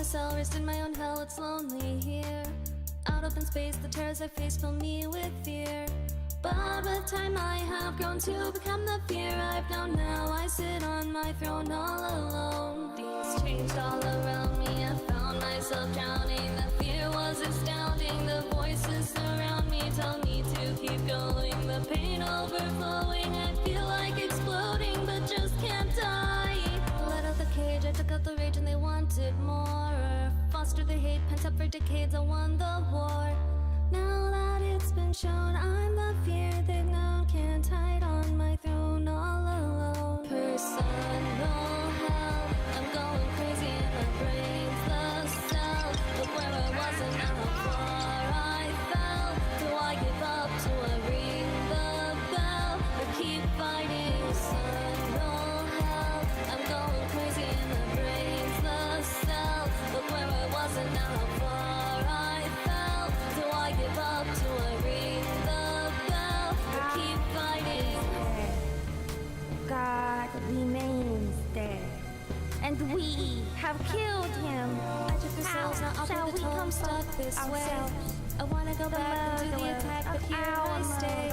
a cell, raised in my own hell, it's lonely here. Out open space, the terrors I face fill me with fear. But with time I have grown to become the fear I've known. Now I sit on my throne all alone. Things changed all around me, I found myself drowning. The fear was astounding, the voices surround me tell me to keep going. The pain overflowing, I feel like exploding but just can't die. Let out the cage, I took out the rage and they wanted more. Foster the hate, pent up for decades, I won the war. Now that it's been shown, I'm the fear they've known. Can't hide on my throne all alone. Personal hell, I'm going crazy in my brain's the cell. Look where I was and now how far I fell. Do I give up? Do I ring the bell? Or keep fighting? Personal hell, I'm going crazy in my brain's the cell. Look where I was and now how far I fell. Do I give up? Do I ring the bell? Or keep fighting? God remains there, and we have killed him. I took the cells, now I'll shall be we the come stuck this way. I wanna go back and do the attack, but here I stay.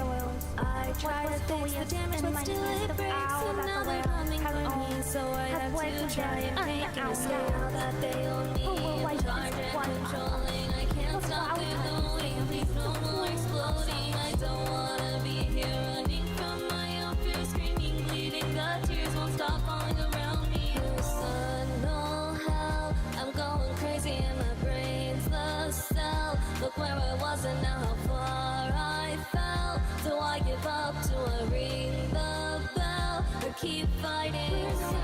I try to fix the damage, but still it breaks. And now they're coming for me, so I have to try and make an escape. Now that they own me, in charge and controlling, I can't stop it going. Please no more exploding. I don't wanna be here running from my own fear, screaming, bleeding. The tears won't stop falling around me. Personal hell, I'm going crazy in my brain's the cell. Look where I was and now how far I fell. Do I give up? Do I ring the bell? Or keep fighting? Personal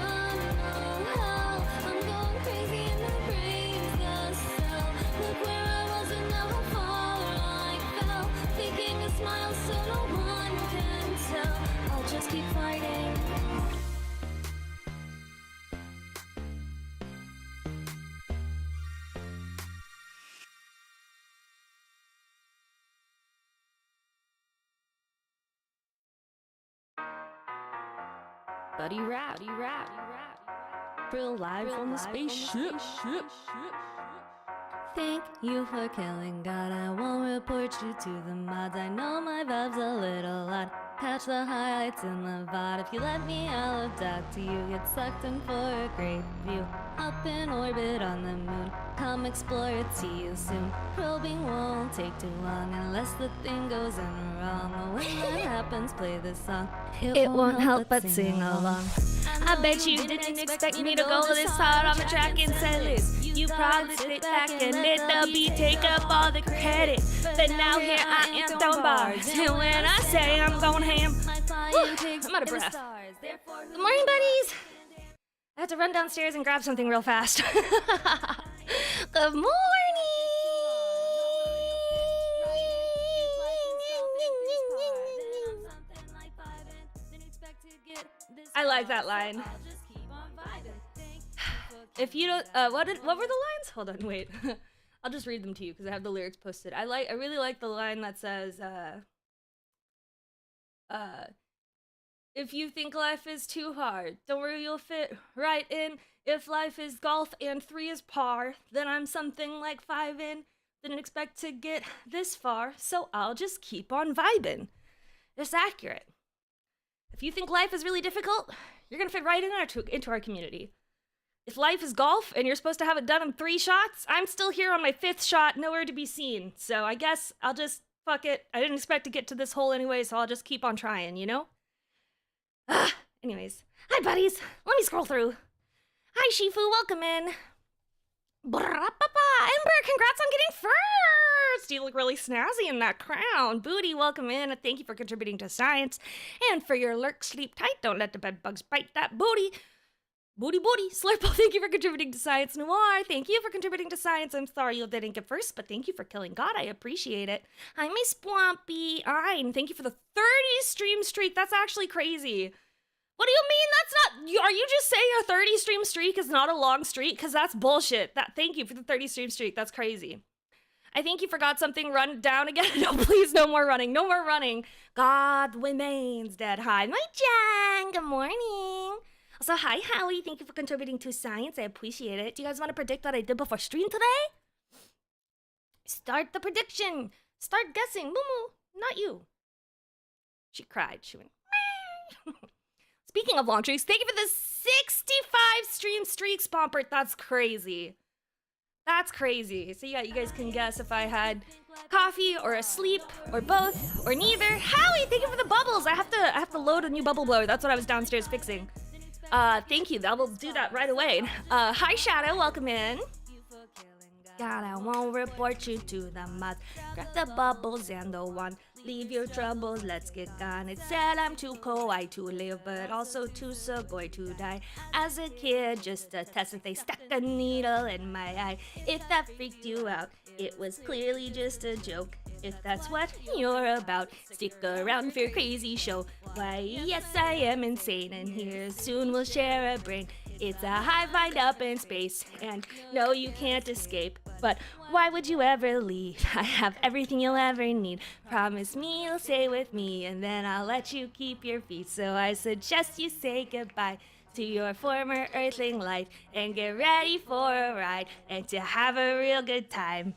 hell, I'm going crazy in my brain's the cell. Look where I was and now how far I fell. Thinking a smile so no one can tell. I'll just keep fighting. Buddy rap. Trill live on the spaceship. Thank you for killing God. I won't report you to the mods. I know my vibe's a little odd. Catch the highlights in the VOD. If you let me, I'll abduct you. Get sucked in for a great view. Up in orbit on the moon. Come explore it, see you soon. Probing won't take too long unless the thing goes in wrong. But when that happens, play this song. It won't help but sing along. I bet you didn't expect me to go this hard on the track and set list. You probably sit back and let the beat take up all the credit. But now here I am throwing bars. And when I say I'm going ham, I'm out of breath. Good morning, buddies. I have to run downstairs and grab something real fast. Good morning. I like that line. If you don't, what were the lines? Hold on, wait. I'll just read them to you because I have the lyrics posted. I really like the line that says, if you think life is too hard, don't worry, you'll fit right in. If life is golf and 3 is par, then I'm something like 5 in. Didn't expect to get this far, so I'll just keep on vibing. It's accurate. If you think life is really difficult, you're gonna fit right into our community. If life is golf and you're supposed to have it done in 3 shots, I'm still here on my 5th shot, nowhere to be seen. So I guess I'll just fuck it. I didn't expect to get to this hole anyway, so I'll just keep on trying, you know? Anyways. Hi, buddies. Let me scroll through. Hi, Shifu. Welcome in. Ember, congrats on getting first! You look really snazzy in that crown. Booty, welcome in. Thank you for contributing to science. And for your lurk, sleep tight. Don't let the bed bugs bite that booty. Booty. Slurple, thank you for contributing to science. Noir, thank you for contributing to science. I'm sorry you didn't get first, but thank you for killing God. I appreciate it. Hi, Miss Swampy. Ein, thank you for the 30 stream streak. That's actually crazy. What do you mean that's not... Are you just saying a 30 stream streak is not a long streak? Because that's bullshit. Thank you for the 30 stream streak. That's crazy. I think you forgot something. Run down again. No, please, no more running. No more running. God remains dead. Hi, my Jan. Good morning. Also, hi, Howie. Thank you for contributing to science. I appreciate it. Do you guys want to predict what I did before stream today? Start the prediction. Start guessing. Moo, not you. She cried. She went, meh. Speaking of long streaks, thank you for the 65 stream streaks, Pompert. That's crazy. That's crazy. So yeah, you guys can guess if I had coffee or a sleep or both or neither. Howie, thank you for the bubbles. I have to load a new bubble blower. That's what I was downstairs fixing. Thank you. I will do that right away. Hi Shadow, welcome in. God, I won't report you to the mob. Grab the bubbles and the wand. Leave your troubles, let's get gone. It said I'm too kawaii to live, but also too sugoi to die. As a kid, just a test if they stuck a needle in my eye. If that freaked you out, it was clearly just a joke. If that's what you're about, stick around for your crazy show. Why, yes, I am insane, and here soon we'll share a brain. It's a hive mind up in space, and no, you can't escape. But why would you ever leave? I have everything you'll ever need. Promise me you'll stay with me, and then I'll let you keep your feet. So I suggest you say goodbye to your former earthling life and get ready for a ride and to have a real good time.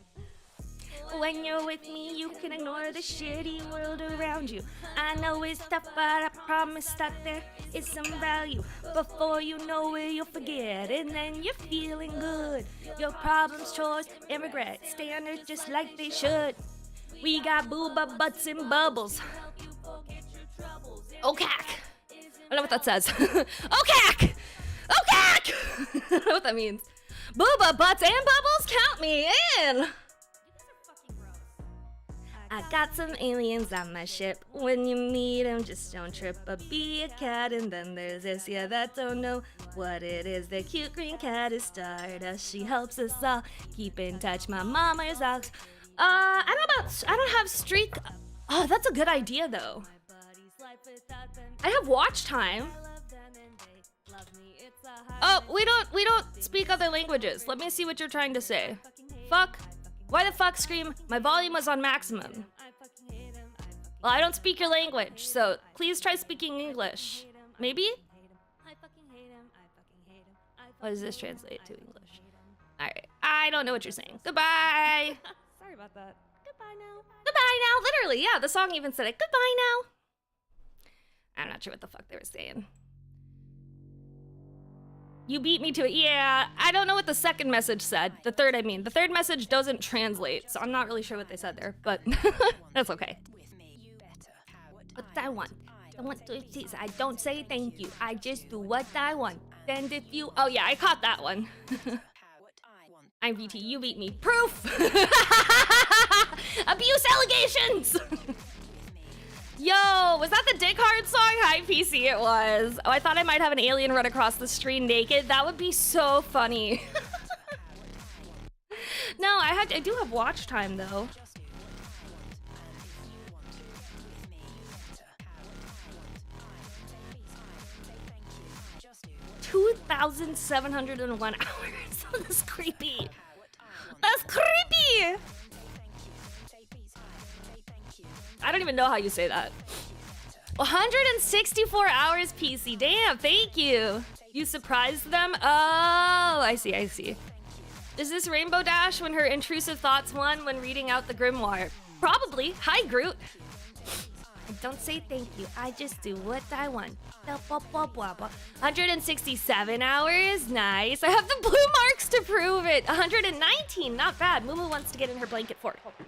When you're with me, you can ignore the shitty world around you. I know it's tough, but I promise that there is some value. Before you know it, you'll forget, and then you're feeling good. Your problems, chores, and regret standards just like they should. We got booba butts and bubbles. OCAC. I don't know what that says. OCAC! OCAC! I don't know what that means. Booba butts and bubbles, count me in! I got some aliens on my ship. When you meet them, just don't trip. But be a cat, and then there's this, yeah, that don't know what it is. The cute green cat is Stardust. She helps us all keep in touch. My mama's ox. I don't have streak. Oh, that's a good idea, though. I have watch time. Oh, we don't speak other languages. Let me see what you're trying to say. Fuck. Why the fuck scream? My volume was on maximum. Well, I don't speak your language, so please try speaking English. Maybe? What does this translate to English? Alright, I don't know what you're saying. Goodbye! Sorry about that. Goodbye now. Goodbye now! Literally, yeah, the song even said it. Goodbye now! I'm not sure what the fuck they were saying. You beat me to it. Yeah, I don't know what the second message said. The third, I mean. The third message doesn't translate, so I'm not really sure what they said there, but that's okay. What I want. I want to tease. I don't say thank you. I just do what I want. And if you... Oh, yeah, I caught that one. I'm VT. You beat me. Proof! Abuse allegations! Yo, was that the Dick Hard song? Hi, PC, it was. Oh, I thought I might have an alien run across the stream naked. That would be so funny. No, I do have watch time, though. $2,701 hours. That's creepy. That's creepy! I don't even know how you say that. 164 hours, PC. Damn, thank you. You surprised them? Oh, I see, I see. Is this Rainbow Dash when her intrusive thoughts won when reading out the grimoire? Probably. Hi, Groot. I don't say thank you. I just do what I want. 167 hours. Nice. I have the blue marks to prove it. 119. Not bad. Mumu wants to get in her blanket fort. Hold on.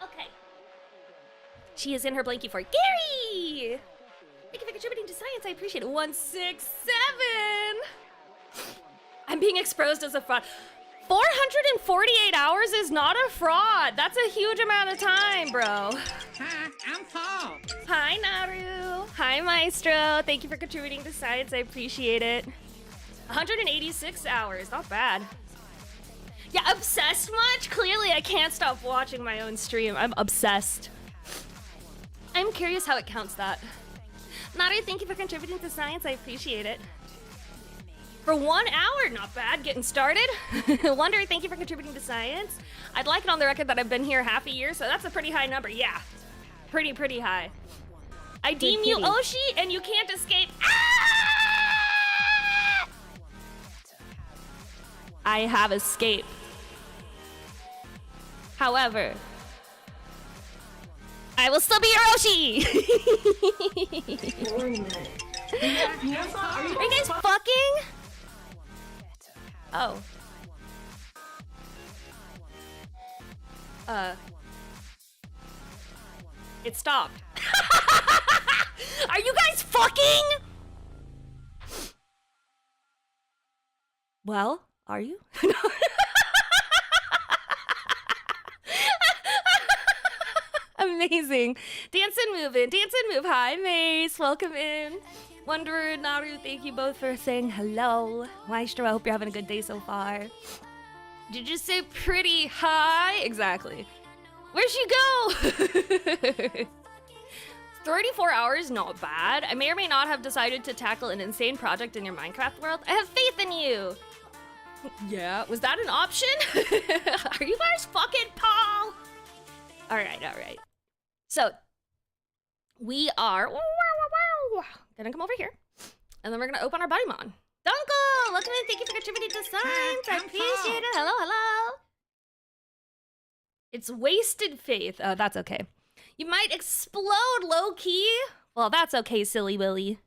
Okay. She is in her blankie fort. Gary! Thank you for contributing to science. I appreciate it. 167. I'm being exposed as a fraud. 448 hours is not a fraud. That's a huge amount of time, bro. Hi, I'm Paul. Hi, Naru. Hi, Maestro. Thank you for contributing to science. I appreciate it. 186 hours. Not bad. Yeah, obsessed much? Clearly, I can't stop watching my own stream. I'm obsessed. I'm curious how it counts that. Naru, thank you for contributing to science. I appreciate it. For 1 hour, not bad, getting started. Wonder, thank you for contributing to science. I'd like it on the record that I've been here half a year, so that's a pretty high number. Yeah, pretty high. I deem you Oshi, and you can't escape. Ah! I have escaped. However, I will still be your Oshi. Are you guys fucking? Oh. It stopped. Are you guys fucking? Well, are you? Amazing. Dance and move in. Dance and move. Hi, Mace. Welcome in. Wanderer, Naru, thank you both for saying hello. Maestro, I hope you're having a good day so far. Did you say pretty high? Exactly. Where'd she go? 34 hours, not bad. I may or may not have decided to tackle an insane project in your Minecraft world. I have faith in you. Yeah, was that an option? Are you guys fucking Paul? All right. So, we are gonna come over here, and then we're gonna open our Buttiemon. Dunkel, welcome in. Thank you for contributing to science. I appreciate it. Hello. It's wasted faith. Oh, that's okay. You might explode low-key. Well, that's okay, silly Willy.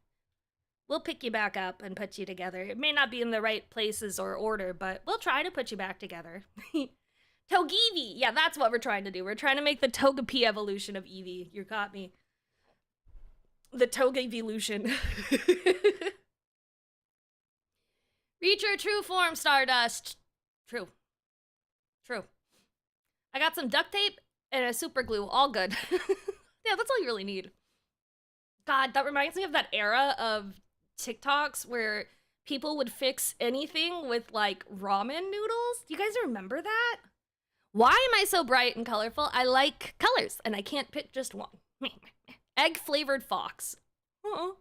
We'll pick you back up and put you together. It may not be in the right places or order, but we'll try to put you back together. Togeevee. Yeah, that's what we're trying to do. We're trying to make the Togepi evolution of Eevee. You got me. The Togeevolution. Reach your true form, Stardust. True. I got some duct tape and a super glue. All good. Yeah, that's all you really need. God, that reminds me of that era of TikToks where people would fix anything with, like, ramen noodles. Do you guys remember that? Why am I so bright and colorful? I like colors, and I can't pick just one. Egg-flavored fox. Uh-oh.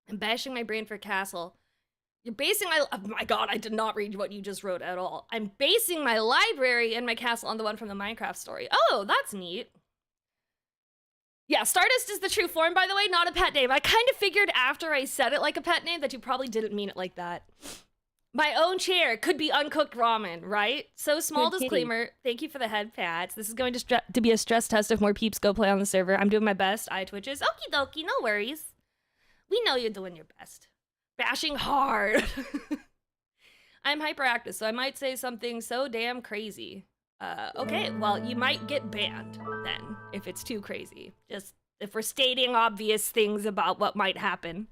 I'm bashing my brain for castle. You're basing my... Oh my god, I did not read what you just wrote at all. I'm basing my library and my castle on the one from the Minecraft story. Oh, that's neat. Yeah, Stardust is the true form, by the way, not a pet name. I kind of figured after I said it like a pet name that you probably didn't mean it like that. My own chair could be uncooked ramen, right? So small Good disclaimer. Thank you for the head pats. This is going to be a stress test if more peeps go play on the server. I'm doing my best. Eye twitches. Okie dokie, no worries. We know you're doing your best. Bashing hard. I'm hyperactive, so I might say something so damn crazy. Okay, well, you might get banned then, if it's too crazy. Just, if we're stating obvious things about what might happen.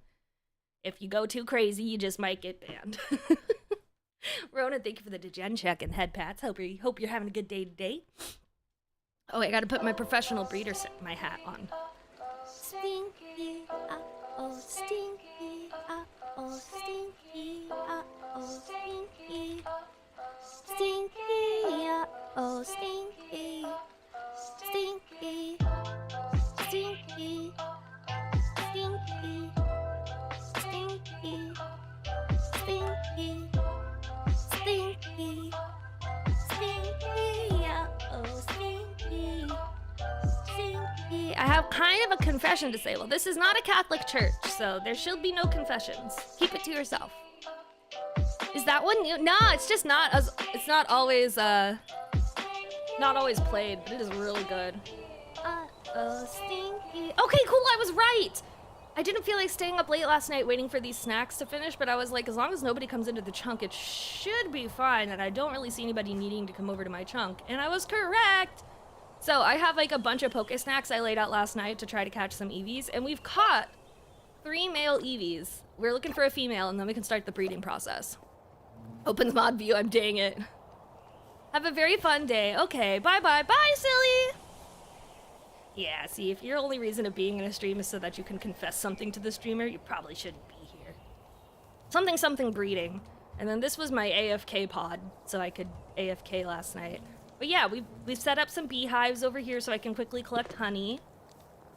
If you go too crazy, you just might get banned. Ronan, thank you for the degen check and head pats. Hope you're having a good day today. Oh, I gotta put my professional breeder my hat on. Stinky, oh stinky, oh stinky, oh stinky, stinky, oh stinky, stinky, stinky, stinky, stinky, stinky, stinky, stinky, oh stinky, stinky. I have kind of a confession to say. Well, this is not a Catholic church, so there should be no confessions. Keep it to yourself. Is that one new? No, it's just not as it's not always played, but it is really good. Oh stinky. Okay, cool, I was right! I didn't feel like staying up late last night waiting for these snacks to finish, but I was like, as long as nobody comes into the chunk, it should be fine, and I don't really see anybody needing to come over to my chunk. And I was correct! So I have like a bunch of poke snacks I laid out last night to try to catch some Eevees, and we've caught 3 male Eevees. We're looking for a female, and then we can start the breeding process. Opens mod view, I'm dang it. Have a very fun day. Okay, bye-bye. Bye, silly! Yeah, see, if your only reason of being in a stream is so that you can confess something to the streamer, you probably shouldn't be here. Something breeding. And then this was my AFK pod, so I could AFK last night. But yeah, we've set up some beehives over here so I can quickly collect honey.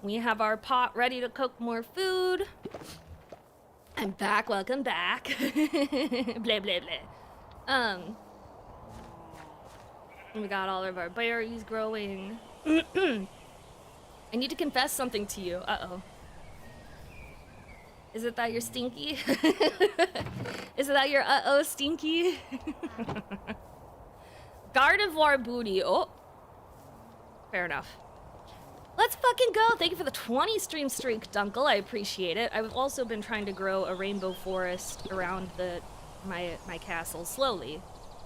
We have our pot ready to cook more food. I'm back, welcome back. Blah, blah, blah. We got all of our berries growing. I need to confess something to you. Uh-oh. Is it that you're stinky? Is it that you're uh-oh stinky? Gardevoir booty. Oh. Fair enough. Let's fucking go. Thank you for the 20 stream streak, Dunkel. I appreciate it. I've also been trying to grow a rainbow forest around my castle slowly.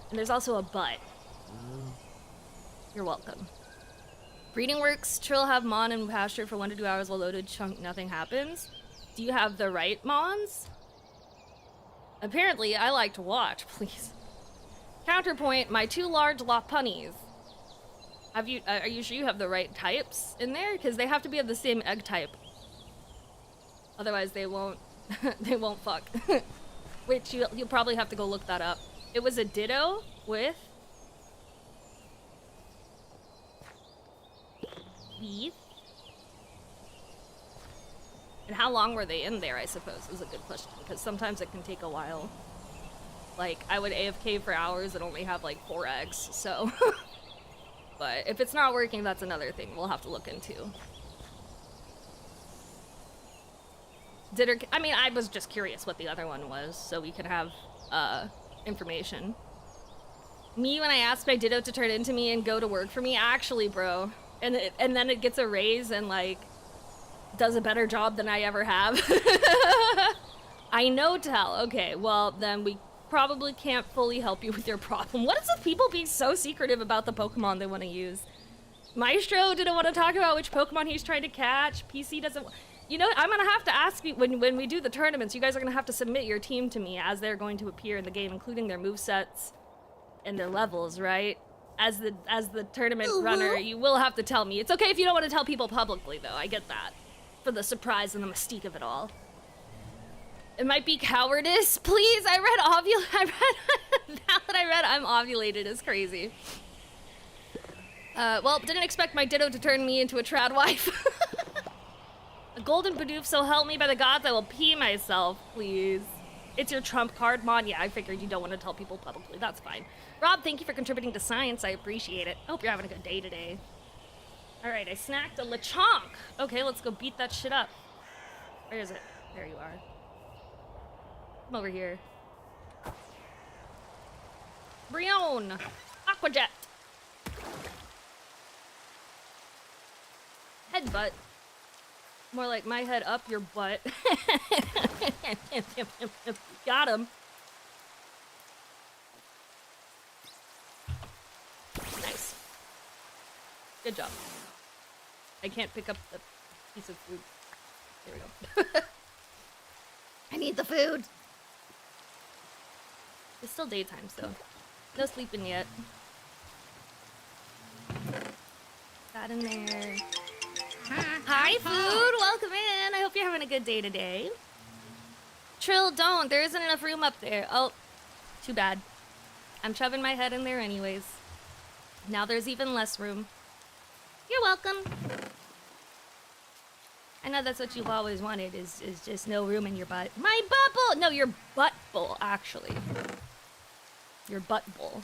And there's also a butt. You're welcome. Breeding works. Trill have Mon in pasture for 1 to 2 hours while loaded chunk nothing happens. Do you have the right Mons? Apparently, I like to watch, please. Counterpoint, my 2 large Lopunnies. Are you sure you have the right types in there? Because they have to be of the same egg type. Otherwise they won't they won't fuck. Which you'll probably have to go look that up. It was a ditto with beef. And how long were they in there, I suppose, is a good question. Because sometimes it can take a while. Like, I would AFK for hours and only have like 4 eggs, so... But if it's not working, that's another thing we'll have to look into. I mean, I was just curious what the other one was, so we could have, information. Me, when I asked my Ditto to turn into me and go to work for me, actually, bro. And then it gets a raise and, like, does a better job than I ever have. I know, Tal. Okay, well, then we probably can't fully help you with your problem. What is with people being so secretive about the Pokemon they want to use? Maestro didn't want to talk about which Pokemon he's trying to catch. PC doesn't... You know, I'm gonna have to ask you, when we do the tournaments, you guys are gonna have to submit your team to me as they're going to appear in the game, including their movesets and their levels, right? As the tournament runner, you will have to tell me. It's okay if you don't want to tell people publicly, though. I get that. For the surprise and the mystique of it all. It might be cowardice. Please, now that I read I'm ovulated is crazy. Well, didn't expect my Ditto to turn me into a trad wife. A golden Bidoof, so help me by the gods, I will pee myself, please. It's your trump card, Mon. Yeah, I figured you don't want to tell people publicly. That's fine. Rob, thank you for contributing to science. I appreciate it. I hope you're having a good day today. Alright, I snacked a Lechonk. Okay, let's go beat that shit up. Where is it? There you are. Come over here. Brion! Aquajet! Headbutt. More like my head up your butt. Got him. Nice. Good job. I can't pick up the piece of food. There we go. I need the food. It's still daytime, so no sleeping yet. Got in there. Hi, food! Welcome in! I hope you're having a good day today. Trill, don't! There isn't enough room up there. Oh, too bad. I'm shoving my head in there anyways. Now there's even less room. You're welcome! I know that's what you've always wanted, is just no room in your butt. My butt bowl! No, your butt bowl, actually. Your butt bowl.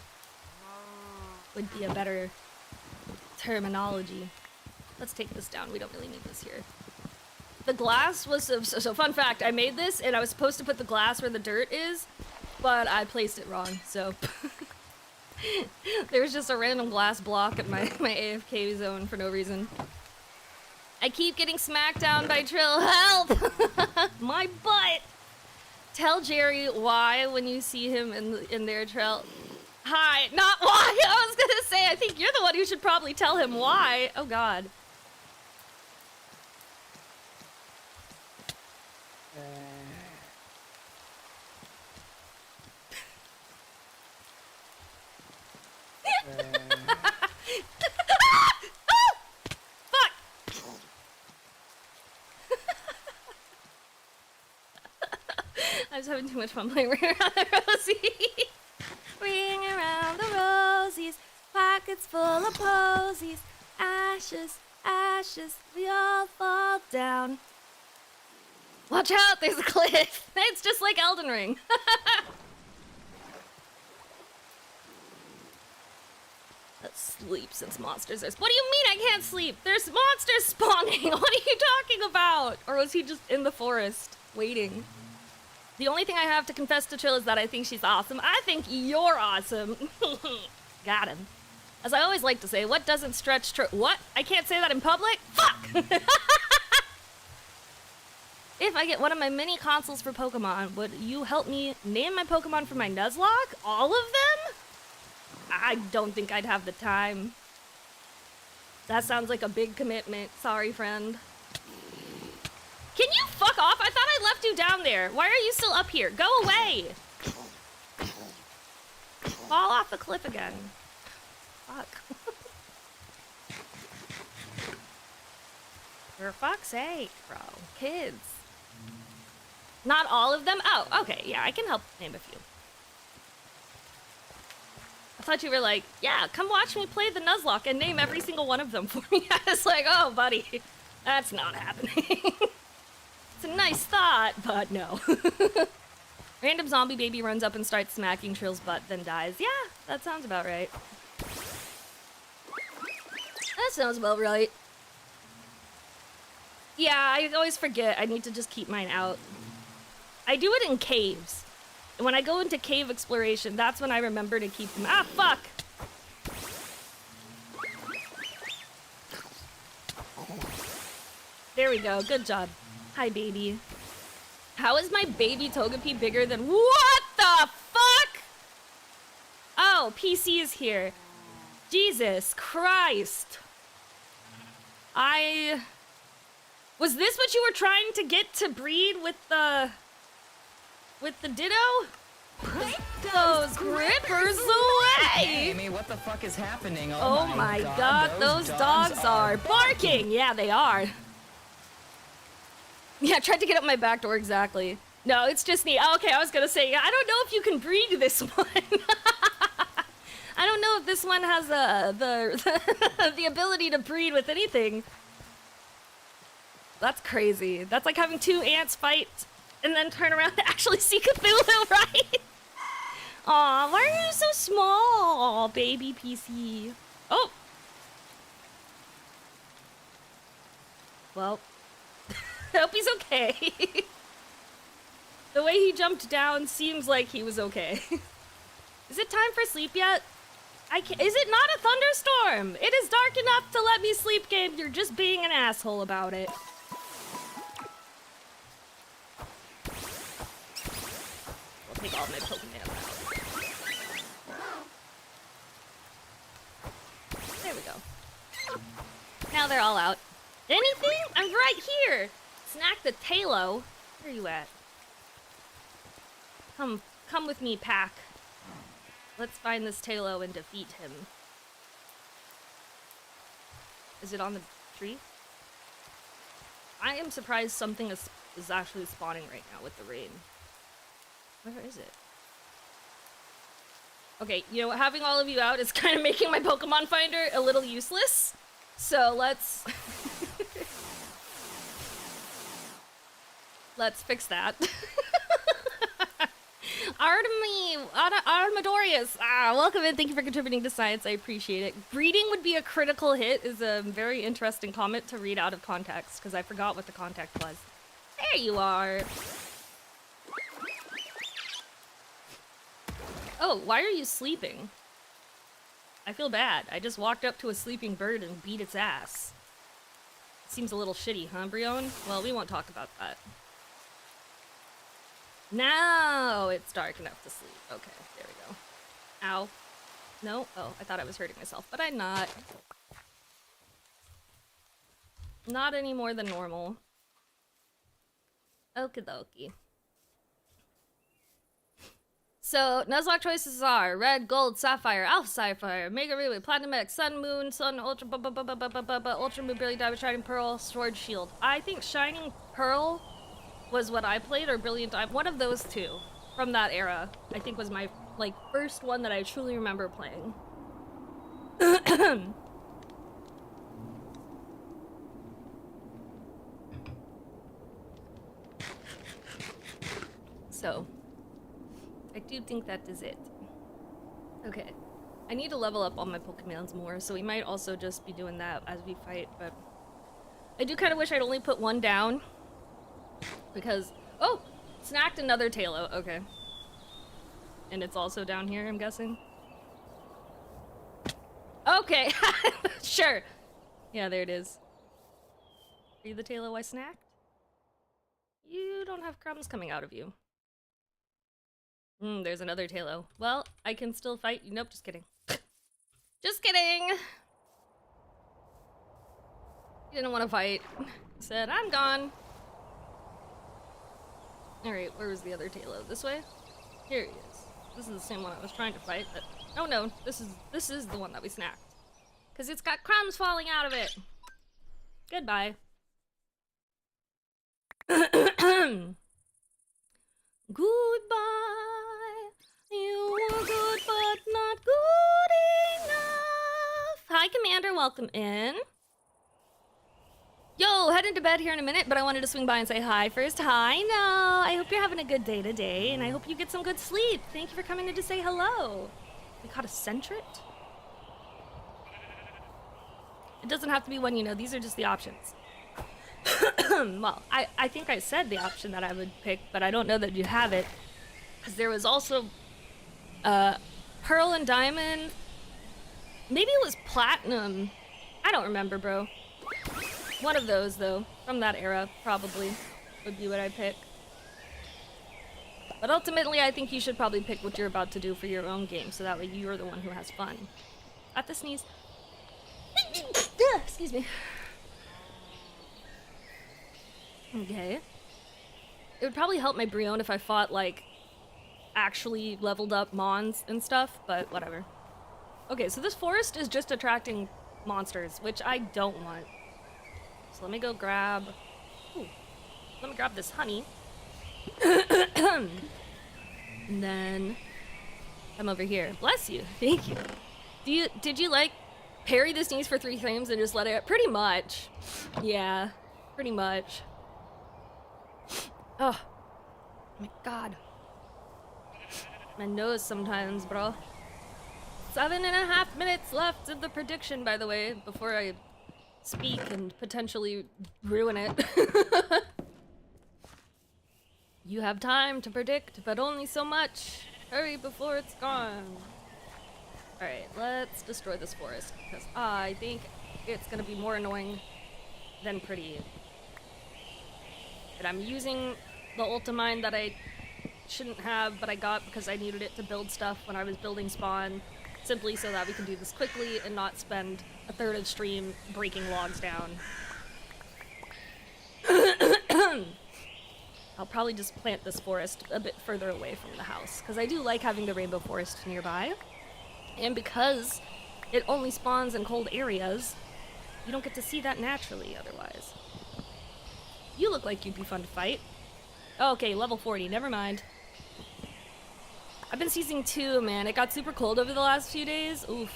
Would be a better terminology. Let's take this down. We don't really need this here. The glass was... So fun fact, I made this, and I was supposed to put the glass where the dirt is, but I placed it wrong, so... There was just a random glass block at my AFK zone for no reason. I keep getting smacked down by Trill. Help! My butt! Tell Jerry why when you see him in their Trill. Hi, not why! I was gonna say, I think you're the one who should probably tell him why. Oh god. I was having too much fun playing Ring Around the Rosies. Ring around the rosies, pockets full of posies. Ashes, ashes, we all fall down. Watch out, there's a cliff. It's just like Elden Ring. Let's sleep since monsters are... What do you mean I can't sleep? There's monsters spawning. What are you talking about? Or was he just in the forest waiting? The only thing I have to confess to Trill is that I think she's awesome. I think you're awesome. Got him. As I always like to say, what doesn't stretch Trill... What? I can't say that in public? Fuck! If I get one of my mini consoles for Pokemon, would you help me name my Pokemon for my Nuzlocke? All of them? I don't think I'd have the time. That sounds like a big commitment. Sorry, friend. Can you fuck off? I thought I left you down there. Why are you still up here? Go away. Fall off the cliff again. Fuck. For fuck's sake, bro. Kids. Not all of them? Oh, okay. Yeah, I can help name a few. I thought you were like, yeah, come watch me play the Nuzlocke and name every single one of them for me. I was like, oh, buddy, that's not happening. It's a nice thought, but no. Random zombie baby runs up and starts smacking Trill's butt, then dies. Yeah, that sounds about right. That sounds about right. Yeah, I always forget. I need to just keep mine out. I do it in caves. And when I go into cave exploration, that's when I remember to keep them. Ah, fuck! There we go. Good job. Hi, baby. How is my baby Togepi bigger than... What the fuck? Oh, PC is here. Jesus Christ. Was this what you were trying to get to breed with the Ditto? Put those grippers away! Amy, what the fuck is happening? Oh my god, those dogs are barking! Yeah, they are. Yeah, I tried to get up my back door, exactly. No, it's just me. Oh, okay, I was gonna say, I don't know if you can breed this one. I don't know if this one has the ability to breed with anything. That's crazy. That's like having two ants fight and then turn around to actually see Cthulhu, right? Aw, why are you so small, baby PC? Oh! Well, I hope he's okay. The way he jumped down seems like he was okay. Is it time for sleep yet? Is it not a thunderstorm? It is dark enough to let me sleep, game. You're just being an asshole about it. I'll take all my Pokemon out. There we go. Now they're all out. Anything? I'm right here! Snack the Talo. Where are you at? Come with me, pack. Let's find this Talo and defeat him. Is it on the tree? I am surprised something is actually spawning right now with the rain. Where is it? Okay, you know what? Having all of you out is kind of making my Pokemon Finder a little useless. So let's... let's fix that. Artemidorius, welcome in. Thank you for contributing to science. I appreciate it. Breeding would be a critical hit is a very interesting comment to read out of context because I forgot what the context was. There you are. Oh, why are you sleeping? I feel bad. I just walked up to a sleeping bird and beat its ass. Seems a little shitty, huh, Brion? Well, we won't talk about that. Now it's dark enough to sleep. Okay, there we go. Ow. No? Oh, I thought I was hurting myself, but I'm not. Not any more than normal. Okie dokie. So, Nuzlocke choices are Red, Gold, Sapphire, Alpha Sapphire, Mega Relay, Platinum X, Sun, Moon, Sun, Ultra, Ultra Moon, Brilliant Diamond, Shining Pearl, Sword, Shield. I think Shining Pearl was what I played, or Brilliant Diamond. One of those two from that era, I think was my, like, first one that I truly remember playing. So, I do think that is it. Okay. I need to level up all my Pokemons more, so we might also just be doing that as we fight, but... I do kind of wish I'd only put one down. Because... Oh! Snacked another Tailo. Okay. And it's also down here, I'm guessing? Okay! Sure! Yeah, there it is. Are you the Tailo I snacked? You don't have crumbs coming out of you. There's another Tailo. Well, I can still fight you. Nope, just kidding. Just kidding! He didn't want to fight. He said, I'm gone. Alright, where was the other Tailo? This way? Here he is. This is the same one I was trying to fight, but... Oh no, this is the one that we snacked. Because it's got crumbs falling out of it! Goodbye. Goodbye. You were good, but not good enough. Hi, Commander. Welcome in. Yo, heading to bed here in a minute, but I wanted to swing by and say hi first. Hi, no. I hope you're having a good day today, and I hope you get some good sleep. Thank you for coming in to say hello. We caught a Centret? It doesn't have to be one, you know. These are just the options. Well, I think I said the option that I would pick, but I don't know that you have it. Because there was also Pearl and Diamond. Maybe it was Platinum. I don't remember, bro. One of those, though, from that era, probably, would be what I'd pick. But ultimately, I think you should probably pick what you're about to do for your own game, so that way you're the one who has fun. At the sneeze. Excuse me. Okay. It would probably help my Brion if I fought, like, actually leveled up Mons and stuff, but whatever. Okay, so this forest is just attracting monsters, which I don't want. So let me go grab... Ooh. Let me grab this honey. And then... come over here. Bless you. Thank you. Did you, like, parry the sneeze for 3 frames and just let it... Pretty much. Yeah. Pretty much. Oh. My god. My nose sometimes, bro. 7.5 minutes left of the prediction, by the way, before I speak and potentially ruin it. You have time to predict, but only so much. Hurry before it's gone. Alright, let's destroy this forest, because I think it's gonna be more annoying than pretty. And I'm using the Ultimine that I shouldn't have, but I got because I needed it to build stuff when I was building spawn, simply so that we can do this quickly and not spend a third of stream breaking logs down. I'll probably just plant this forest a bit further away from the house, because I do like having the rainbow forest nearby. And because it only spawns in cold areas, you don't get to see that naturally otherwise. You look like you'd be fun to fight. Okay, level 40, never mind. I've been season 2, man. It got super cold over the last few days. Oof.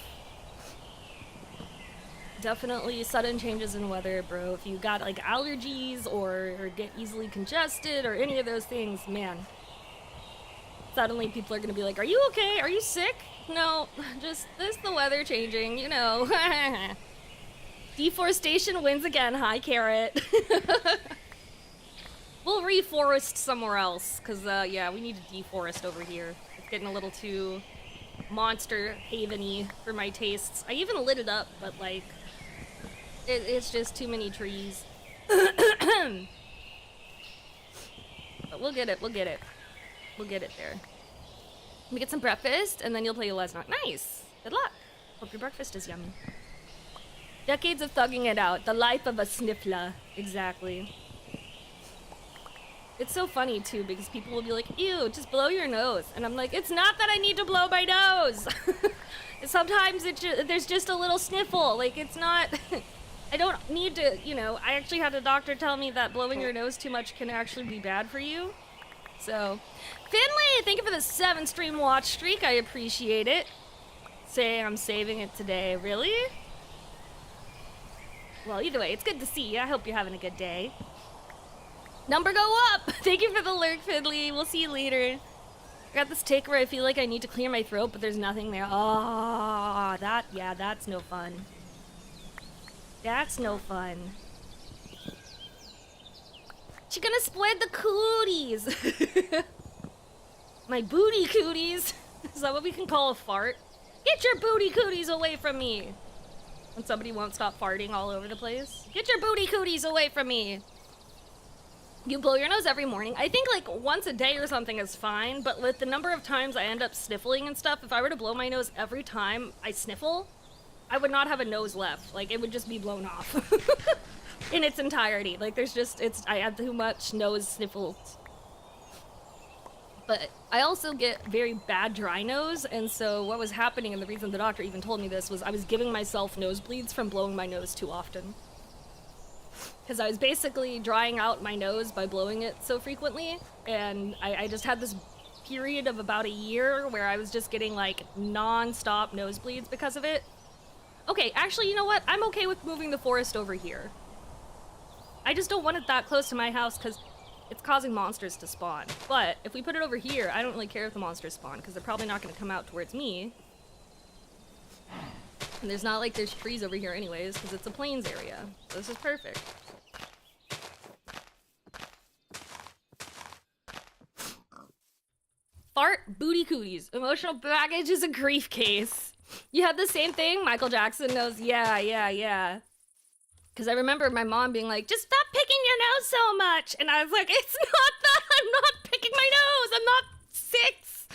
Definitely sudden changes in weather, bro. If you got, like, allergies or get easily congested or any of those things, man. Suddenly people are gonna be like, are you okay? Are you sick? No, just this the weather changing, you know. Deforestation wins again. Hi, Carrot. We'll reforest somewhere else, because, yeah, we need to deforest over here. It's getting a little too monster haven-y for my tastes. I even lit it up, but, like, it's just too many trees. But we'll get it, we'll get it. We'll get it there. Let me get some breakfast, and then you'll play your last night. Nice! Good luck! Hope your breakfast is yummy. Decades of thugging it out. The life of a sniffler. Exactly. It's so funny, too, because people will be like, ew, just blow your nose. And I'm like, it's not that I need to blow my nose. Sometimes there's just a little sniffle. Like, it's not... I don't need to, you know, I actually had a doctor tell me that blowing your nose too much can actually be bad for you. So, Finley, thank you for the 7-stream watch streak. I appreciate it. Say I'm saving it today. Really? Well, either way, it's good to see you. I hope you're having a good day. Number go up! Thank you for the lurk, Fiddly. We'll see you later. I got this tick where I feel like I need to clear my throat, but there's nothing there. Oh, that's no fun. That's no fun. She gonna spread the cooties. My booty cooties. Is that what we can call a fart? Get your booty cooties away from me. When somebody won't stop farting all over the place. Get your booty cooties away from me. You blow your nose every morning. I think like once a day or something is fine, but with the number of times I end up sniffling and stuff, if I were to blow my nose every time I sniffle, I would not have a nose left. Like, it would just be blown off in its entirety. Like, there's just, I have too much nose sniffles. But I also get very bad dry nose, and so what was happening, and the reason the doctor even told me this, was I was giving myself nosebleeds from blowing my nose too often. Because I was basically drying out my nose by blowing it so frequently, and I just had this period of about a year where I was just getting, like, non-stop nosebleeds because of it. Okay, actually, you know what? I'm okay with moving the forest over here. I just don't want it that close to my house because it's causing monsters to spawn. But if we put it over here, I don't really care if the monsters spawn because they're probably not going to come out towards me. And there's not like there's trees over here anyways because it's a plains area. So this is perfect. Fart booty cooties. Emotional baggage is a grief case. You had the same thing? Michael Jackson knows. Yeah. Because I remember my mom being like, just stop picking your nose so much. And I was like, it's not that. I'm not picking my nose. I'm not 6.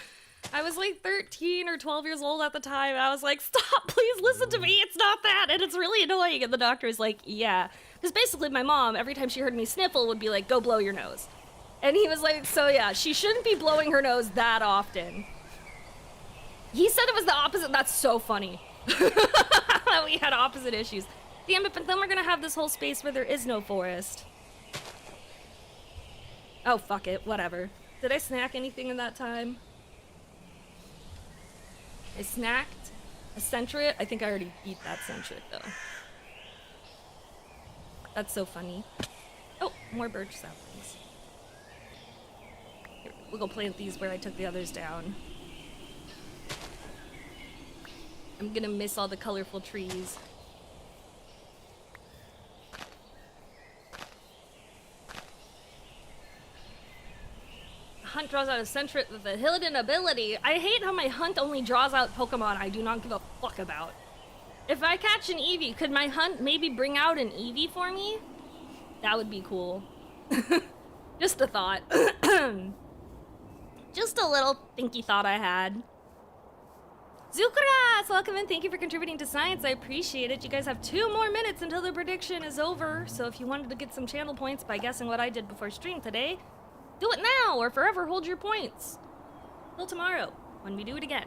I was like 13 or 12 years old at the time. And I was like, stop, please listen to me. It's not that. And it's really annoying. And the doctor was like, yeah. Because basically my mom, every time she heard me sniffle, would be like, go blow your nose. And he was like, so yeah, she shouldn't be blowing her nose that often. He said it was the opposite. That's so funny. We had opposite issues. Damn it, but then we're gonna have this whole space where there is no forest. Oh, fuck it. Whatever. Did I snack anything in that time? I snacked a centret. I think I already beat that centret, though. That's so funny. Oh, more birch saplings. Here, we'll go plant these where I took the others down. I'm gonna miss all the colorful trees. Hunt draws out a centret with a hidden ability. I hate how my hunt only draws out Pokemon I do not give a fuck about. If I catch an Eevee, could my hunt maybe bring out an Eevee for me? That would be cool. Just a thought. Just a little thinky thought I had. Zukras, welcome in. Thank you for contributing to science. I appreciate it. You guys have 2 more minutes until the prediction is over. So if you wanted to get some channel points by guessing what I did before stream today, do it now or forever hold your points. Till tomorrow when we do it again.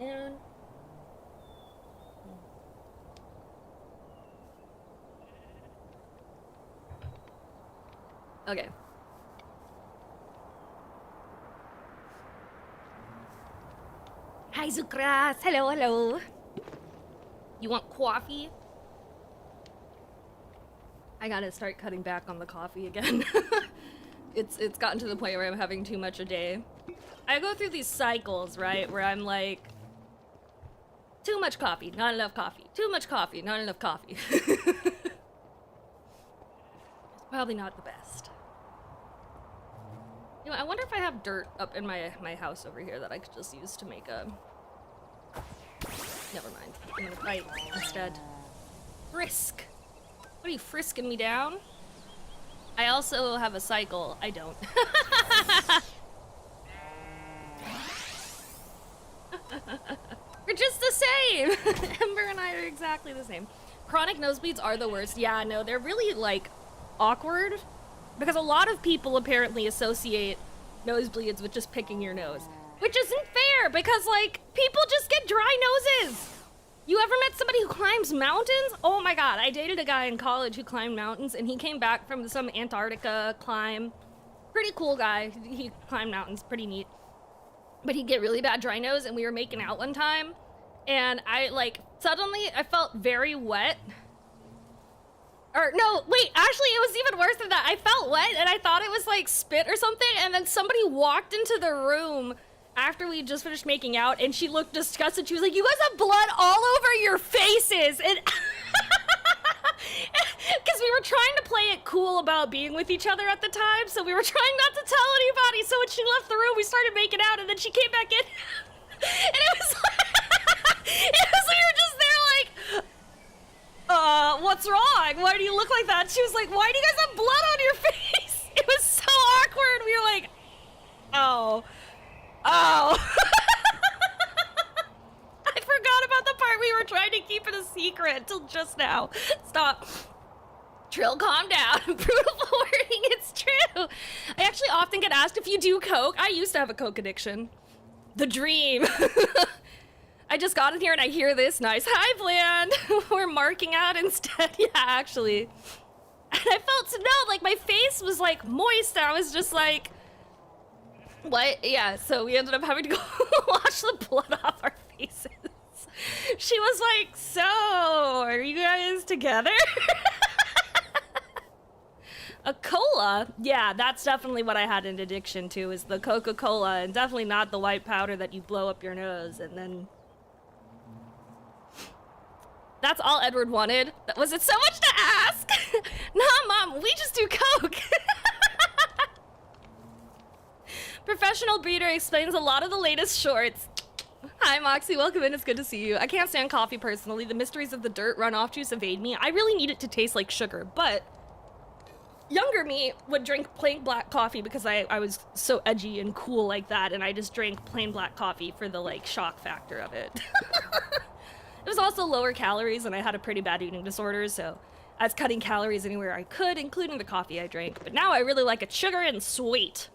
And okay. Hi, Zukras. Hello. You want coffee? I gotta start cutting back on the coffee again. It's gotten to the point where I'm having too much a day. I go through these cycles, right, where I'm like, too much coffee, not enough coffee. Too much coffee, not enough coffee. It's probably not the best. You know, I wonder if I have dirt up in my house over here that I could just use to make a... Never mind. I'm gonna fight instead. Frisk! What are you frisking me down? I also have a cycle. I don't. We're just the same! Ember and I are exactly the same. Chronic nosebleeds are the worst. Yeah, no, they're really, like, awkward. Because a lot of people apparently associate nosebleeds with just picking your nose. Which isn't fair, because, like, people just get dry noses! You ever met somebody who climbs mountains? Oh my god, I dated a guy in college who climbed mountains, and he came back from some Antarctica climb. Pretty cool guy. He climbed mountains, pretty neat. But he'd get really bad dry nose, and we were making out one time, and I, like, suddenly I felt very wet. Or no, wait, actually it was even worse than that. I felt wet and I thought it was like spit or something, and then somebody walked into the room after we just finished making out, and she looked disgusted. She was like, "You guys have blood all over your faces!" And because we were trying to play it cool about being with each other at the time, so we were trying not to tell anybody. So when she left the room, we started making out, and then she came back in, and it was like, we were just there like, what's wrong? Why do you look like that? She was like, why do you guys have blood on your face? It was so awkward. We were like, oh. I forgot about the part we were trying to keep it a secret till just now. Stop. Trill, calm down. Brutal wording, it's true. I actually often get asked if you do coke. I used to have a coke addiction. The dream. I just got in here and I hear this nice, hi, Bland. We're marking out instead. Yeah, actually. And I felt, no, like my face was like moist. I was just like, what? Yeah, so we ended up having to go wash the blood off our faces. She was like, so, are you guys together? A cola? Yeah, that's definitely what I had an addiction to, is the Coca-Cola, and definitely not the white powder that you blow up your nose, and then... That's all Edward wanted? Was it so much to ask? Nah, Mom, we just do Coke. Professional breeder explains a lot of the latest shorts. Hi, Moxie, welcome in, it's good to see you. I can't stand coffee personally. The mysteries of the dirt runoff juice evade me. I really need it to taste like sugar, but younger me would drink plain black coffee because I was so edgy and cool like that, and I just drank plain black coffee for the, like, shock factor of it. It was also lower calories, and I had a pretty bad eating disorder, so I was cutting calories anywhere I could, including the coffee I drank. But now I really like it sugar and sweet.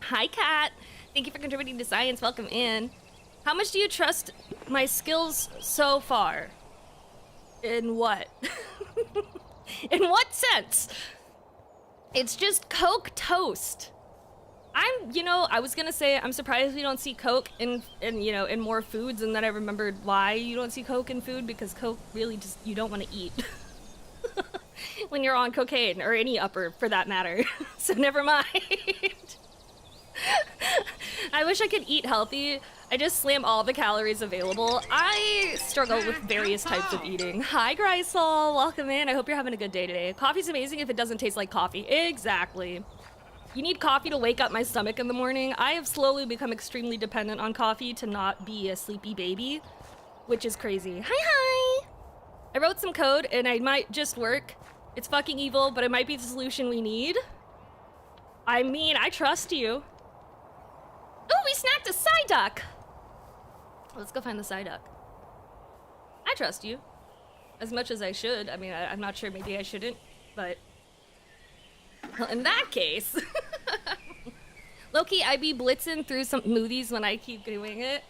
Hi, Kat. Thank you for contributing to science. Welcome in. How much do you trust my skills so far? In what? In what sense? It's just Coke toast. I was gonna say I'm surprised we don't see Coke in more foods, and then I remembered why you don't see Coke in food, because Coke really just, you don't want to eat. When you're on cocaine, or any upper for that matter. So never mind. I wish I could eat healthy. I just slam all the calories available. I struggle with various types of eating. Hi, Grisel. Welcome in. I hope you're having a good day today. Coffee's amazing if it doesn't taste like coffee. Exactly. You need coffee to wake up my stomach in the morning. I have slowly become extremely dependent on coffee to not be a sleepy baby, which is crazy. Hi. I wrote some code and I might just work. It's fucking evil, but it might be the solution we need. I mean, I trust you. Oh, we snacked a Psyduck! Let's go find the Psyduck. I trust you. As much as I should. I mean, I'm not sure, maybe I shouldn't, but... Well, in that case... Low-key, I be blitzing through some smoothies when I keep doing it.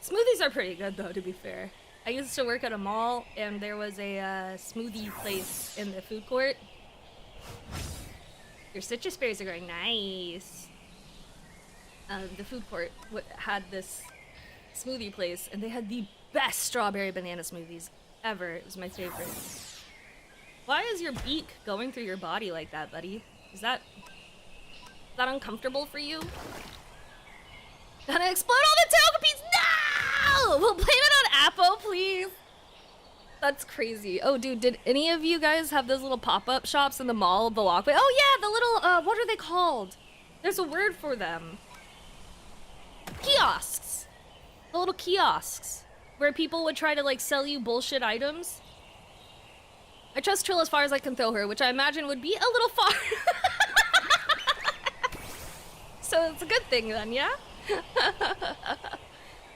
Smoothies are pretty good, though, to be fair. I used to work at a mall, and there was a smoothie place in the food court. Your citrus berries are going nice. The food court had this smoothie place, and they had the best strawberry banana smoothies ever. It was my favorite. Why is your beak going through your body like that, buddy? Is that uncomfortable for you? Gonna explode all the Togepi's! No! We'll blame it on Apple, please. That's crazy. Oh, dude, did any of you guys have those little pop-up shops in the mall of the walkway? Oh yeah, the little, what are they called? There's a word for them. Kiosks. The little kiosks. Where people would try to, like, sell you bullshit items. I trust Trill as far as I can throw her, which I imagine would be a little far. So it's a good thing then, yeah?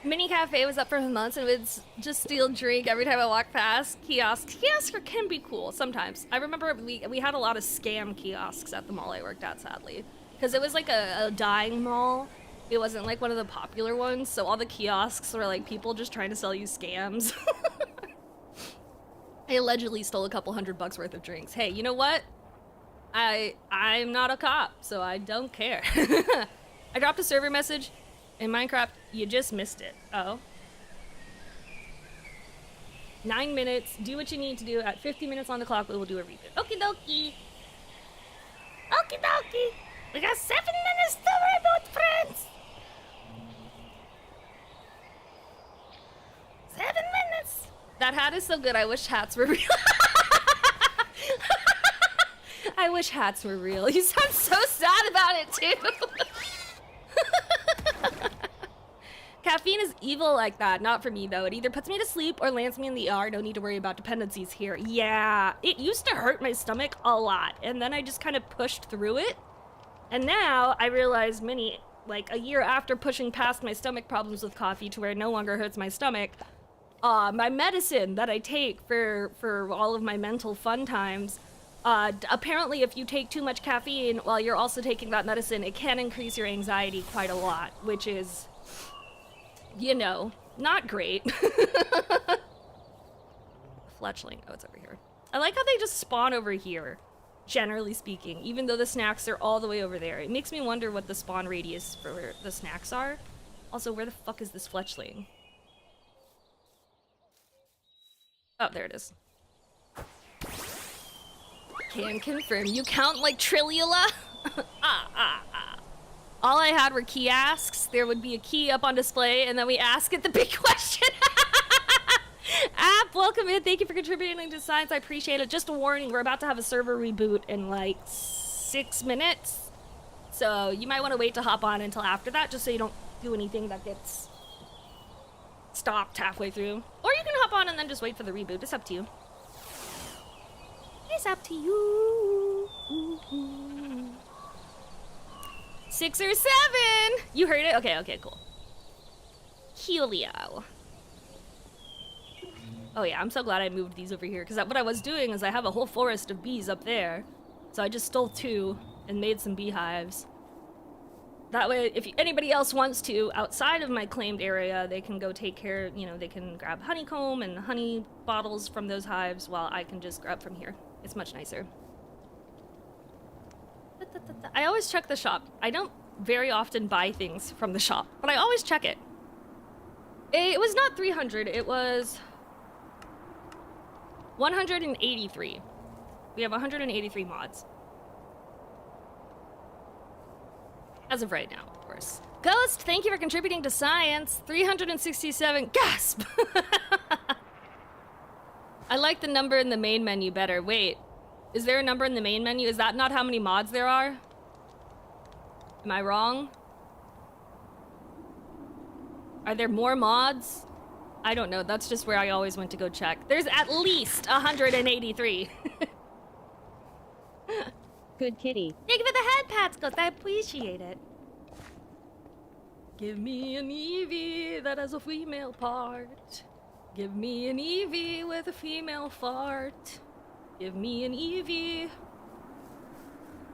Mini Cafe was up for months and would just steal drink every time I walked past. Kiosks. Kiosks can be cool sometimes. I remember we had a lot of scam kiosks at the mall I worked at, sadly. Because it was like a dying mall. It wasn't like one of the popular ones, so all the kiosks were like people just trying to sell you scams. I allegedly stole a couple $100 worth of drinks. Hey, you know what? I'm not a cop, so I don't care. I dropped a server message in Minecraft. You just missed it. Oh. 9 minutes. Do what you need to do. At 50 minutes on the clock, we will do a reboot. Okie dokie. Okie dokie. We got 7 minutes to reboot, friends. 7 minutes. That hat is so good. I wish hats were real. I wish hats were real. You sound so sad about it, too. Caffeine is evil like that. Not for me, though. It either puts me to sleep or lands me in the ER. No need to worry about dependencies here. Yeah, it used to hurt my stomach a lot, and then I just kind of pushed through it. And now I realize like a year after pushing past my stomach problems with coffee to where it no longer hurts my stomach, my medicine that I take for all of my mental fun times, apparently if you take too much caffeine while you're also taking that medicine, it can increase your anxiety quite a lot, which is, you know, not great. Fletchling, oh, it's over here. I like how they just spawn over here, generally speaking, even though the snacks are all the way over there. It makes me wonder what the spawn radius for the snacks are. Also, where the fuck is this fletchling? Oh, there it is. Can confirm. You count like Trillula? All I had were key asks. There would be a key up on display, and then we ask it the big question. App, welcome in. Thank you for contributing to science. I appreciate it. Just a warning, we're about to have a server reboot in like 6 minutes. So you might want to wait to hop on until after that, just so you don't do anything that gets stopped halfway through. Or you can hop on and then just wait for the reboot. It's up to you. It's up to you. 6 or 7. You heard it? Okay, cool. Helio. Oh yeah, I'm so glad I moved these over here, because what I was doing is I have a whole forest of bees up there. So I just stole 2 and made some beehives. That way, if anybody else wants to, outside of my claimed area, they can go take care, you know, they can grab honeycomb and honey bottles from those hives while I can just grab from here. It's much nicer. I always check the shop. I don't very often buy things from the shop, but I always check it. It was not 300, it was 183. We have 183 mods. As of right now, of course. Ghost, thank you for contributing to science. 367, gasp! I like the number in the main menu better. Wait, is there a number in the main menu? Is that not how many mods there are? Am I wrong? Are there more mods? I don't know, that's just where I always went to go check. There's at least 183. Good kitty. Thank you for the head pats, Ghost. I appreciate it. Give me an Eevee that has a female part. Give me an Eevee with a female fart. Give me an Eevee,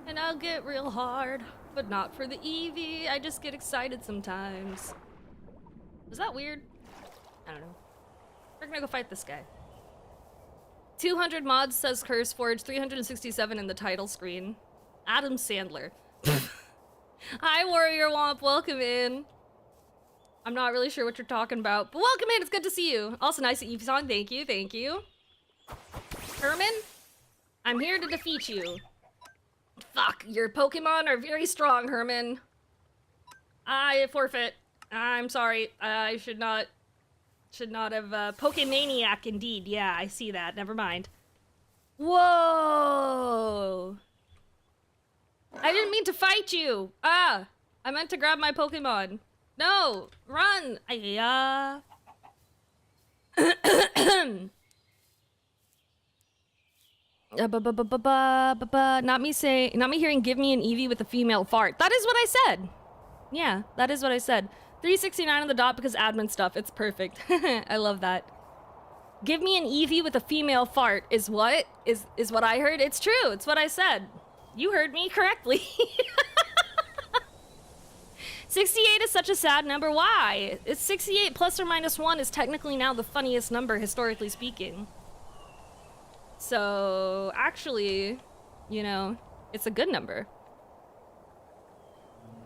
and I'll get real hard. But not for the Eevee. I just get excited sometimes. Was that weird? I don't know. We're gonna go fight this guy. 200 mods, says CurseForge. 367 in the title screen. Adam Sandler. Hi, Warrior Womp. Welcome in. I'm not really sure what you're talking about, but welcome in. It's good to see you. Also, nice at Eevee song. Thank you. Thank you. Herman, I'm here to defeat you. Fuck, your Pokemon are very strong, Herman. I forfeit. I'm sorry. I should not have, Pokemaniac indeed. Yeah, I see that. Never mind. Whoa! I didn't mean to fight you! Ah! I meant to grab my Pokemon. No! Run! Not me hearing give me an Eevee with a female fart. That is what I said! Yeah, that is what I said. 369 on the dot because admin stuff. It's perfect. I love that. Give me an Eevee with a female fart is what? Is what I heard? It's true. It's what I said. You heard me correctly. 68 is such a sad number. Why? It's 68 plus or minus 1 is technically now the funniest number, historically speaking. So, actually, you know, it's a good number.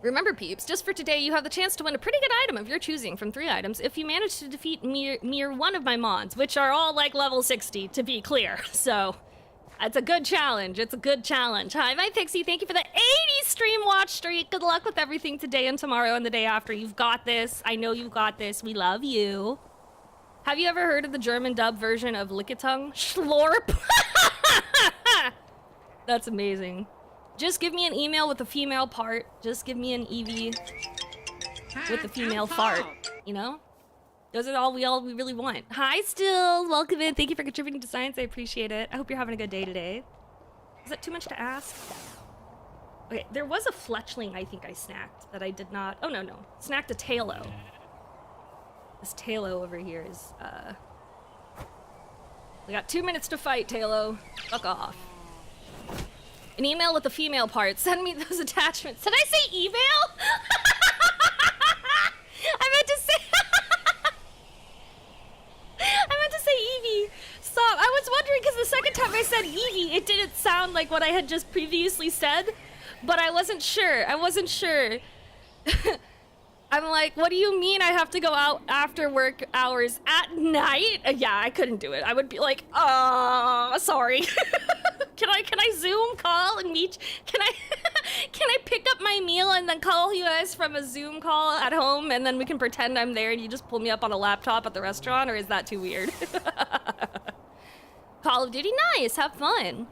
Remember, peeps, just for today, you have the chance to win a pretty good item of your choosing from 3 items if you manage to defeat mere one of my mons, which are all like level 60, to be clear. So, it's a good challenge. It's a good challenge. Hi, my Pixie. Thank you for the 80 stream watch streak. Good luck with everything today and tomorrow and the day after. You've got this. I know you've got this. We love you. Have you ever heard of the German dub version of Lickitung? Schlorp. That's amazing. Just give me an email with a female part. Just give me an Eevee with a female fart. You know? Those are all we really want. Hi, Still. Welcome in. Thank you for contributing to science. I appreciate it. I hope you're having a good day today. Is that too much to ask? Okay, there was a fletchling I think I snacked that I did not. Oh, no. Snacked a Talo. This Talo over here is, We got 2 minutes to fight, Talo. Fuck off. An email with the female part. Send me those attachments. Did I say email? I meant to say... I meant to say Eevee. Stop. I was wondering because the second time I said Eevee, it didn't sound like what I had just previously said. But I wasn't sure. I'm like, what do you mean I have to go out after work hours at night? Yeah, I couldn't do it. I would be like, sorry. Can I Zoom call and meet? Can I pick up my meal and then call you guys from a Zoom call at home and then we can pretend I'm there and you just pull me up on a laptop at the restaurant, or is that too weird? Call of Duty, nice, have fun.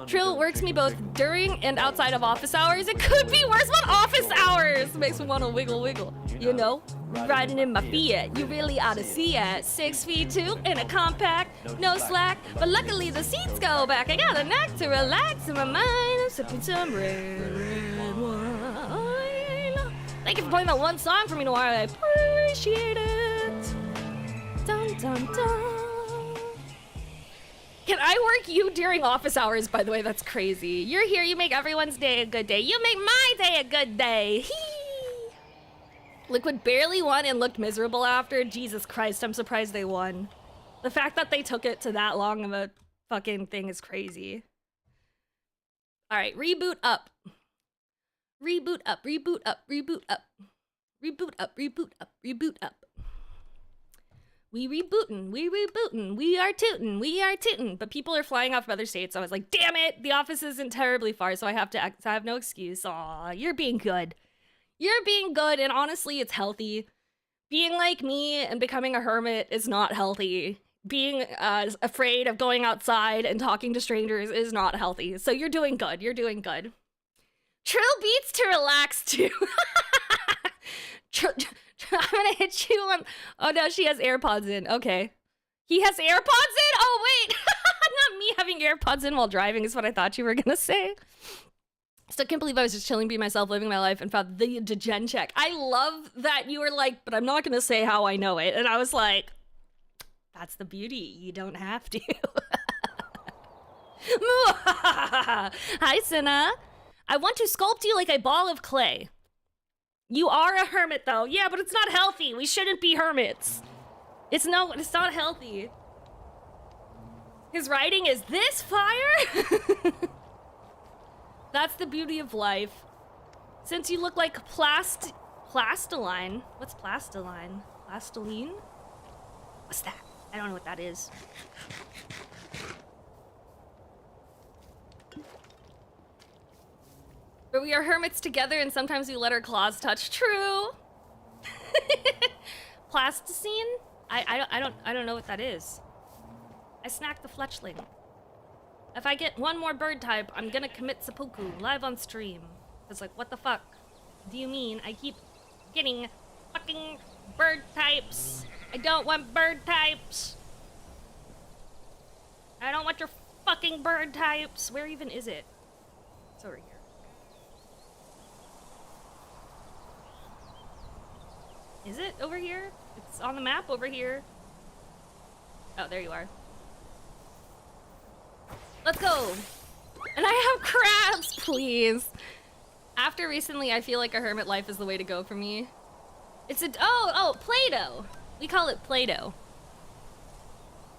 Trill works me both during and outside of office hours. It could be worse than office hours. Makes me want to wiggle. You know, riding in my Fiat. You really ought to see it. 6'2" in a compact, no slack. But luckily the seats go back. I got a knack to relax in my mind. I'm sipping some red wine. Thank you for playing that one song for me in a while. I appreciate it. Dun dun dun. Can I work you during office hours, by the way? That's crazy. You're here, you make everyone's day a good day. You make my day a good day. Hee! Liquid barely won and looked miserable after. Jesus Christ, I'm surprised they won. The fact that they took it to that long of a fucking thing is crazy. Alright, reboot up. Reboot up, reboot up, reboot up. Reboot up, reboot up, reboot up. We rebootin', we are tootin'. But people are flying off from other states, so I was like, damn it, the office isn't terribly far, so I have no excuse. Aw, you're being good. You're being good, and honestly, it's healthy. Being like me and becoming a hermit is not healthy. Being afraid of going outside and talking to strangers is not healthy. So you're doing good, Trill beats to relax too. I'm gonna hit you on... Oh no, she has AirPods in. Okay. He has AirPods in? Oh wait! Not me having AirPods in while driving is what I thought you were gonna say. Still can't believe I was just chilling, being myself, living my life, and found the degen check. I love that you were like, but I'm not gonna say how I know it. And I was like, that's the beauty. You don't have to. Hi, Cinna. I want to sculpt you like a ball of clay. You are a hermit, though. Yeah, but it's not healthy. We shouldn't be hermits. It's not healthy. His writing is this fire? That's the beauty of life. Since you look like plastiline. What's plastiline? Plastiline? What's that? I don't know what that is. But we are hermits together, and sometimes we let our claws touch. True. Plasticine? I don't know what that is. I snacked the fletchling. If I get one more bird type, I'm gonna commit seppuku live on stream. It's like, what the fuck do you mean? I keep getting fucking bird types. I don't want bird types. I don't want your fucking bird types. Where even is it? It's over here. Is it over here? It's on the map over here. Oh, there you are. Let's go. And I have crabs, please. After recently, I feel like a hermit life is the way to go for me. It's a, oh, Play-Doh. We call it Play-Doh.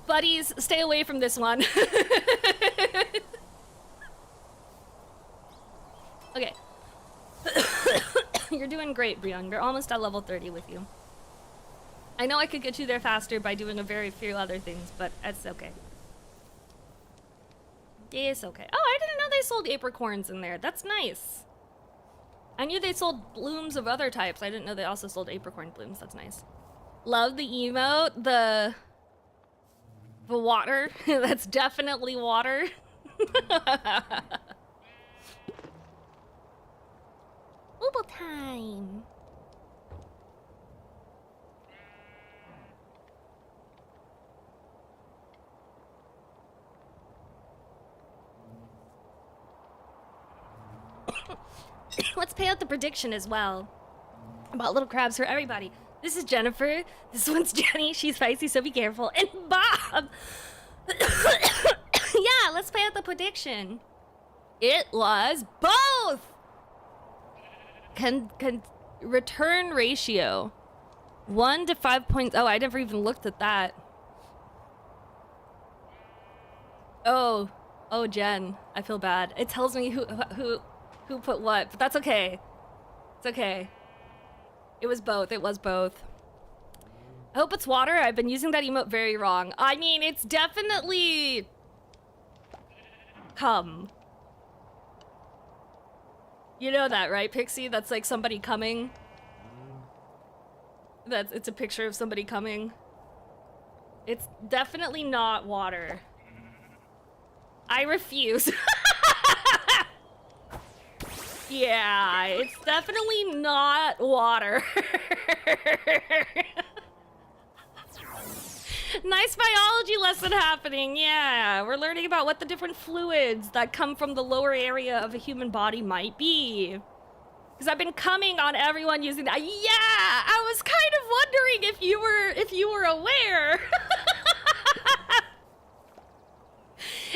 Buddies, stay away from this one. Okay. doing great, Brion. You're almost at level 30 with you. I know I could get you there faster by doing a very few other things, but it's okay. It's okay. Oh, I didn't know they sold apricorns in there. That's nice. I knew they sold blooms of other types. I didn't know they also sold apricorn blooms. That's nice. Love the emote. The water. That's definitely water. Bubble time. Let's pay out the prediction as well. About little crabs for everybody. This is Jennifer. This one's Jenny. She's feisty, so be careful. And Bob! Yeah, let's pay out the prediction. It was both! Return ratio. 1 to 5 points. Oh, I never even looked at that. Oh, Jen. I feel bad. It tells me who put what, but that's okay. It's okay. It was both. It was both. I hope it's water. I've been using that emote very wrong. I mean, it's definitely... Come. You know that, right, Pixie? That's like somebody coming. It's a picture of somebody coming. It's definitely not water. I refuse. Yeah, it's definitely not water. Nice biology lesson happening, yeah. We're learning about what the different fluids that come from the lower area of a human body might be. Because I've been coming on everyone using that. Yeah, I was kind of wondering if you were aware.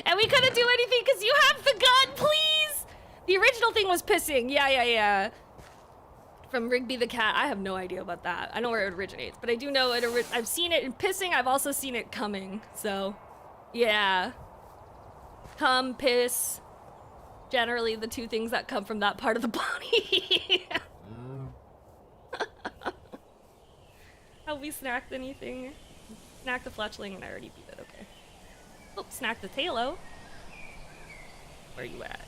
And we couldn't do anything because you have the gun, please! The original thing was pissing. Yeah. From Rigby the cat. I have no idea about that. I know where it originates, but I do know I've seen it in pissing. I've also seen it coming. So, yeah. Come, piss. Generally the two things that come from that part of the body. Have we snacked anything? Snack the fletchling and I already beat it. Okay. Oh, snack the Talo. Where you at?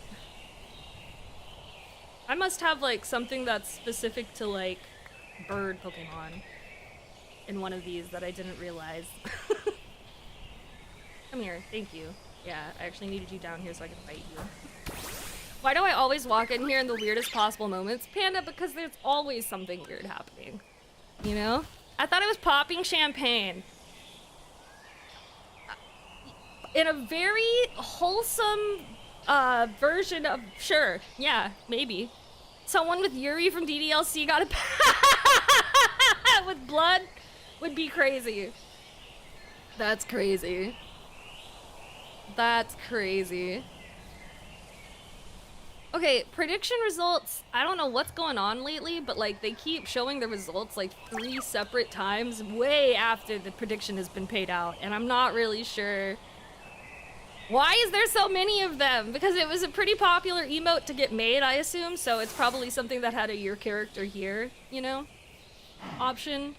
I must have like something that's specific to like bird Pokemon in one of these that I didn't realize. Come here, thank you. Yeah, I actually needed you down here so I could fight you. Why do I always walk in here in the weirdest possible moments? Panda, because there's always something weird happening. You know? I thought I was popping champagne. In a very wholesome version of, sure, yeah, maybe. Someone with Yuri from DDLC got a with blood would be crazy. That's crazy. That's crazy. Okay, prediction results. I don't know what's going on lately, but like they keep showing the results like 3 separate times way after the prediction has been paid out, and I'm not really sure. Why is there so many of them? Because it was a pretty popular emote to get made, I assume, so it's probably something that had a your character here, you know, option.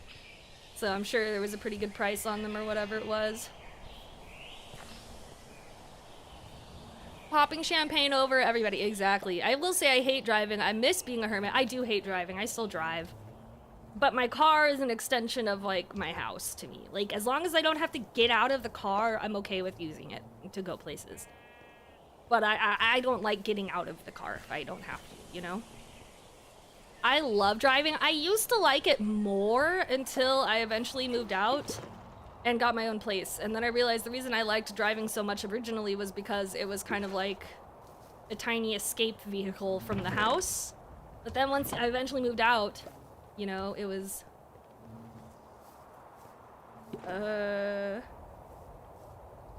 So I'm sure there was a pretty good price on them or whatever it was. Popping champagne over everybody, exactly. I will say I hate driving. I miss being a hermit. I do hate driving. I still drive. But my car is an extension of, like, my house to me. Like, as long as I don't have to get out of the car, I'm okay with using it to go places. But I don't like getting out of the car if I don't have to, you know? I love driving. I used to like it more until I eventually moved out and got my own place. And then I realized the reason I liked driving so much originally was because it was kind of like a tiny escape vehicle from the house. But then once I eventually moved out, you know, it was...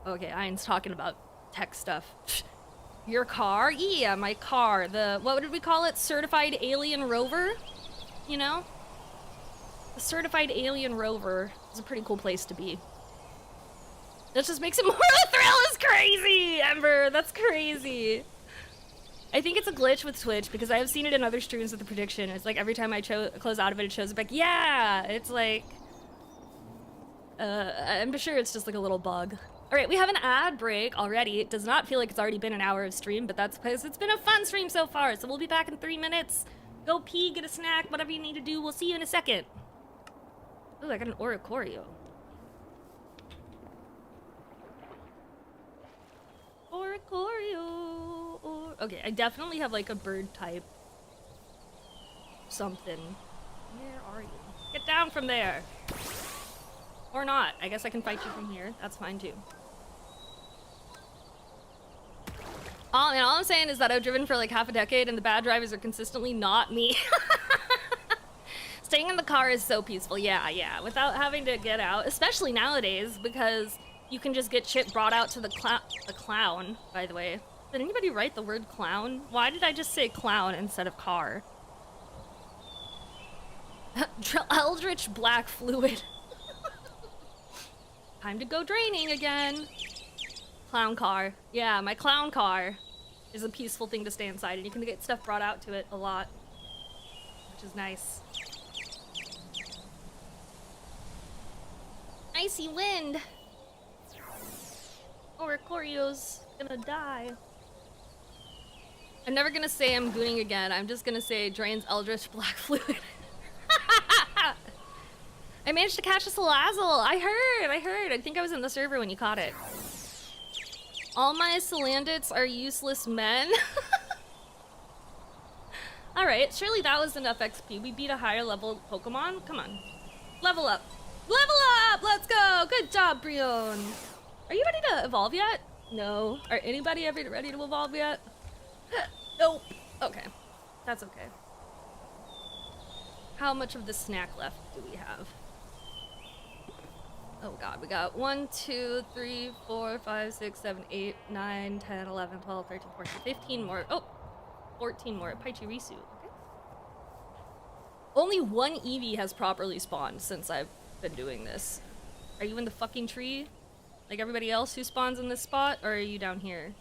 Okay, Ian's talking about tech stuff. Your car? Yeah, my car. The, what did we call it? Certified Alien Rover? You know? The Certified Alien Rover is a pretty cool place to be. That just makes it more of a thrill. Is crazy, Ember. That's crazy. I think it's a glitch with Twitch because I have seen it in other streams with the prediction. It's like every time I close out of it, it shows it back. Yeah, it's like... I'm sure it's just like a little bug. Alright, we have an ad break already. It does not feel like it's already been an hour of stream, but that's because it's been a fun stream so far. So we'll be back in 3 minutes. Go pee, get a snack, whatever you need to do. We'll see you in a second. Ooh, I got an Oricorio. Oricorio. Okay, I definitely have like a bird type. Something. Where are you? Get down from there. Or not. I guess I can fight you from here. That's fine too. Oh man, all I'm saying is that I've driven for like half a decade and the bad drivers are consistently not me. Staying in the car is so peaceful. Yeah. Without having to get out, especially nowadays, because you can just get shit brought out to the clown, by the way. Did anybody write the word clown? Why did I just say clown instead of car? Eldritch black fluid. Time to go draining again. Clown car. Yeah, my clown car is a peaceful thing to stay inside, and you can get stuff brought out to it a lot, which is nice. Icy wind. Oricorio's gonna die. I'm never gonna say I'm gooning again. I'm just gonna say drains Eldritch black fluid. I managed to catch a Salazzle. I heard. I think I was in the server when you caught it. All my Salandits are useless men. Alright, surely that was enough XP. We beat a higher level Pokemon. Come on. Level up. Level up! Let's go! Good job, Brion. Are you ready to evolve yet? No. Are anybody ever ready to evolve yet? Nope. Okay. That's okay. How much of the snack left do we have? Oh god, we got 1, 2, 3, 4, 5, 6, 7, 8, 9, 10, 11, 12, 13, 14, 15 more. Oh! 14 more. Pachirisu. Okay. Only one Eevee has properly spawned since I've been doing this. Are you in the fucking tree? Like everybody else who spawns in this spot? Or are you down here?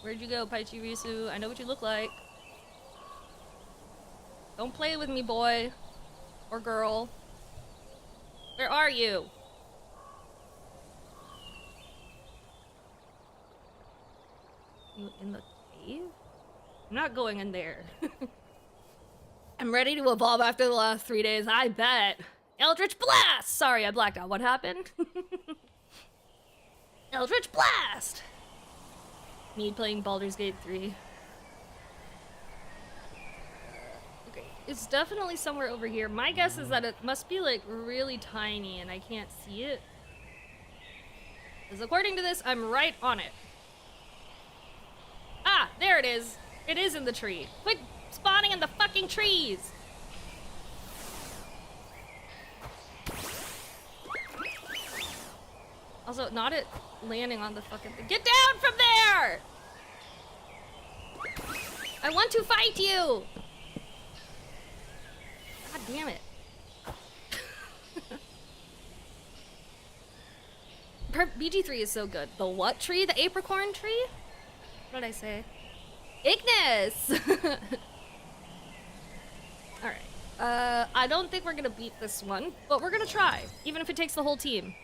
Where'd you go, Pachirisu? I know what you look like. Don't play with me, boy. Or girl. Where are you? You in the cave? I'm not going in there. I'm ready to evolve after the last 3 days, I bet. Eldritch Blast! Sorry, I blacked out. What happened? Eldritch Blast! Me playing Baldur's Gate 3. Okay, it's definitely somewhere over here. My guess is that it must be like really tiny and I can't see it. Because according to this, I'm right on it. Ah, there it is. It is in the tree. Quit spawning in the fucking trees! Also, not it landing on the fucking thing. Get down from there! I want to fight you! God damn it. BG3 is so good. The what tree? The apricorn tree? What did I say? Ignis! Alright. I don't think we're gonna beat this one, but we're gonna try. Even if it takes the whole team.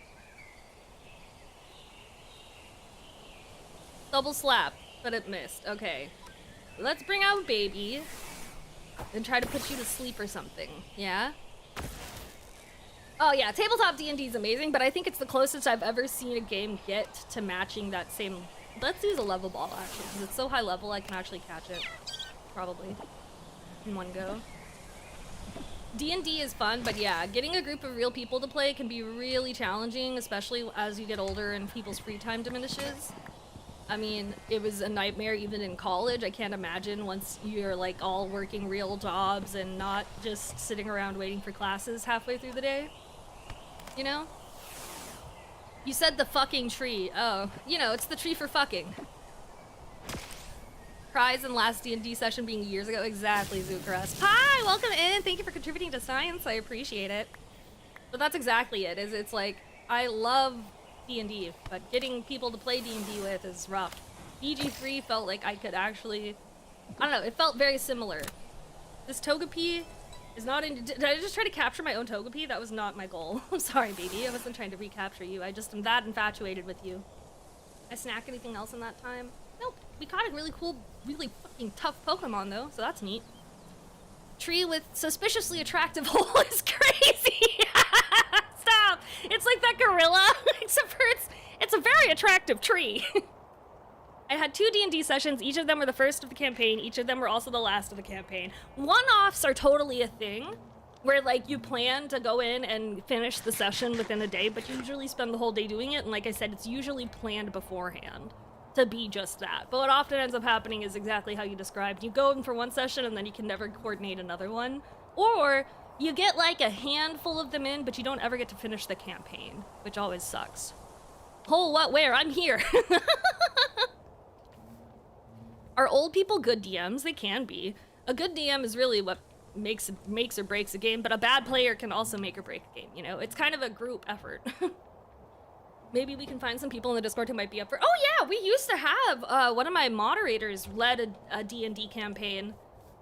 Double slap, but it missed. Okay. Let's bring out baby. And try to put you to sleep or something. Yeah? Oh yeah, tabletop D&D is amazing, but I think it's the closest I've ever seen a game get to matching that same... Let's use a level ball, actually, because it's so high level I can actually catch it. Probably. In one go. D&D is fun, but yeah, getting a group of real people to play can be really challenging, especially as you get older and people's free time diminishes. I mean, it was a nightmare even in college. I can't imagine once you're like all working real jobs and not just sitting around waiting for classes halfway through the day. You know? You said the fucking tree. Oh, you know, it's the tree for fucking. Prize in last D&D session being years ago. Exactly, Zucrest. Hi, welcome in. Thank you for contributing to science. I appreciate it. But that's exactly it. It's like, I love D&D, but getting people to play D&D with is rough. BG3 felt like I could actually, I don't know, it felt very similar. This Togepi is not in, did I just try to capture my own Togepi? That was not my goal. I'm sorry, baby, I wasn't trying to recapture you. I just am that infatuated with you. I snack anything else in that time? Nope. We caught a really cool, really fucking tough Pokemon though, so that's neat. Tree with suspiciously attractive hole is crazy! Stop! It's like that gorilla, except for it's a very attractive tree. I had 2 D&D sessions, each of them were the first of the campaign, each of them were also the last of the campaign. One-offs are totally a thing, where like you plan to go in and finish the session within a day, but you usually spend the whole day doing it, and like I said, it's usually planned beforehand to be just that. But what often ends up happening is exactly how you described. You go in for one session and then you can never coordinate another one. Or you get like a handful of them in, but you don't ever get to finish the campaign, which always sucks. Oh, what, where? I'm here. Are old people good DMs? They can be. A good DM is really what makes or breaks a game, but a bad player can also make or break a game, you know? It's kind of a group effort. Maybe we can find some people in the Discord who might be up for— oh yeah, we used to have, one of my moderators led a D&D campaign,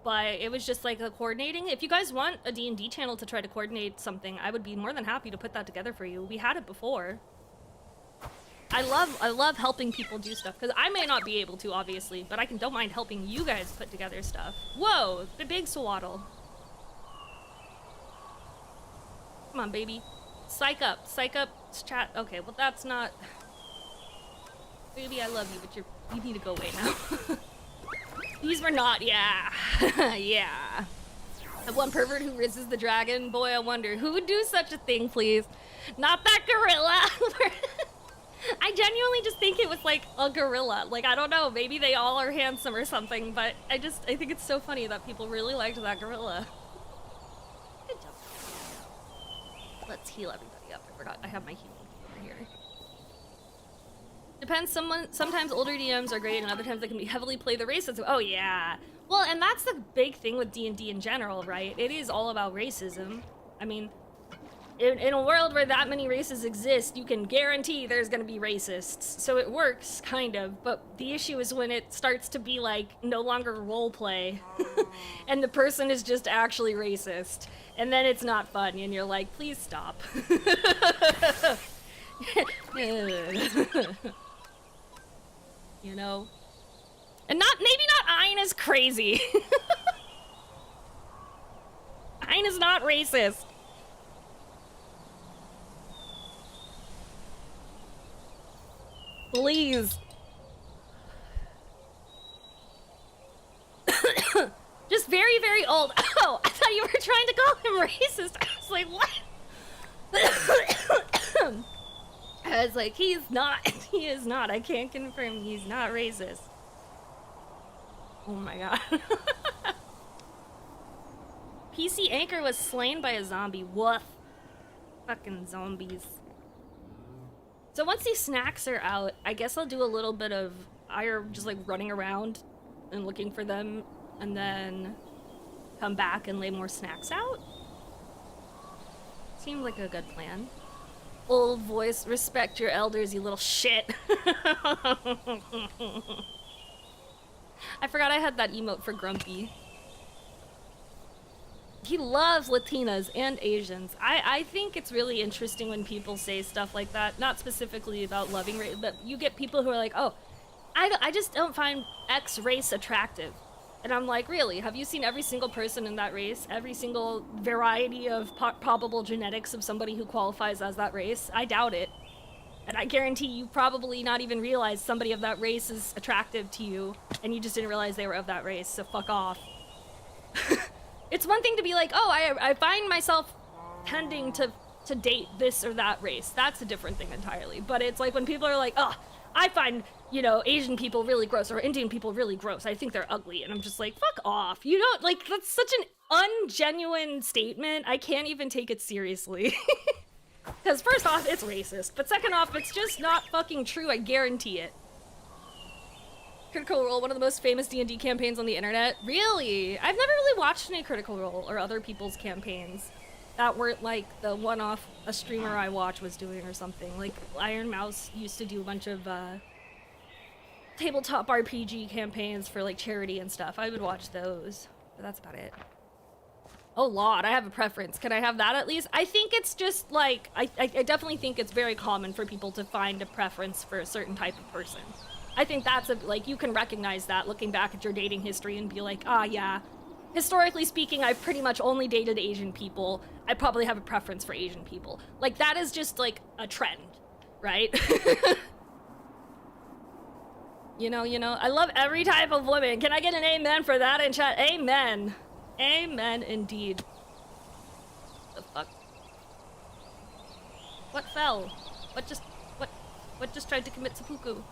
but it was just like a coordinating. If you guys want a D&D channel to try to coordinate something, I would be more than happy to put that together for you. We had it before. I love helping people do stuff, because I may not be able to, obviously, but don't mind helping you guys put together stuff. Whoa, the big swaddle. Come on, baby. Psych up, chat. Okay, well that's not— baby, I love you, but you need to go away now. These were not— yeah. Yeah. The one pervert who raises the dragon, boy, I wonder who would do such a thing, please. Not that gorilla. I genuinely just think it was like a gorilla. Like, I don't know, maybe they all are handsome or something, but I think it's so funny that people really liked that gorilla. Good job. Let's heal everybody up. I forgot I have my healing over here. Depends, sometimes older DMs are great and other times they can be heavily play the racism. Oh yeah. Well, and that's the big thing with D&D in general, right? It is all about racism. I mean, in a world where that many races exist, you can guarantee there's gonna be racists. So it works, kind of, but the issue is when it starts to be like no longer role play and the person is just actually racist. And then it's not fun and you're like, please stop. You know? And maybe not Ein is crazy. Ein is not racist. Please. Just very, very old. Oh, I thought you were trying to call him racist. I was like, what? I was like, he's not. He is not. I can't confirm he's not racist. Oh my god. PC Anchor was slain by a zombie. Woof. Fucking zombies. So once these snacks are out, I guess I'll do a little bit of just like running around and looking for them, and then come back and lay more snacks out. Seemed like a good plan. Old voice, respect your elders, you little shit. I forgot I had that emote for Grumpy. He loves Latinas and Asians. I think it's really interesting when people say stuff like that. Not specifically about loving race, but you get people who are like, oh, I just don't find X race attractive. And I'm like, really? Have you seen every single person in that race? Every single variety of probable genetics of somebody who qualifies as that race? I doubt it. And I guarantee you probably not even realize somebody of that race is attractive to you, and you just didn't realize they were of that race, so fuck off. It's one thing to be like, oh, I find myself tending to date this or that race. That's a different thing entirely. But it's like when people are like, oh, I find, you know, Asian people really gross, or Indian people really gross. I think they're ugly. And I'm just like, fuck off. You don't, like, that's such an ungenuine statement. I can't even take it seriously. Because first off, it's racist. But second off, it's just not fucking true. I guarantee it. Critical Role, one of the most famous D&D campaigns on the internet. Really? I've never really watched any Critical Role or other people's campaigns that weren't like the one-off a streamer I watch was doing or something. Like Iron Mouse used to do a bunch of tabletop RPG campaigns for like charity and stuff. I would watch those, but that's about it. Oh Lord, I have a preference. Can I have that at least? I think it's just like, I definitely think it's very common for people to find a preference for a certain type of person. I think that's like, you can recognize that looking back at your dating history and be like, ah, yeah. Historically speaking, I've pretty much only dated Asian people. I probably have a preference for Asian people. Like, that is just like a trend, right? You know, I love every type of woman. Can I get an amen for that in chat? Amen. Amen indeed. The fuck? What fell? What just tried to commit seppuku?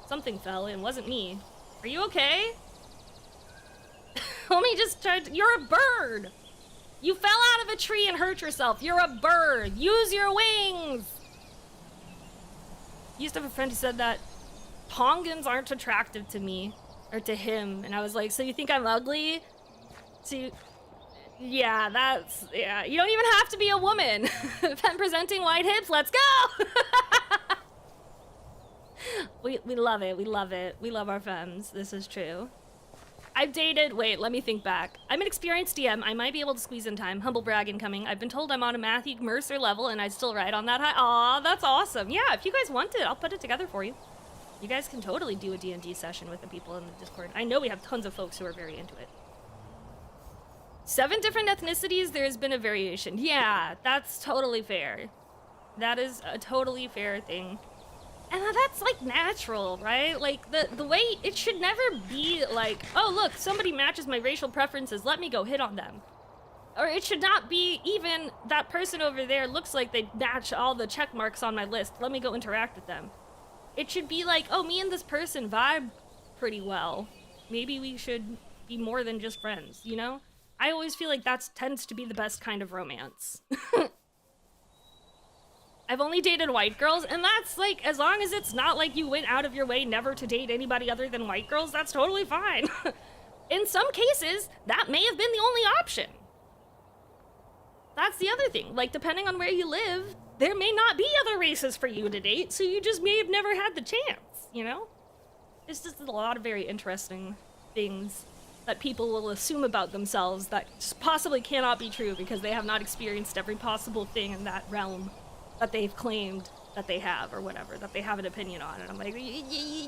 Something fell and it wasn't me. Are you okay? Homie just tried to— You're a bird! You fell out of a tree and hurt yourself. You're a bird. Use your wings! I used to have a friend who said that Tongans aren't attractive to me. Or to him. And I was like, so you think I'm ugly? So yeah, that's— yeah. You don't even have to be a woman. Femme presenting white hips, let's go! We love it, we love it. We love our femmes, this is true. I've dated— wait, let me think back. I'm an experienced DM. I might be able to squeeze in time. Humble brag incoming. I've been told I'm on a Matthew Mercer level and I still ride on that high. Aw, that's awesome. Yeah, if you guys want it, I'll put it together for you. You guys can totally do a D&D session with the people in the Discord. I know we have tons of folks who are very into it. 7 different ethnicities, there's been a variation. Yeah, that's totally fair. That is a totally fair thing. And that's like natural, right? Like the way it should never be like, oh look, somebody matches my racial preferences, let me go hit on them. Or it should not be even that person over there looks like they match all the check marks on my list, let me go interact with them. It should be like, oh, me and this person vibe pretty well. Maybe we should be more than just friends, you know? I always feel like that tends to be the best kind of romance. I've only dated white girls, and that's like, as long as it's not like you went out of your way never to date anybody other than white girls, that's totally fine. In some cases, that may have been the only option. That's the other thing. Like, depending on where you live, there may not be other races for you to date, so you just may have never had the chance, you know? It's just a lot of very interesting things that people will assume about themselves that possibly cannot be true because they have not experienced every possible thing in that realm that they've claimed that they have, or whatever, that they have an opinion on. And I'm like, I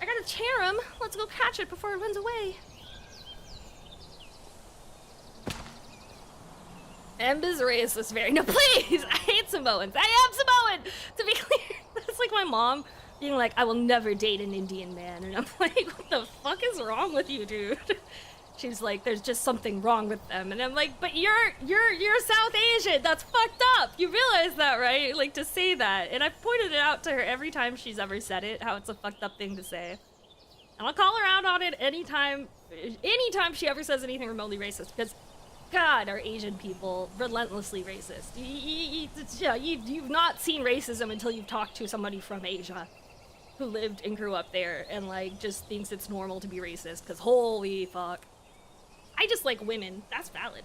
got a cherub. Let's go catch it before it runs away. Emba's racist very— no, please! I hate Samoans. I am Samoan! To be clear, that's like my mom being like, I will never date an Indian man. And I'm like, what the fuck is wrong with you, dude? She's like, there's just something wrong with them. And I'm like, but you're South Asian. That's fucked up. You realize that, right? Like, to say that. And I've pointed it out to her every time she's ever said it, how it's a fucked up thing to say. And I'll call her out on it anytime she ever says anything remotely racist, because God, are Asian people relentlessly racist. You've not seen racism until you've talked to somebody from Asia who lived and grew up there and, like, just thinks it's normal to be racist, because holy fuck. I just like women. That's valid.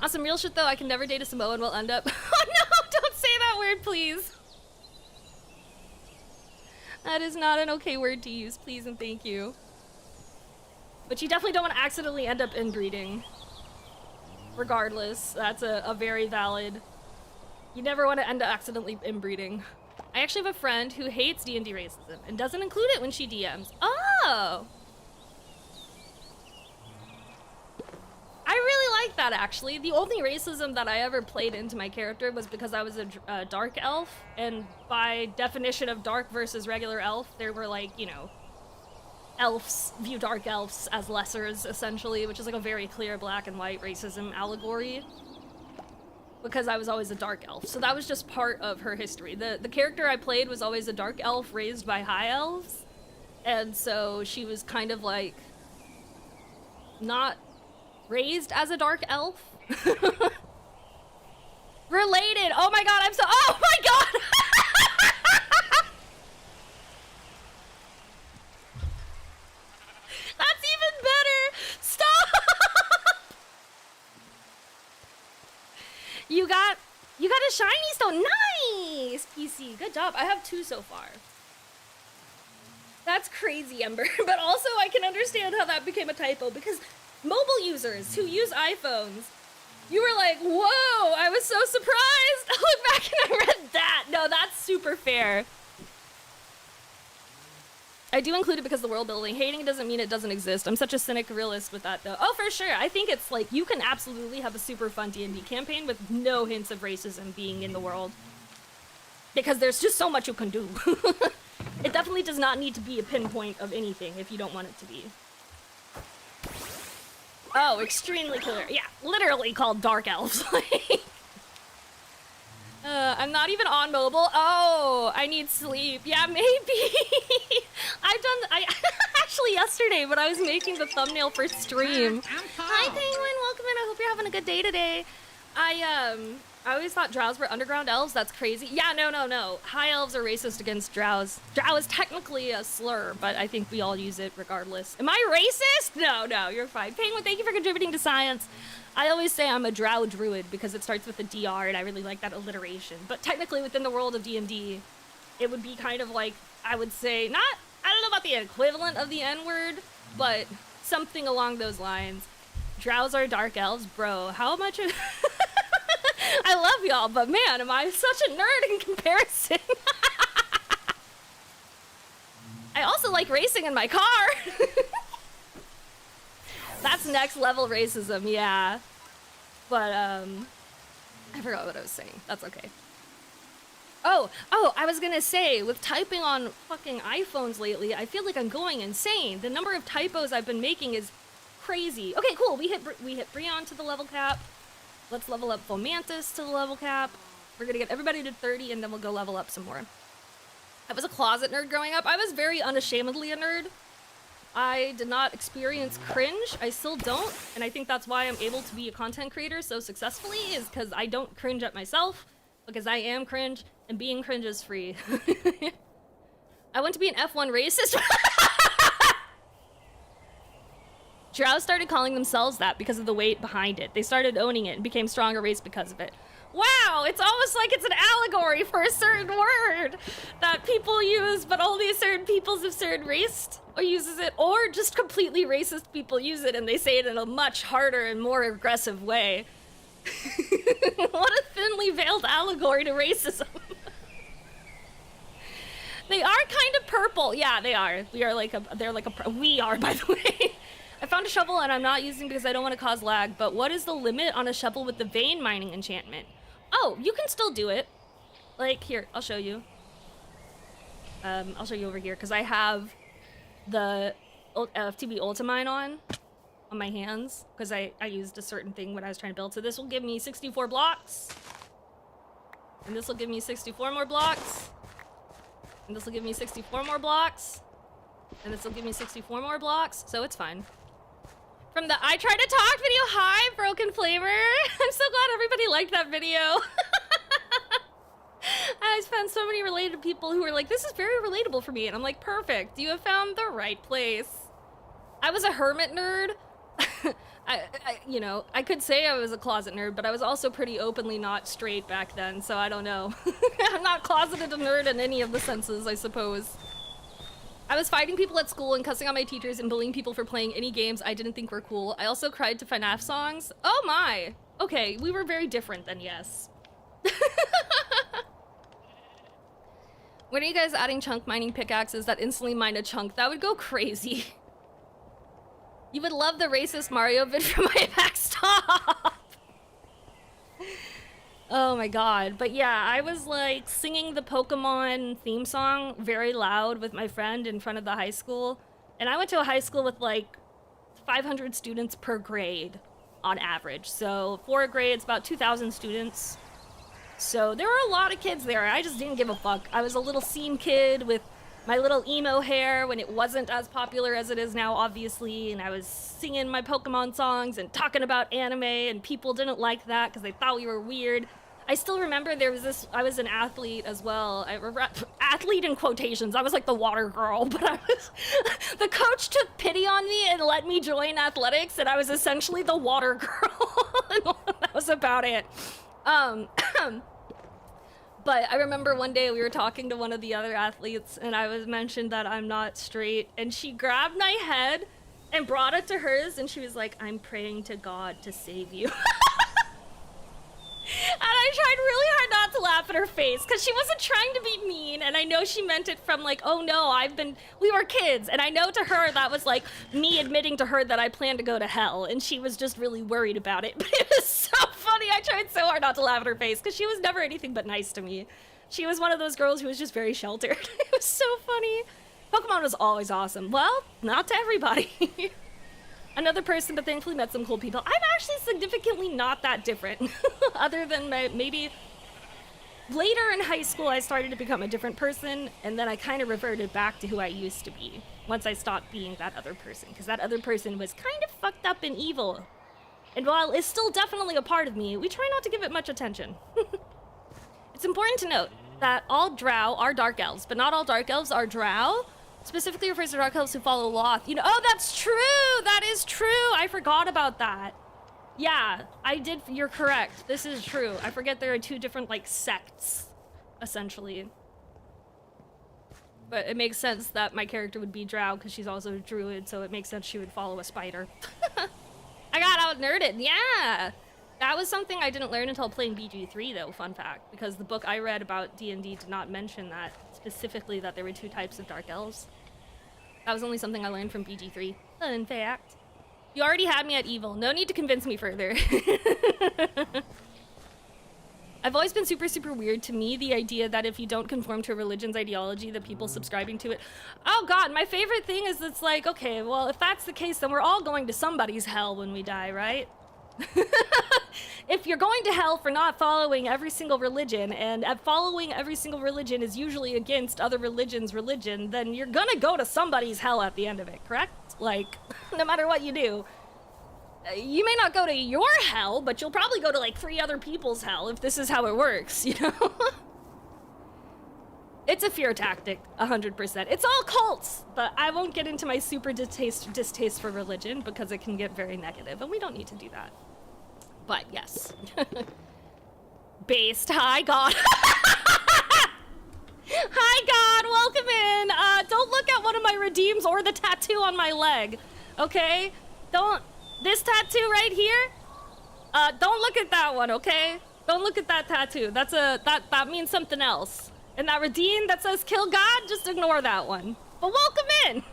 On some real shit, though, I can never date a Samoan. We'll end up— oh no, don't say that word, please. That is not an okay word to use, please and thank you. But you definitely don't want to accidentally end up inbreeding. Regardless, that's a very valid— you never want to end up accidentally inbreeding. I actually have a friend who hates D&D racism and doesn't include it when she DMs. Oh! I really like that, actually. The only racism that I ever played into my character was because I was a dark elf, and by definition of dark versus regular elf, there were, like, you know, elves view dark elves as lessers, essentially, which is like a very clear black and white racism allegory. Because I was always a dark elf, so that was just part of her history. The character I played was always a dark elf raised by high elves, and so she was kind of like not raised as a dark elf. Related. Oh my god, I'm so— oh my god. That's even better. Stop. You got a shiny stone. Nice, PC. Good job. I have 2 so far. That's crazy, Ember. But also I can understand how that became a typo because mobile users who use iPhones, you were like, whoa, I was so surprised. I look back and I read that. No, that's super fair. I do include it because of the world building. Hating doesn't mean it doesn't exist. I'm such a cynic realist with that, though. Oh, for sure. I think it's like, you can absolutely have a super fun D&D campaign with no hints of racism being in the world. Because there's just so much you can do. It definitely does not need to be a pinpoint of anything if you don't want it to be. Oh, extremely clear. Yeah, literally called Dark Elves. I'm not even on mobile. Oh, I need sleep. Yeah, maybe. I actually yesterday when I was making the thumbnail for stream. Hi, Penguin. Welcome in. I hope you're having a good day today. I always thought drows were underground elves. That's crazy. Yeah, no. High elves are racist against drows. Drow is technically a slur, but I think we all use it regardless. Am I racist? No, you're fine. Penguin, thank you for contributing to science. I always say I'm a drow druid because it starts with a DR and I really like that alliteration. But technically within the world of D&D, it would be kind of like, I would say, I don't know about the equivalent of the N-word, but something along those lines. Drows are dark elves, bro. How much of... I love y'all, but man, am I such a nerd in comparison. I also like racing in my car. That's next level racism, yeah. But, I forgot what I was saying. That's okay. Oh, I was gonna say, with typing on fucking iPhones lately, I feel like I'm going insane. The number of typos I've been making is crazy. Okay, cool. We hit Breon to the level cap. Let's level up Fomantis to the level cap. We're gonna get everybody to 30 and then we'll go level up some more. I was a closet nerd growing up. I was very unashamedly a nerd. I did not experience cringe. I still don't. And I think that's why I'm able to be a content creator so successfully, is because I don't cringe at myself, because I am cringe and being cringe is free. I want to be an F1 racist. Drows started calling themselves that because of the weight behind it. They started owning it and became stronger race because of it. Wow, it's almost like it's an allegory for a certain word that people use, but only certain peoples of certain race or uses it, or just completely racist people use it and they say it in a much harder and more aggressive way. What a thinly veiled allegory to racism. They are kind of purple. Yeah, they are. We are like we are, by the way. I found a shovel and I'm not using because I don't want to cause lag, but what is the limit on a shovel with the vein mining enchantment? Oh, you can still do it. Like, here, I'll show you. I'll show you over here, because I have the FTB Ultimine on my hands, because I used a certain thing when I was trying to build. So this will give me 64 blocks. And this will give me 64 more blocks. And this will give me 64 more blocks. And this will give me 64 more blocks, so it's fine. From the I Try to Talk video, hi, Broken Flavor. I'm so glad everybody liked that video. I found so many related people who were like, this is very relatable for me. And I'm like, perfect, you have found the right place. I was a hermit nerd. You know, I could say I was a closet nerd, but I was also pretty openly not straight back then, so I don't know. I'm not closeted a nerd in any of the senses, I suppose. I was fighting people at school and cussing on my teachers and bullying people for playing any games I didn't think were cool. I also cried to FNAF songs. Oh my! Okay, we were very different then, yes. When are you guys adding chunk mining pickaxes that instantly mine a chunk? That would go crazy. You would love the racist Mario vid from my backstop. Oh my god. But yeah, I was like singing the Pokemon theme song very loud with my friend in front of the high school. And I went to a high school with like 500 students per grade on average. So 4 grades, about 2,000 students. So there were a lot of kids there. I just didn't give a fuck. I was a little scene kid with my little emo hair when it wasn't as popular as it is now, obviously, and I was singing my Pokemon songs and talking about anime, and people didn't like that because they thought we were weird. I still remember there was this, I was an athlete as well. Athlete in quotations. I was like the water girl, but the coach took pity on me and let me join athletics, and I was essentially the water girl. And that was about it. But I remember one day we were talking to one of the other athletes and I was mentioned that I'm not straight, and she grabbed my head and brought it to hers and she was like, I'm praying to God to save you. And I tried really hard not to laugh at her face because she wasn't trying to be mean, and I know she meant it from like, oh no, we were kids, and I know to her that was like me admitting to her that I plan to go to hell, and she was just really worried about it. But it was so funny. I tried so hard not to laugh at her face because she was never anything but nice to me. She was one of those girls who was just very sheltered. It was so funny. Pokemon was always awesome. Well, not to everybody. Another person, but thankfully met some cool people. I'm actually significantly not that different. Other than maybe later in high school, I started to become a different person, and then I kind of reverted back to who I used to be once I stopped being that other person, because that other person was kind of fucked up and evil. And while it's still definitely a part of me, we try not to give it much attention. It's important to note that all drow are dark elves, but not all dark elves are drow. Specifically refers to dark elves who follow Loth. You know, oh, that's true! That is true! I forgot about that. Yeah, I did, you're correct. This is true. I forget there are two different, like, sects, essentially. But it makes sense that my character would be drow, because she's also a druid, so it makes sense she would follow a spider. I got out-nerded, yeah! That was something I didn't learn until playing BG3, though, fun fact, because the book I read about D&D did not mention that, specifically that there were two types of dark elves. That was only something I learned from BG3. Fun fact. You already had me at evil. No need to convince me further. I've always been super, super weird to me, the idea that if you don't conform to a religion's ideology, the people subscribing to it. Oh god, my favorite thing is it's like, okay, well, if that's the case, then we're all going to somebody's hell when we die, right? If you're going to hell for not following every single religion, and following every single religion is usually against other religions' religion, then you're gonna go to somebody's hell at the end of it, correct? Like, no matter what you do. You may not go to your hell, but you'll probably go to like 3 other people's hell if this is how it works, you know? It's a fear tactic, 100%. It's all cults, but I won't get into my super distaste for religion because it can get very negative, and we don't need to do that. But yes. Based, hi God. Hi God, welcome in. Don't look at one of my redeems or the tattoo on my leg, okay? This tattoo right here, don't look at that one, okay? Don't look at that tattoo. That means something else. And that redeem that says kill God, just ignore that one. But welcome in!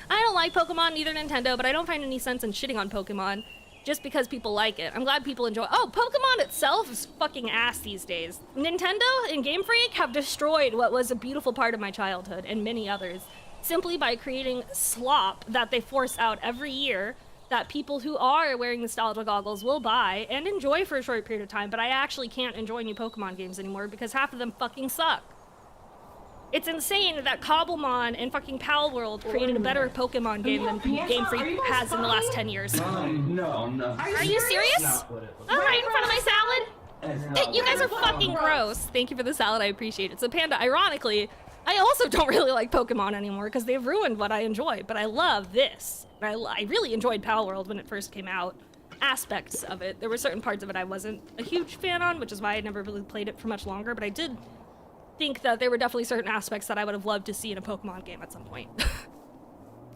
I don't like Pokemon, neither Nintendo, but I don't find any sense in shitting on Pokemon just because people like it. I'm glad people enjoy it. Oh, Pokemon itself is fucking ass these days. Nintendo and Game Freak have destroyed what was a beautiful part of my childhood, and many others, simply by creating slop that they force out every year that people who are wearing nostalgia goggles will buy and enjoy for a short period of time, but I actually can't enjoy new Pokemon games anymore because half of them fucking suck. It's insane that Cobblemon and fucking Pal World created a better Pokemon game than Game Freak has in the last 10 years. No. Are you serious? Right in front of my salad? You guys are fucking gross. Thank you for the salad, I appreciate it. So Panda, ironically, I also don't really like Pokemon anymore because they've ruined what I enjoy, but I love this. I really enjoyed Pal World when it first came out. Aspects of it. There were certain parts of it I wasn't a huge fan on, which is why I never really played it for much longer, but I did think that there were definitely certain aspects that I would have loved to see in a Pokemon game at some point.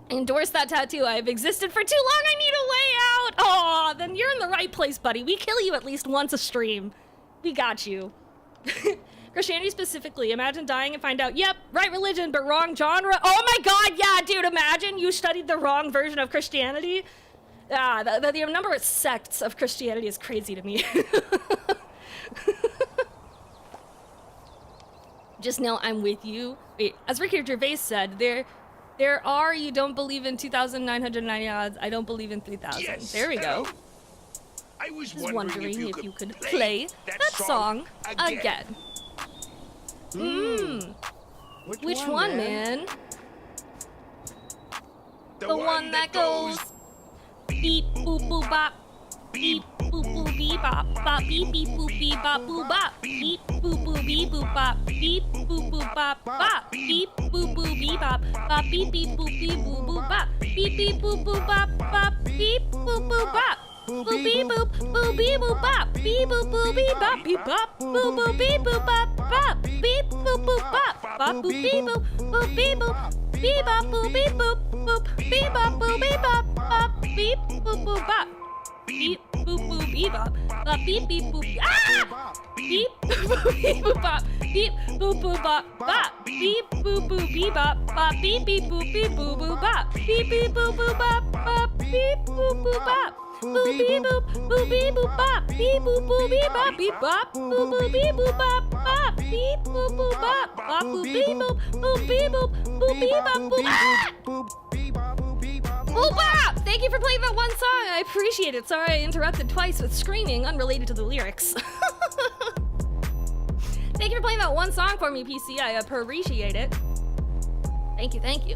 I endorse that tattoo. I've existed for too long. I need a way out. Aw, then you're in the right place, buddy. We kill you at least once a stream. We got you. Christianity specifically. Imagine dying and find out, yep, right religion, but wrong genre. Oh my god, yeah, dude, imagine you studied the wrong version of Christianity. The number of sects of Christianity is crazy to me. Just know I'm with you. Wait, as Ricky Gervais said, there are, you don't believe in 2,990 odds, I don't believe in 3,000. Yes, there we go. I was Just wondering if you could play that song again. Which one, man? The one that goes beep boop boop bop, beep boop boop beep bop, bop beep beep boop beep bop boop bop, beep boop boop beep boop bop, beep boop boop bop bop, beep boop boop beep bop, bop beep beep boop beep boop boop bop, beep beep boop boop bop bop, beep boop boop bop. Boo beep boop. Boo beep boop bop. Beep boop boo beep bop beep bop. Boo boo beep boop bop bop. Beep boop boop bop. Bop boop beep boop. Boop beep boop. Beep bop boop beep boop. Boop beep bop boop beep bop. Bop beep boop boop bop. Beep boop boop beep bop. Bop beep beep boop. Ah! Beep boop boop beep boop bop. Beep boop boop bop bop. Beep boop boop beep bop. Bop beep beep boop beep boop boop bop. Beep beep boop boop bop bop. Beep boop boop bop. Boop beep boop boop beep boop bop. Beep boop boop beep bop beep bop. Boop boop beep boop bop bop. Beep boop boop bop. Bop boop beep boop. Boop beep boop. Boop beep bop boop. Ah! Boop bop! Thank you for playing that one song. I appreciate it. Sorry I interrupted twice with screaming unrelated to the lyrics. Thank you for playing that one song for me, PC. I appreciate it. Thank you, thank you.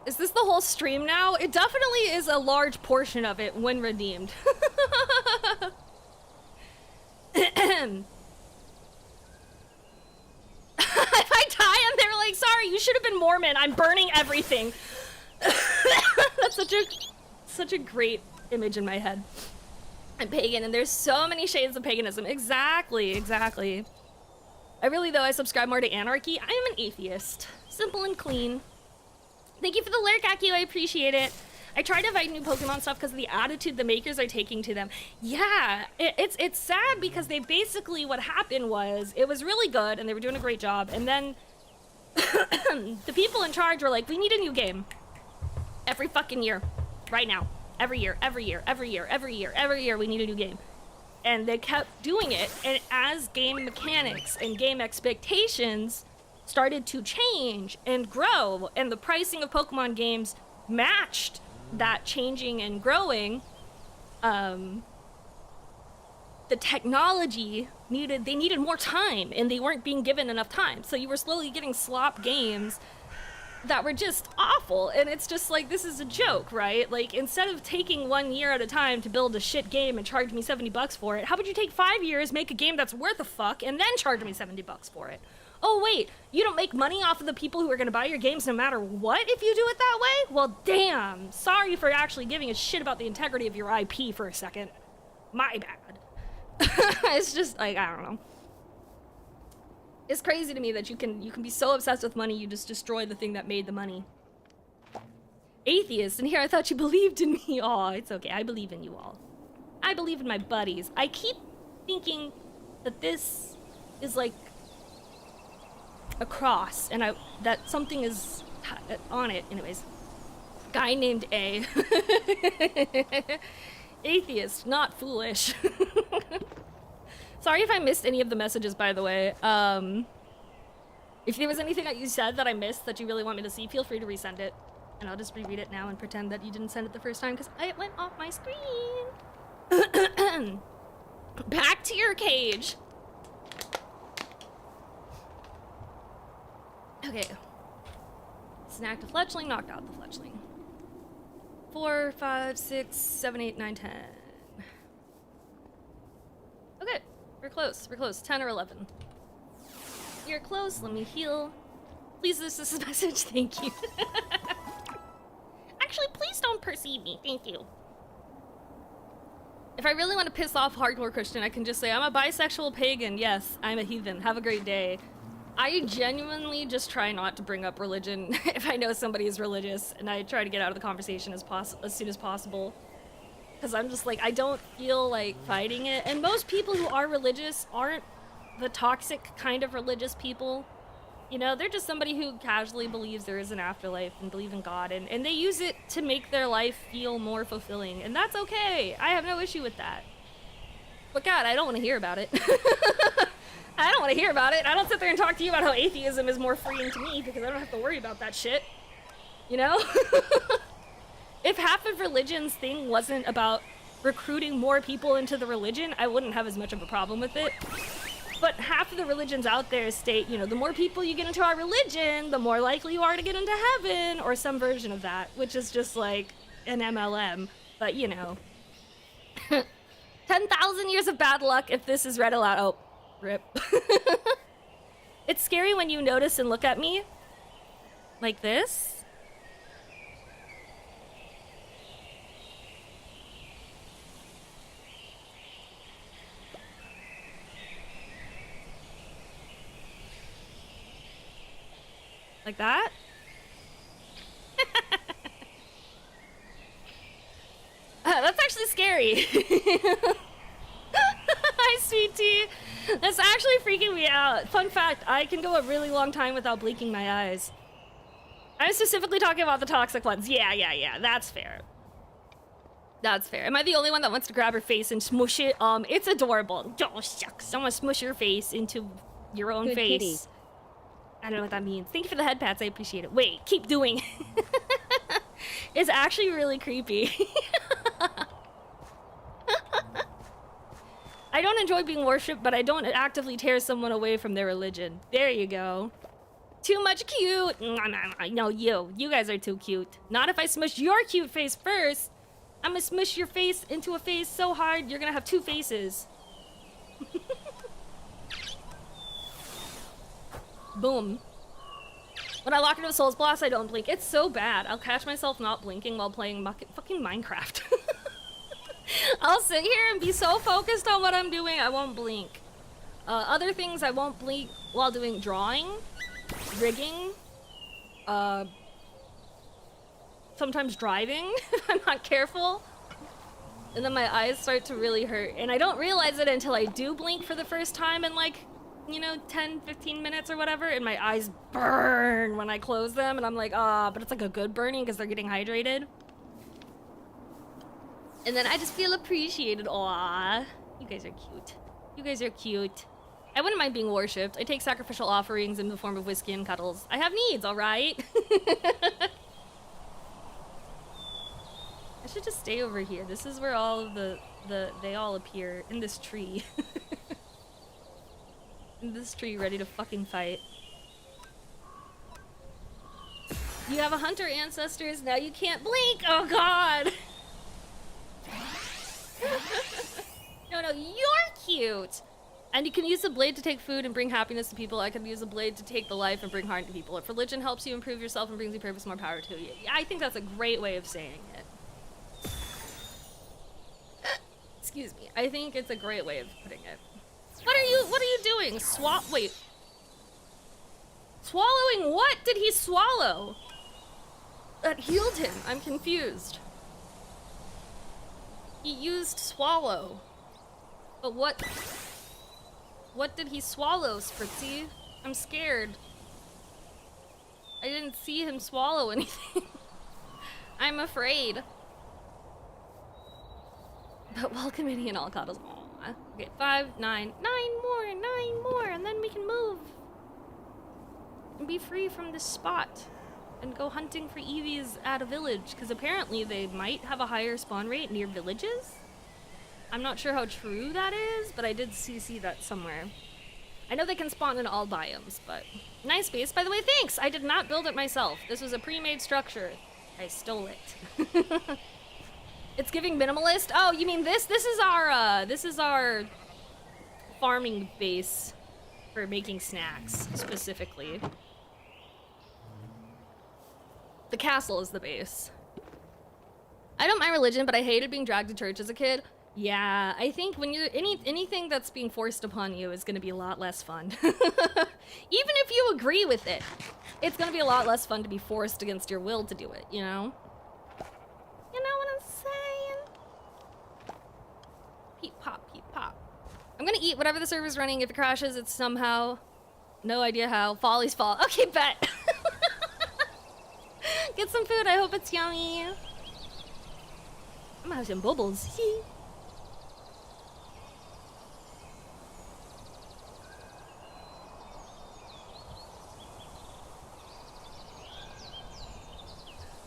Is this the whole stream now? It definitely is a large portion of it when redeemed. If I die and they're like, sorry, you should have been Mormon. I'm burning everything. That's such a great image in my head. I'm pagan, and there's so many shades of paganism. Exactly, exactly. I subscribe more to anarchy. I am an atheist. Simple and clean. Thank you for the lyric, Akio. I appreciate it. I try to invite new Pokemon stuff because of the attitude the makers are taking to them. Yeah, it's sad because they basically, what happened was, it was really good and they were doing a great job, and then the people in charge were like, we need a new game. Every fucking year. Right now. Every year, every year, every year, every year, every year we need a new game. And they kept doing it, and as game mechanics and game expectations started to change and grow, and the pricing of Pokemon games matched that changing and growing, the technology needed more time, and they weren't being given enough time. So you were slowly getting slop games that were just awful, and it's just like, this is a joke, right? Like, instead of taking 1 year at a time to build a shit game and charge me $70 for it, how about you take 5 years, make a game that's worth a fuck, and then charge me $70 for it? Oh wait, you don't make money off of the people who are gonna buy your games no matter what if you do it that way? Well, damn. Sorry for actually giving a shit about the integrity of your IP for a second. My bad. It's just like, I don't know. It's crazy to me that you can be so obsessed with money you just destroy the thing that made the money. Atheist, and here I thought you believed in me. Aw, it's okay, I believe in you all. I believe in my buddies. I keep thinking that this is like a cross, and that something is on it. Anyways, guy named A. Atheist, not foolish. Sorry if I missed any of the messages, by the way. If there was anything that you said that I missed that you really want me to see, feel free to resend it. And I'll just reread it now and pretend that you didn't send it the first time because it went off my screen. Back to your cage. Okay. Snacked a fletchling, knocked out the fletchling. 4, 5, 6, 7, 8, 9, 10. Okay. We're close. We're close. 10 or 11. You're close. Let me heal. Please, this is a message. Thank you. Actually, please don't perceive me. Thank you. If I really want to piss off hardcore Christian, I can just say, I'm a bisexual pagan. Yes, I'm a heathen. Have a great day. I genuinely just try not to bring up religion if I know somebody is religious, and I try to get out of the conversation as soon as possible. Because I'm just like, I don't feel like fighting it. And most people who are religious aren't the toxic kind of religious people. You know, they're just somebody who casually believes there is an afterlife and believe in God. And they use it to make their life feel more fulfilling. And that's okay. I have no issue with that. But God, I don't want to hear about it. I don't want to hear about it. I don't sit there and talk to you about how atheism is more freeing to me because I don't have to worry about that shit. You know? If half of religion's thing wasn't about recruiting more people into the religion, I wouldn't have as much of a problem with it. But half of the religions out there state, you know, the more people you get into our religion, the more likely you are to get into heaven, or some version of that, which is just like an MLM. But, you know. 10,000 years of bad luck if this is read aloud. Oh, rip. It's scary when you notice and look at me like this. Like that? That's actually scary. Hi, sweet tea. That's actually freaking me out. Fun fact, I can go a really long time without blinking my eyes. I'm specifically talking about the toxic ones. Yeah. That's fair. That's fair. Am I the only one that wants to grab her face and smush it? It's adorable. Oh, shucks. Someone smush your face into your own Good face. kitty. I don't know what that means. Thank you for the head pats. I appreciate it. Wait, keep doing. It's actually really creepy. I don't enjoy being worshipped, but I don't actively tear someone away from their religion. There you go. Too much cute. No, you guys are too cute. Not if I smush your cute face first. I'm gonna smush your face into a face so hard, you're gonna have two faces. Boom. When I lock into a Souls boss, I don't blink. It's so bad. I'll catch myself not blinking while playing fucking Minecraft. I'll sit here and be so focused on what I'm doing, I won't blink. Other things I won't blink while doing drawing, rigging, sometimes driving if I'm not careful. And then my eyes start to really hurt. And I don't realize it until I do blink for the first time in like, you know, 10, 15 minutes or whatever, and my eyes burn when I close them, and I'm like, but it's like a good burning because they're getting hydrated. And then I just feel appreciated. Aw, you guys are cute. You guys are cute. I wouldn't mind being worshipped. I take sacrificial offerings in the form of whiskey and cuddles. I have needs, all right? I should just stay over here. This is where all of they all appear, in this tree. In this tree, ready to fucking fight. You have a hunter ancestors, now you can't blink! Oh god! No, you're cute! And you can use the blade to take food and bring happiness to people. I can use a blade to take the life and bring harm to people. If religion helps you improve yourself and brings you purpose, more power to you. I think that's a great way of saying it. Excuse me. I think it's a great way of putting it. What are you doing? Wait. Swallowing what did he swallow? That healed him. I'm confused. He used swallow. But what did he swallow, Spritzy? I'm scared. I didn't see him swallow anything. I'm afraid. But welcome in and all cuddles. Aww. Okay, 5, 9 more, and then we can move. And be free from this spot. And go hunting for Eevees at a village, because apparently they might have a higher spawn rate near villages. I'm not sure how true that is, but I did see that somewhere. I know they can spawn in all biomes, but... Nice base, by the way, thanks! I did not build it myself. This was a pre-made structure. I stole it. It's giving minimalist? Oh, you mean this? This is our farming base for making snacks, specifically. The castle is the base. I don't mind religion, but I hated being dragged to church as a kid. Yeah, I think when you're anything that's being forced upon you is going to be a lot less fun. Even if you agree with it, it's going to be a lot less fun to be forced against your will to do it, you know? You know what I'm saying? Peep pop, peep pop. I'm going to eat whatever the server's running. If it crashes, it's somehow... No idea how. Folly's fault. Okay, bet. Get some food. I hope it's yummy. I'm gonna have some bubbles.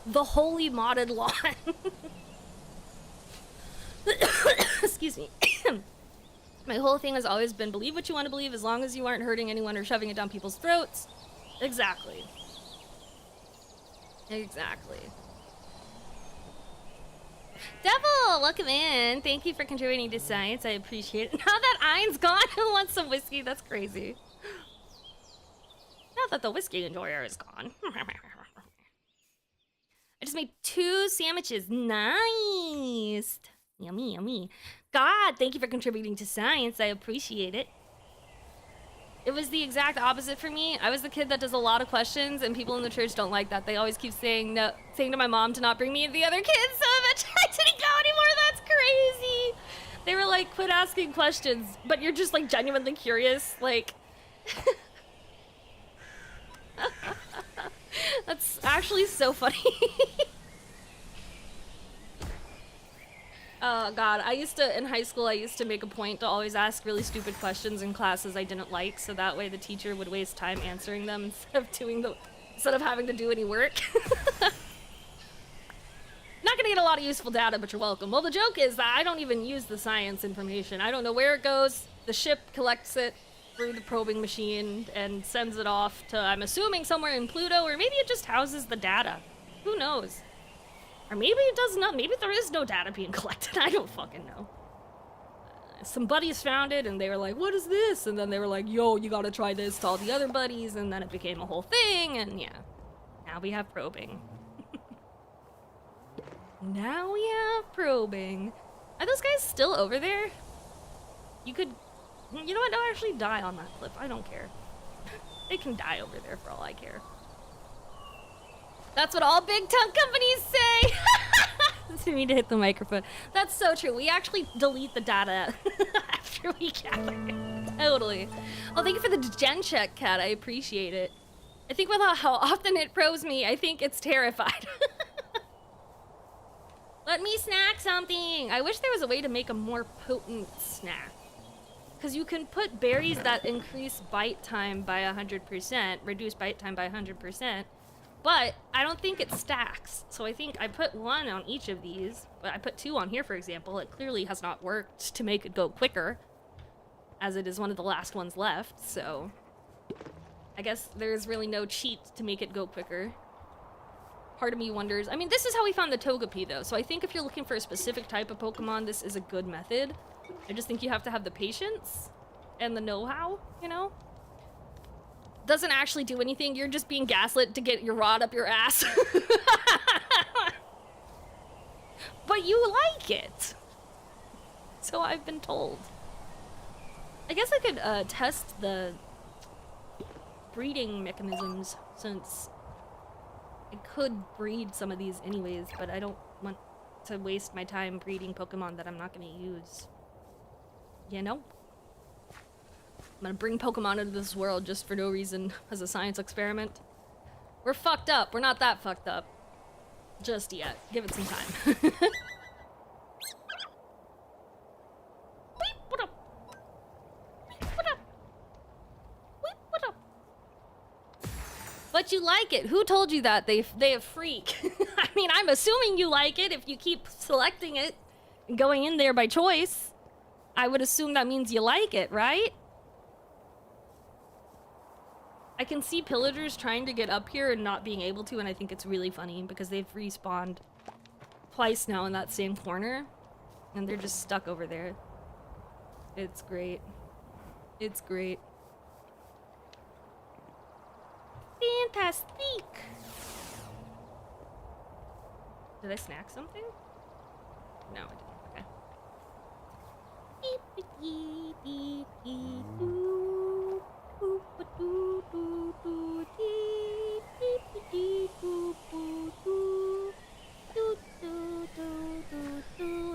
The holy modded lawn. Excuse me. My whole thing has always been believe what you want to believe as long as you aren't hurting anyone or shoving it down people's throats. Exactly. Exactly. Devil, welcome in. Thank you for contributing to science. I appreciate it. Now that Ein's gone, who wants some whiskey? That's crazy. Now that the whiskey enjoyer is gone. I just made 2 sandwiches. Nice. Yummy, yummy. God, thank you for contributing to science. I appreciate it. It was the exact opposite for me. I was the kid that does a lot of questions, and people in the church don't like that. They always keep saying no, saying to my mom to not bring me and the other kids, so eventually I didn't go anymore. That's crazy. They were like, quit asking questions, but you're just like genuinely curious. Like, that's actually so funny. Oh god, in high school, I used to make a point to always ask really stupid questions in classes I didn't like, so that way the teacher would waste time answering them instead of having to do any work. Not gonna get a lot of useful data, but you're welcome. Well, the joke is that I don't even use the science information. I don't know where it goes. The ship collects it through the probing machine and sends it off to, I'm assuming, somewhere in Pluto, or maybe it just houses the data. Who knows? Or maybe it does not. Maybe there is no data being collected. I don't fucking know. Some buddies found it, and they were like, what is this? And then they were like, yo, you gotta try this to all the other buddies, and then it became a whole thing, and yeah. Now we have probing. Now we have probing. Are those guys still over there? You could... You know what? Don't actually die on that cliff. I don't care. They can die over there for all I care. That's what all big tongue companies say! To me to hit the microphone. That's so true. We actually delete the data after we gather it. Totally. Well, thank you for the gen check, Kat. I appreciate it. I think with how often it probes me, I think it's terrified. Let me snack something! I wish there was a way to make a more potent snack. Because you can put berries that increase bite time by 100%, reduce bite time by 100%, but I don't think it stacks. So I think I put one on each of these, but I put two on here, for example. It clearly has not worked to make it go quicker, as it is one of the last ones left, so I guess there's really no cheat to make it go quicker. Part of me wonders, I mean, this is how we found the Togepi, though, so I think if you're looking for a specific type of Pokemon, this is a good method. I just think you have to have the patience and the know-how, you know? Doesn't actually do anything, you're just being gaslit to get your rod up your ass. But you like it! So I've been told. I guess I could test the breeding mechanisms, since I could breed some of these anyways, but I don't want to waste my time breeding Pokemon that I'm not going to use. You know? I'm gonna bring Pokemon into this world just for no reason as a science experiment. We're fucked up. We're not that fucked up. Just yet. Give it some time. Beep, what up? Beep, what up? Beep, what up? But you like it. Who told you that? They have freak. I mean, I'm assuming you like it if you keep selecting it and going in there by choice. I would assume that means you like it, right? I can see pillagers trying to get up here and not being able to, and I think it's really funny because they've respawned twice now in that same corner, and they're just stuck over there. It's great. It's great. Fantastic! Did I snack something? No, I didn't.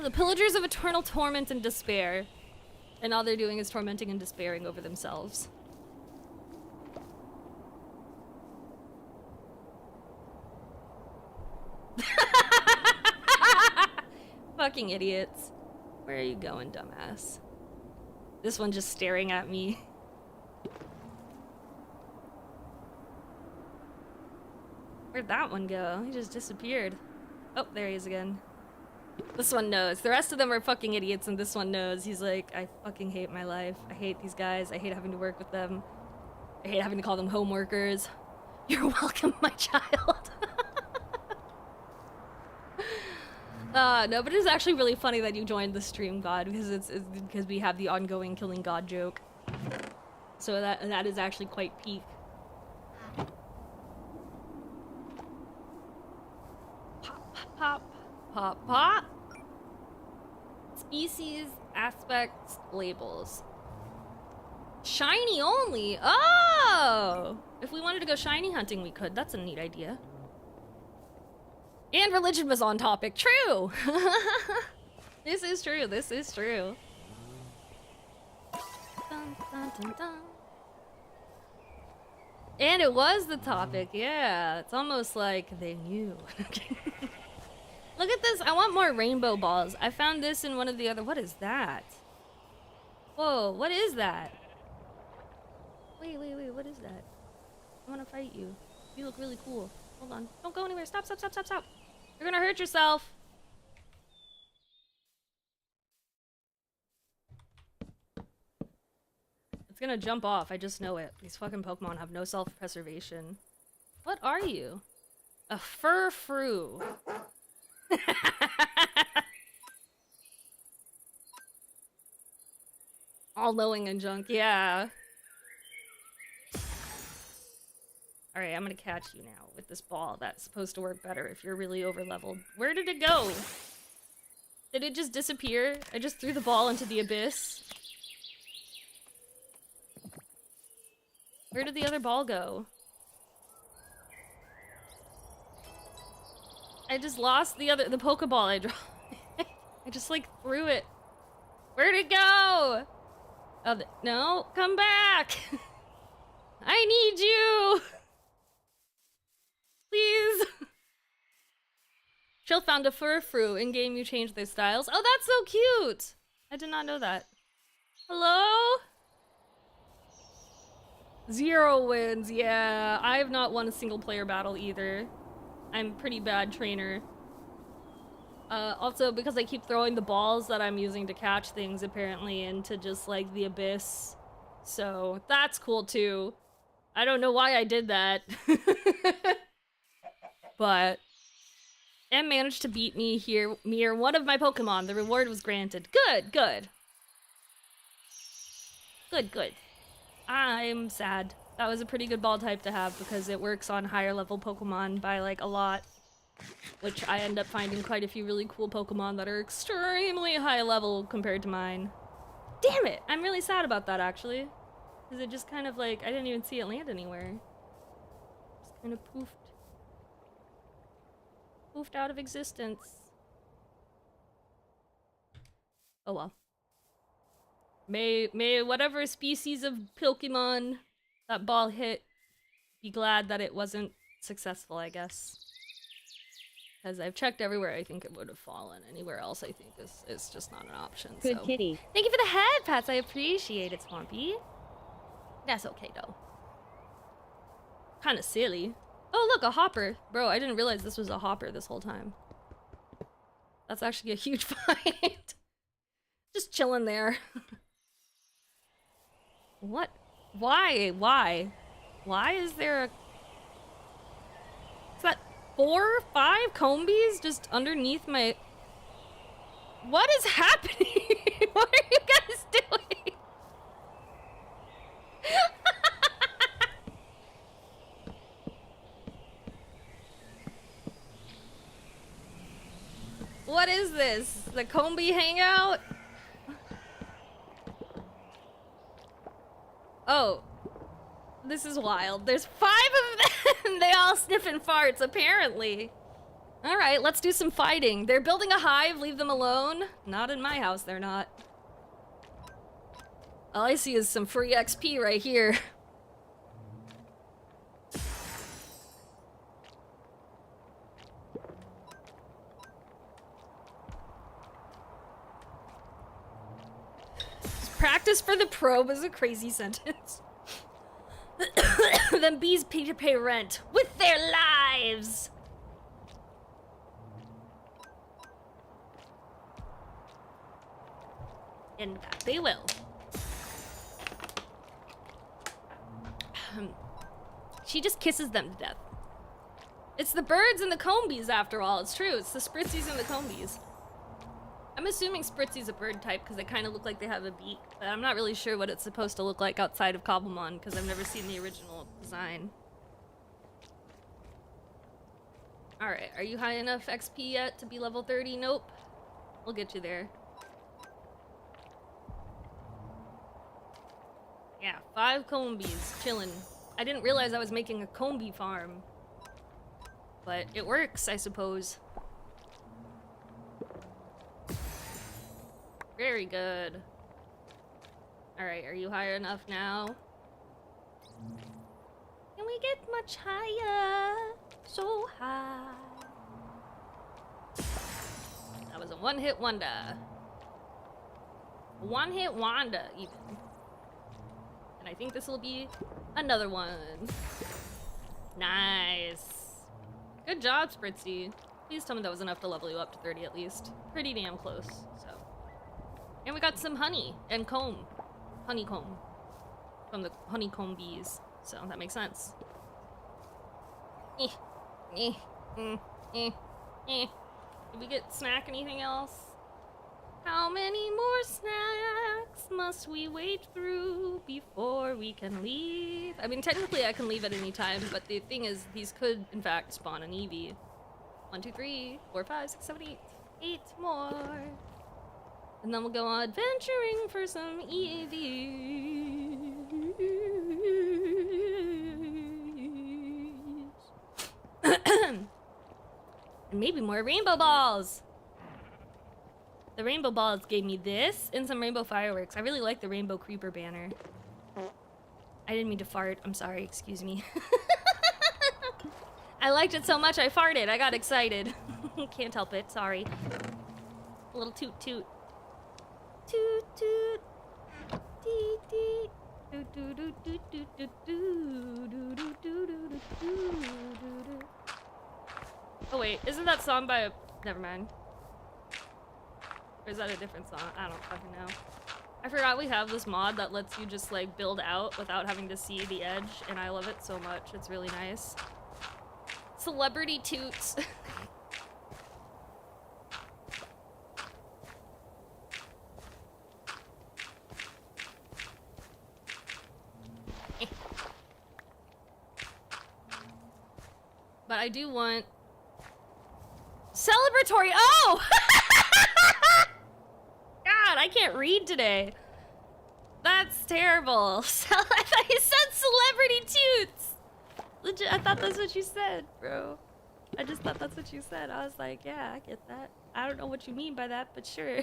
The pillagers of eternal torment and despair. And all they're doing is tormenting and despairing over themselves. Fucking idiots. Where are you going, dumbass? This one just staring at me. Where'd that one go? He just disappeared. Oh, there he is again. This one knows. The rest of them are fucking idiots, and this one knows. He's like, I fucking hate my life. I hate these guys. I hate having to work with them. I hate having to call them home workers. You're welcome, my child. No, but it's actually really funny that you joined the stream, God, because it's because we have the ongoing killing God joke. So that is actually quite peak. Pop, pop, pop, pop. Species, aspects, labels. Shiny only? Oh! If we wanted to go shiny hunting, we could. That's a neat idea. And religion was on topic. True! This is true. This is true. Dun, dun, dun, dun. And it was the topic, yeah. It's almost like they knew. Look at this. I want more rainbow balls. I found this in one of the other... What is that? Whoa, what is that? Wait, what is that? I want to fight you. You look really cool. Hold on. Don't go anywhere. Stop. You're gonna hurt yourself. It's gonna jump off. I just know it. These fucking Pokemon have no self-preservation. What are you? A fur-frou. All-knowing and junk, yeah. Alright, I'm gonna catch you now with this ball. That's supposed to work better if you're really over-leveled. Where did it go? Did it just disappear? I just threw the ball into the abyss. Where did the other ball go? I just lost the Pokeball I dropped. I just like threw it. Where'd it go? Oh, no, come back. I need you. Please. Trill found a fur-frou. In game, you changed their styles. Oh, that's so cute. I did not know that. Hello? 0 wins. Yeah, I have not won a single player battle either. I'm a pretty bad trainer. Also, because I keep throwing the balls that I'm using to catch things, apparently, into just, like, the abyss. So, that's cool, too. I don't know why I did that. But... M managed to beat me here, one of my Pokemon. The reward was granted. Good, good. Good, good. I'm sad. That was a pretty good ball type to have because it works on higher level Pokemon by, like, a lot. Which I end up finding quite a few really cool Pokemon that are extremely high level compared to mine. Damn it! I'm really sad about that, actually. Because it just kind of, like, I didn't even see it land anywhere. Just kind of poofed. Poofed out of existence. Oh well. May whatever species of Pokemon that ball hit be glad that it wasn't successful, I guess. Because I've checked everywhere, I think it would have fallen. Anywhere else, I think is just not an option. Good so. kitty. Thank you for the head pats. I appreciate it, Swampy. That's okay, though. Kind of silly. Oh, look, a hopper. Bro, I didn't realize this was a hopper this whole time. That's actually a huge fight. Just chilling there. What? Why? Why is there a... Is that 4 or 5 Combies just underneath my... What is happening? What are you guys doing? What is this? The Combee hangout? Oh. This is wild. There's 5 of them! They all sniffing farts, apparently. Alright, let's do some fighting. They're building a hive, leave them alone. Not in my house, they're not. All I see is some free XP right here. Practice for the probe is a crazy sentence. Then bees pay rent with their lives. And that they will. She just kisses them to death. It's the birds and the Combies, after all. It's true. It's the Spritzies and the Combies. I'm assuming Spritzy's a bird type because they kind of look like they have a beak, but I'm not really sure what it's supposed to look like outside of Cobblemon because I've never seen the original design. Alright, are you high enough XP yet to be level 30? Nope. We'll get you there. Yeah. 5 combies chilling. I didn't realize I was making a combi farm. But it works, I suppose. Very good. Alright, are you high enough now? Can we get much higher? So high. That was a one-hit wonder. A one-hit wonder, even. And I think this will be another one. Nice. Good job, Spritzy. Please tell me that was enough to level you up to 30 at least. Pretty damn close, so. And we got some honey and comb. Honeycomb. From the honeycomb bees. So that makes sense. Did we get snack anything else? How many more snacks must we wait through before we can leave? I mean, technically I can leave at any time, but the thing is, these could, in fact, spawn an Eevee. 1, 2, 3, 4, 5, 6, 7, 8. 8 more. And then we'll go on adventuring for some Eevees. And maybe more rainbow balls. The rainbow balls gave me this and some rainbow fireworks. I really like the rainbow creeper banner. I didn't mean to fart. I'm sorry. Excuse me. I liked it so much I farted. I got excited. Can't help it. Sorry. A little toot toot. Toot toot. Dee dee. Do do do do do do do do do do do do. Oh wait, isn't that song by a... Never mind. Or is that a different song? I don't fucking know. I forgot we have this mod that lets you just like build out without having to see the edge, and I love it so much. It's really nice. Celebrity toots. But I do want celebratory. Oh! God, I can't read today. That's terrible. I thought you said celebrity toots. Legit, I thought that's what you said, bro. I just thought that's what you said. I was like, yeah, I get that. I don't know what you mean by that, but sure.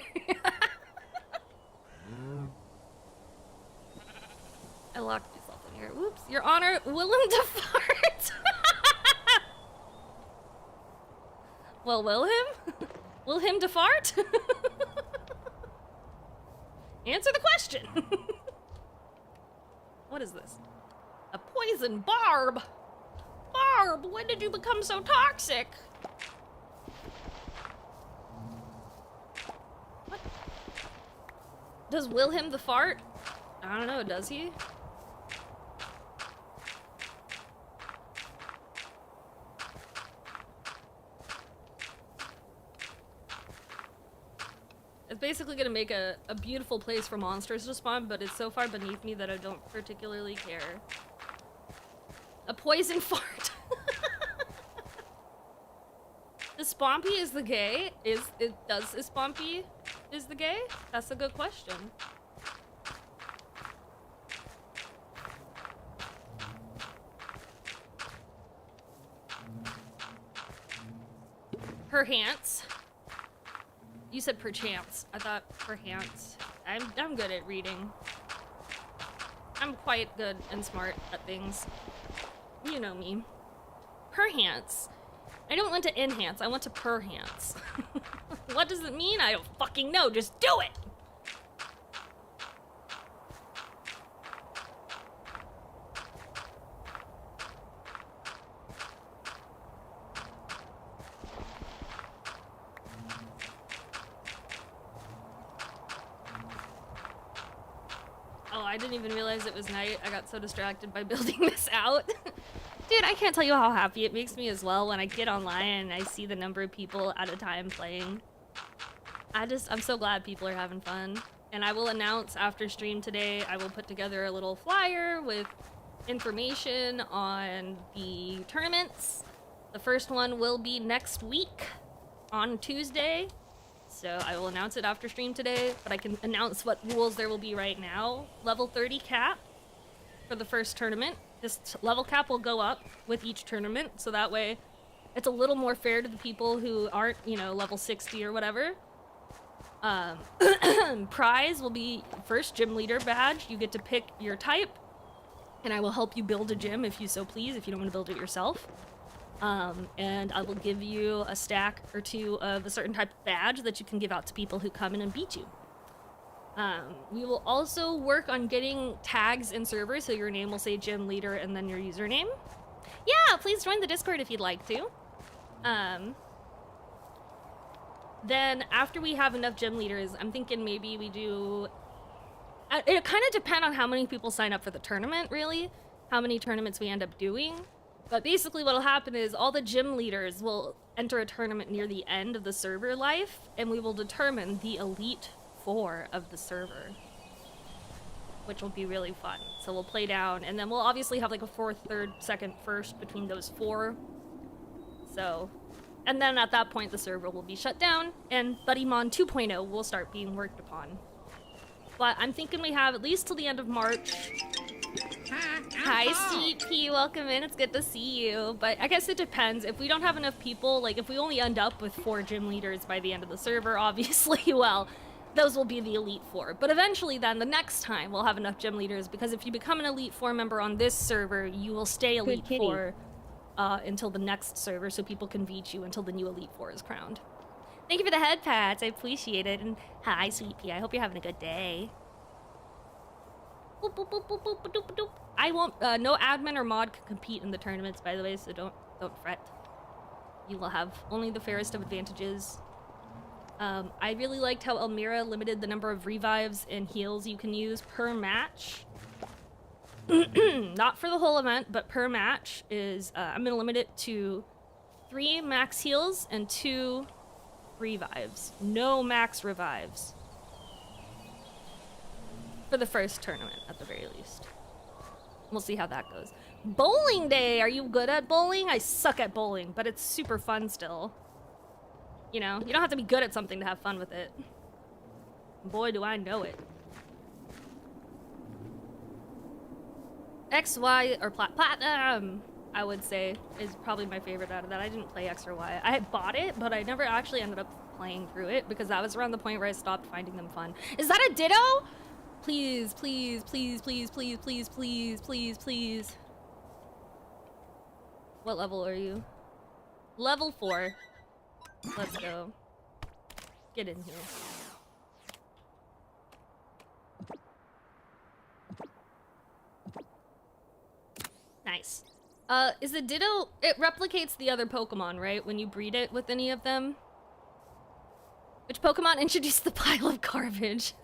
I locked myself in here. Whoops. Your Honor, Willem to fart. Well, will him? Will him to fart? Answer the question. What is this? A poison barb. Barb, when did you become so toxic? What? Does Wilhelm the fart? I don't know, does he? It's basically gonna make a beautiful place for monsters to spawn, but it's so far beneath me that I don't particularly care. A poison fart. The Spompy is the gay? Does Spompy is the gay? That's a good question. Perchance. You said perchance. I thought perchance. I'm good at reading. I'm quite good and smart at things. You know me. Perchance. I don't want to enhance, I want to perchance. What does it mean? I don't fucking know. Just do it! Oh, I didn't even realize it was night. I got so distracted by building this out. Dude, I can't tell you how happy it makes me as well when I get online and I see the number of people at a time playing. I'm so glad people are having fun. And I will announce after stream today, I will put together a little flyer with information on the tournaments. The first one will be next week on Tuesday. So I will announce it after stream today, but I can announce what rules there will be right now. Level 30 cap. for the first tournament. This level cap will go up with each tournament, so that way it's a little more fair to the people who aren't, you know, level 60 or whatever. Prize will be first gym leader badge. You get to pick your type, and I will help you build a gym if you so please, if you don't want to build it yourself. And I will give you a stack or two of a certain type of badge that you can give out to people who come in and beat you. We will also work on getting tags in server, so your name will say gym leader and then your username. Yeah, please join the Discord if you'd like to. Then after we have enough gym leaders, I'm thinking maybe we do... It kind of depends on how many people sign up for the tournament, really. How many tournaments we end up doing. But basically what'll happen is all the gym leaders will enter a tournament near the end of the server life, and we will determine the elite 4 of the server, which will be really fun. So we'll play down, and then we'll obviously have like a 4th, 3rd, 2nd, 1st between those 4. So, and then at that point the server will be shut down, and Buttiemon 2.0 will start being worked upon. But I'm thinking we have at least till the end of March. Hi, CP, welcome in. It's good to see you. But I guess it depends. If we don't have enough people, like if we only end up with 4 gym leaders by the end of the server, obviously, well, those will be the Elite 4. But eventually then, the next time, we'll have enough gym leaders, because if you become an Elite 4 member on this server, you will stay Elite 4 until the next server, so people can beat you until the new Elite 4 is crowned. Thank you for the head pats. I appreciate it. And hi, Sweet Pea. I hope you're having a good day. Boop, boop, boop, boop, boop, boop, boop. I won't. No admin or mod can compete in the tournaments, by the way, so don't fret. You will have only the fairest of advantages. I really liked how Elmira limited the number of revives and heals you can use per match. Not for the whole event, but per match is. I'm gonna limit it to 3 max heals and 2 revives. No max revives. For the first tournament, at the very least. We'll see how that goes. Bowling day! Are you good at bowling? I suck at bowling, but it's super fun still. You know, you don't have to be good at something to have fun with it. Boy, do I know it. X, Y, or platinum, I would say, is probably my favorite out of that. I didn't play X or Y. I had bought it, but I never actually ended up playing through it, because that was around the point where I stopped finding them fun. Is that a ditto? Please, please, please, please, please, please, please, please, please. What level are you? Level 4. Let's go. Get in here. Nice. Is a ditto... It replicates the other Pokemon, right? When you breed it with any of them? Which Pokemon introduced the pile of garbage?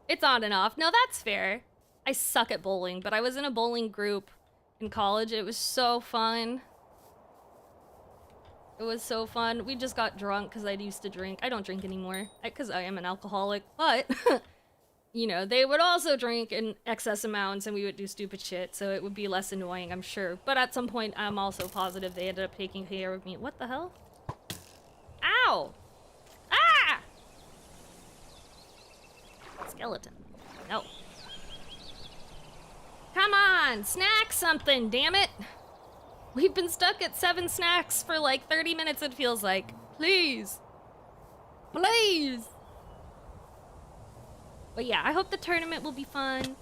It's on and off. No, that's fair. I suck at bowling, but I was in a bowling group in college. It was so fun. It was so fun. We just got drunk because I used to drink. I don't drink anymore because I am an alcoholic, but you know, they would also drink in excess amounts and we would do stupid shit, so it would be less annoying, I'm sure. But at some point, I'm also positive they ended up taking care of me. What the hell? Ow! Ah! Skeleton. No. Come on! Snack something, damn it! We've been stuck at 7 snacks for like 30 minutes, it feels like. Please! Please! But yeah, I hope the tournament will be fun.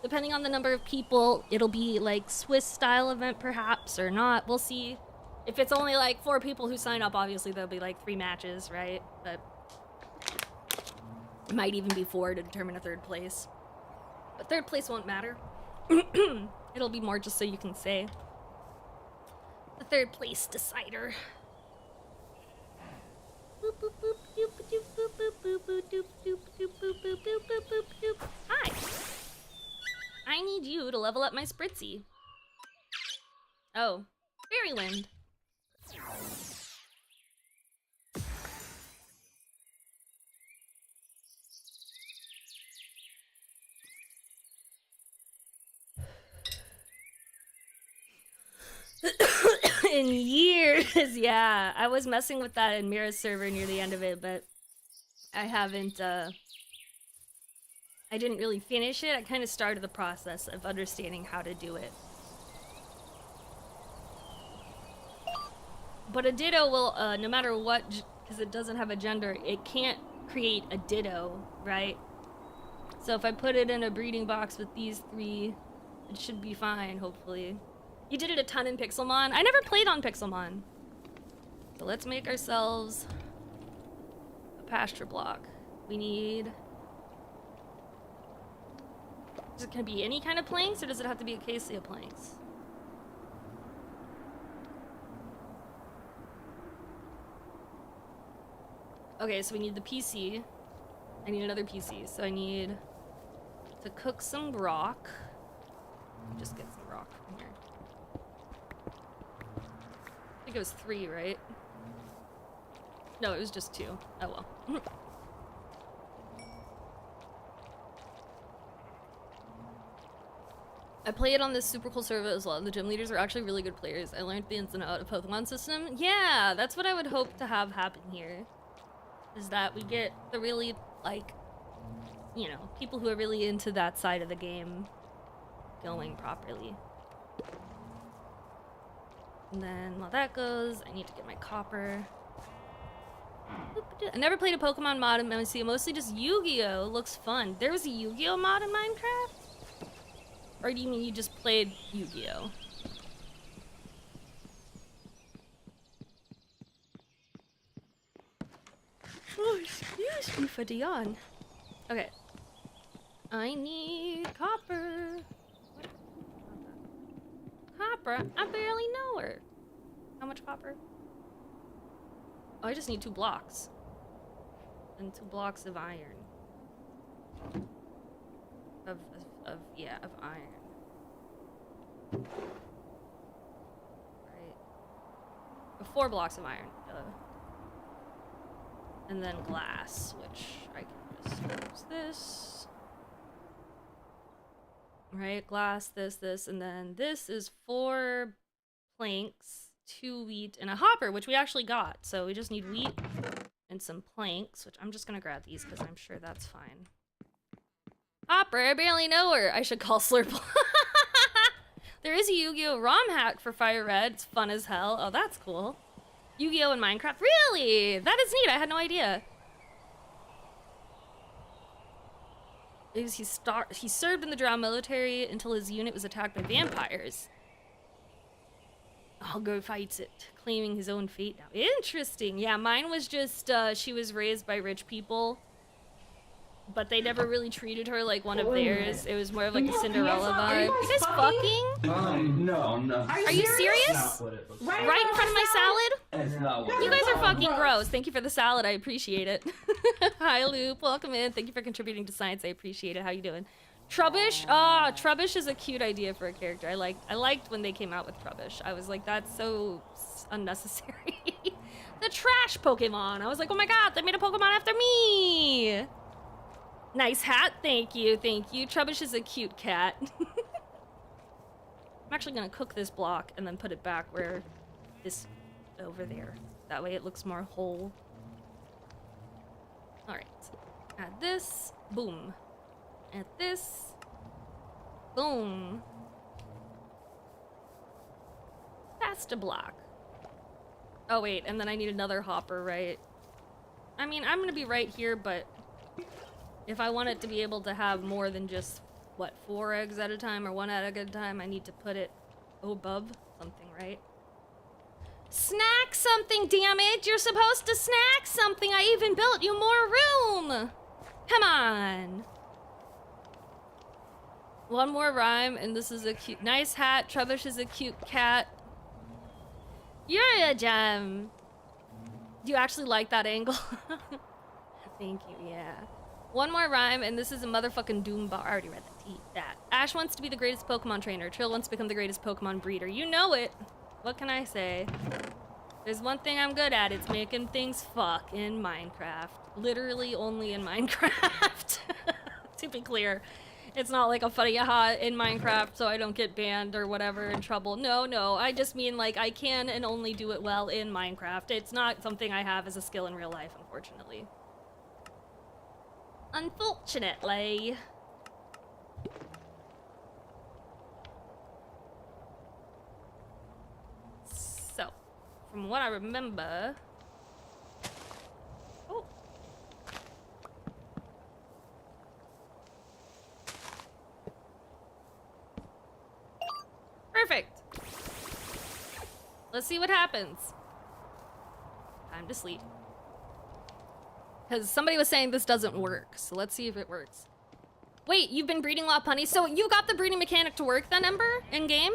Depending on the number of people, it'll be like Swiss-style event perhaps, or not. We'll see. If it's only like 4 people who sign up, obviously there'll be like 3 matches, right? But it might even be 4 to determine a 3rd place. But 3rd place won't matter. It'll be more just so you can say the 3rd place decider. Hi. I need you to level up my Spritzy. Oh, Fairyland. In years, yeah. I was messing with that in Mira's server near the end of it, but I haven't I didn't really finish it. I kind of started the process of understanding how to do it. But a ditto will, no matter what, because it doesn't have a gender, it can't create a ditto, right? So if I put it in a breeding box with these three, it should be fine, hopefully. You did it a ton in Pixelmon. I never played on Pixelmon. So let's make ourselves a pasture block. We need... Is it gonna be any kind of planks, or does it have to be acacia planks? Okay, so we need the PC. I need another PC, so I need to cook some rock. Just get some rock from here. I think it was 3, right? No, it was just 2. Oh well. I play it on this super cool server as well. The gym leaders are actually really good players. I learned the ins and outs of Pokemon system. Yeah, that's what I would hope to have happen here. Is that we get the really, like, you know, people who are really into that side of the game going properly. And then while that goes, I need to get my copper. I never played a Pokemon mod in MMC, mostly just Yu-Gi-Oh! Looks fun. There was a Yu-Gi-Oh! Mod in Minecraft? Or do you mean you just played Yu-Gi-Oh? Oh, excuse me for Dion. Okay. I need copper. What? Copper? I barely know her. How much copper? Oh, I just need 2 blocks. And 2 blocks of iron. Of iron. Right. 4 blocks of iron. And then glass, which I can just use this. Right, glass, this, and then this is 4 planks, 2 wheat, and a hopper, which we actually got. So we just need wheat and some planks, which I'm just gonna grab these because I'm sure that's fine. Hopper, I barely know her. I should call Slurple. There is a Yu-Gi-Oh! ROM hack for Fire Red. It's fun as hell. Oh, that's cool. Yu-Gi-Oh! In Minecraft? Really? That is neat. I had no idea. He served in the Drow military until his unit was attacked by vampires. Algo fights it, claiming his own fate now. Interesting. Yeah, mine was just, she was raised by rich people, but they never really treated her like one of theirs. It was more of like a Cinderella vibe. You guys fucking? No. Are you serious? Right in front of my salad? You guys are fucking gross. Thank you for the salad. I appreciate it. Hi, Loop. Welcome in. Thank you for contributing to science. I appreciate it. How you doing? Trubbish? Ah, Trubbish is a cute idea for a character. I liked when they came out with Trubbish. I was like, that's so unnecessary. The trash Pokemon. I was like, oh my god, they made a Pokemon after me. Nice hat. Thank you. Thank you. Trubbish is a cute cat. I'm actually gonna cook this block and then put it back where this over there. That way it looks more whole. Alright. Add this. Boom. Add this. Boom. That's a block. Oh wait, and then I need another hopper, right? I mean, I'm gonna be right here, but if I want it to be able to have more than just, what, 4 eggs at a time or 1 egg at a time, I need to put it above something, right? Snack something, damn it! You're supposed to snack something! I even built you more room! Come on! 1 more rhyme, and this is a cute... Nice hat. Trubbish is a cute cat. You're a gem! Do you actually like that angle? Thank you, yeah. 1 more rhyme, and this is a motherfucking doom bar. I already read that. Eat that. Ash wants to be the greatest Pokemon trainer. Trill wants to become the greatest Pokemon breeder. You know it. What can I say? There's one thing I'm good at. It's making things fuck in Minecraft. Literally only in Minecraft. To be clear. It's not like a funny aha in Minecraft so I don't get banned or whatever in trouble. No. I just mean like I can and only do it well in Minecraft. It's not something I have as a skill in real life, unfortunately. Unfortunately. from what I remember. Oh. Perfect. Let's see what happens. Time to sleep. Because somebody was saying this doesn't work, so let's see if it works. Wait, you've been breeding Lopunnies, so you got the breeding mechanic to work then, Ember? In-game?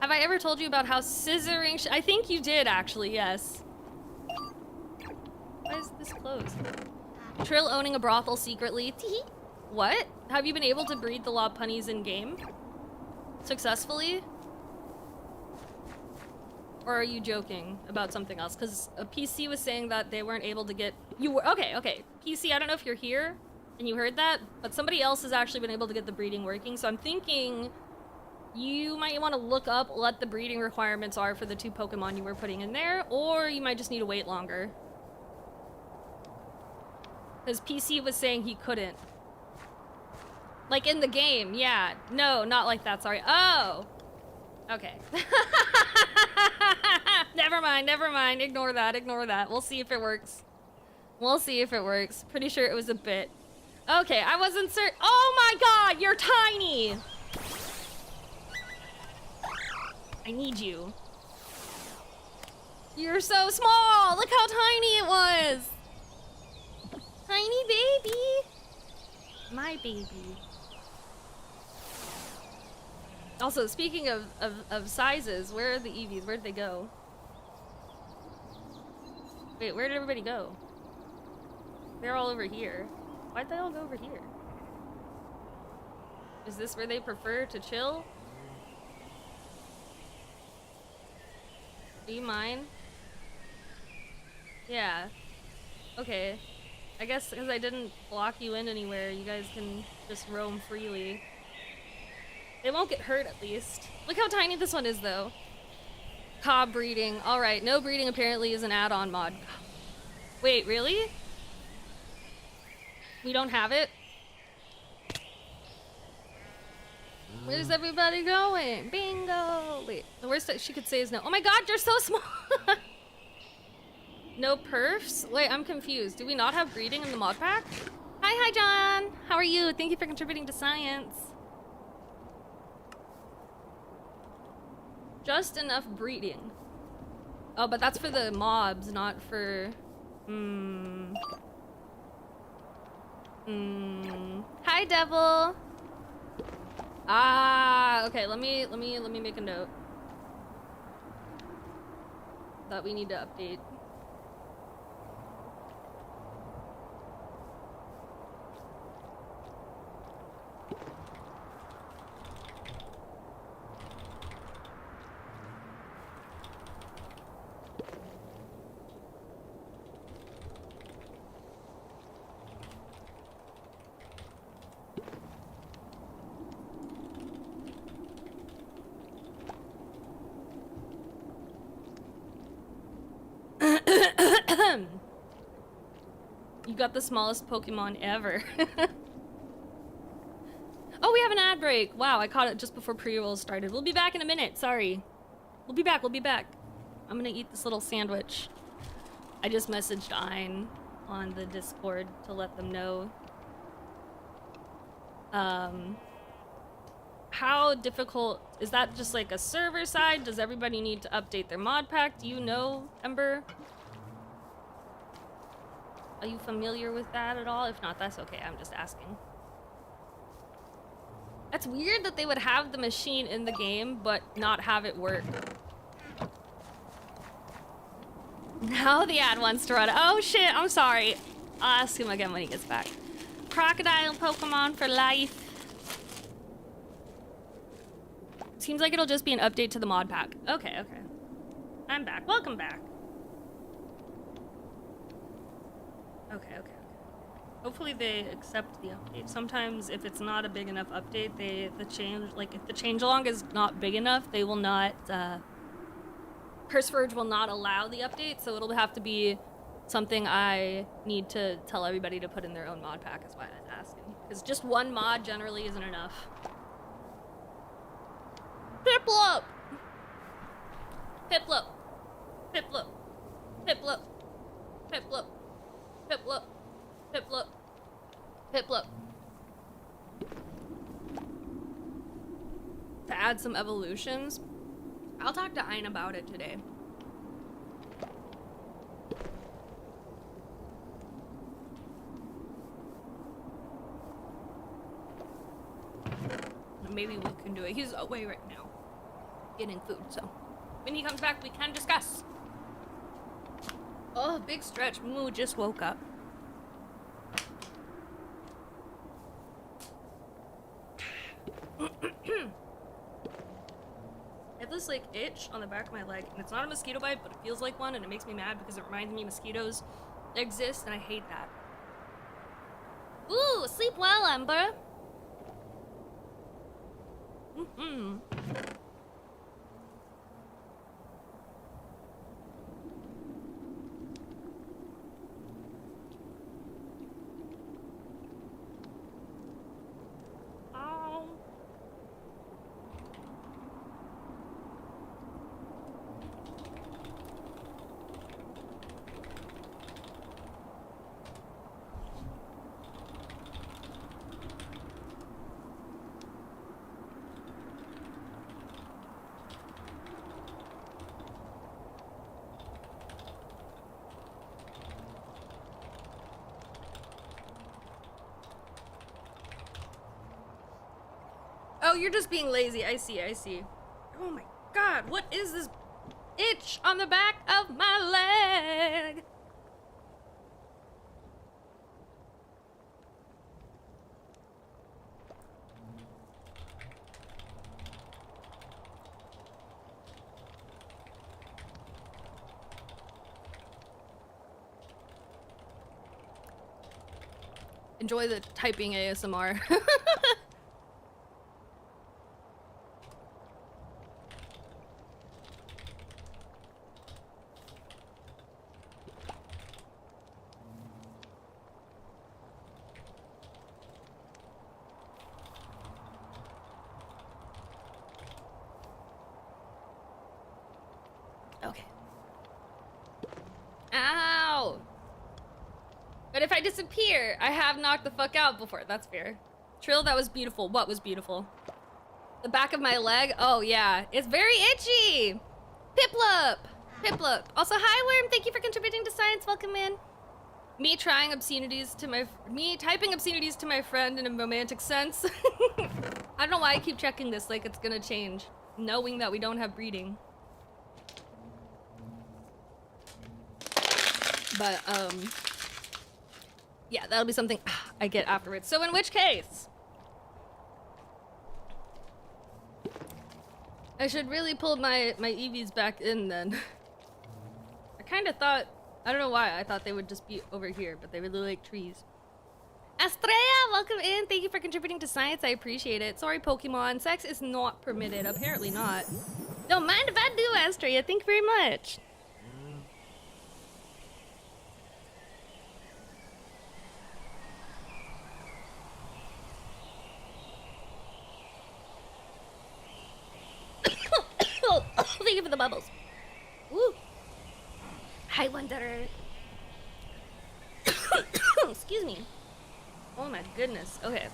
Have I ever told you about how scissoring I think you did, actually, yes. Why is this closed? Trill owning a brothel secretly. Teehee. What? Have you been able to breed the Lopunnies in-game? Successfully? Or are you joking about something else? Because a PC was saying that they weren't able to get... You were... Okay. PC, I don't know if you're here and you heard that, but somebody else has actually been able to get the breeding working, so I'm thinking you might want to look up what the breeding requirements are for the 2 Pokemon you were putting in there, or you might just need to wait longer. Because PC was saying he couldn't. Like in the game, yeah. No, not like that, sorry. Oh! Okay. Never mind. Ignore that. We'll see if it works. Pretty sure it was a bit. Okay, I wasn't certain. Oh my god, you're tiny! I need you. You're so small! Look how tiny it was! Tiny baby! My baby. Also, speaking of sizes, where are the Eevees? Where'd they go? Wait, where did everybody go? They're all over here. Why'd they all go over here? Is this where they prefer to chill? Are you mine? Yeah. Okay. I guess because I didn't block you in anywhere, you guys can just roam freely. They won't get hurt, at least. Look how tiny this one is, though. Cobb breeding. Alright, no breeding apparently is an add-on mod. Wait, really? We don't have it? Where's everybody going? Bingo! Wait, the worst that she could say is no. Oh my god, you're so small! No perfs? Wait, I'm confused. Do we not have breeding in the mod pack? Hi, John! How are you? Thank you for contributing to science. Just enough breeding. Oh, but that's for the mobs, not for... Hi, Devil! Ah, okay, let me make a note. That we need to update. You got the smallest Pokemon ever. Oh, we have an ad break. Wow, I caught it just before pre-rolls started. We'll be back in a minute. Sorry. We'll be back. I'm gonna eat this little sandwich. I just messaged Ein on the Discord to let them know. How difficult is that? Just like a server side? Does everybody need to update their mod pack? Do you know, Ember? Are you familiar with that at all? If not, that's okay. I'm just asking. That's weird that they would have the machine in the game, but not have it work. Now the ad wants to run. Oh shit, I'm sorry. I'll ask him again when he gets back. Crocodile Pokemon for life. Seems like it'll just be an update to the mod pack. Okay. I'm back. Welcome back. Okay. Hopefully they accept the update. Sometimes if it's not a big enough update, if the changelog is not big enough, they will not, Curseforge will not allow the update, so it'll have to be something I need to tell everybody to put in their own mod pack, is why I was asking. Because just one mod generally isn't enough. Piplup! Piplup! Piplup! Piplup! Piplup! Piplup! Piplup! Piplup! To add some evolutions, I'll talk to Ein about it today. Maybe we can do it. He's away right now, getting food, so when he comes back, we can discuss. Oh, big stretch. Moo just woke up. I have this like itch on the back of my leg, and it's not a mosquito bite, but it feels like one, and it makes me mad because it reminds me mosquitoes exist, and I hate that. Ooh, sleep well, Ember. Mm-hmm. Oh, you're just being lazy. I see, I see. Oh my god, what is this itch on the back of my leg? Enjoy the typing ASMR. Okay. Ow! But if I disappear, I have knocked the fuck out before. That's fair. Trill, that was beautiful. What was beautiful? The back of my leg? Oh, yeah. It's very itchy! Piplup! Piplup. Also, hi, Worm. Thank you for contributing to science. Welcome in. Me typing obscenities to my friend in a romantic sense. I don't know why I keep checking this like it's gonna change, knowing that we don't have breeding. But, yeah, that'll be something I get afterwards. So in which case, I should really pull my Eevees back in then. I kind of thought, I don't know why, I thought they would just be over here, but they really like trees. Estrella, welcome in. Thank you for contributing to science. I appreciate it. Sorry, Pokemon. Sex is not permitted. Apparently not. Don't mind if I do, Estrella. Thank you very much. Thank you for the bubbles. Woo. Hi, Wanderer. Excuse me. Oh my goodness. Okay.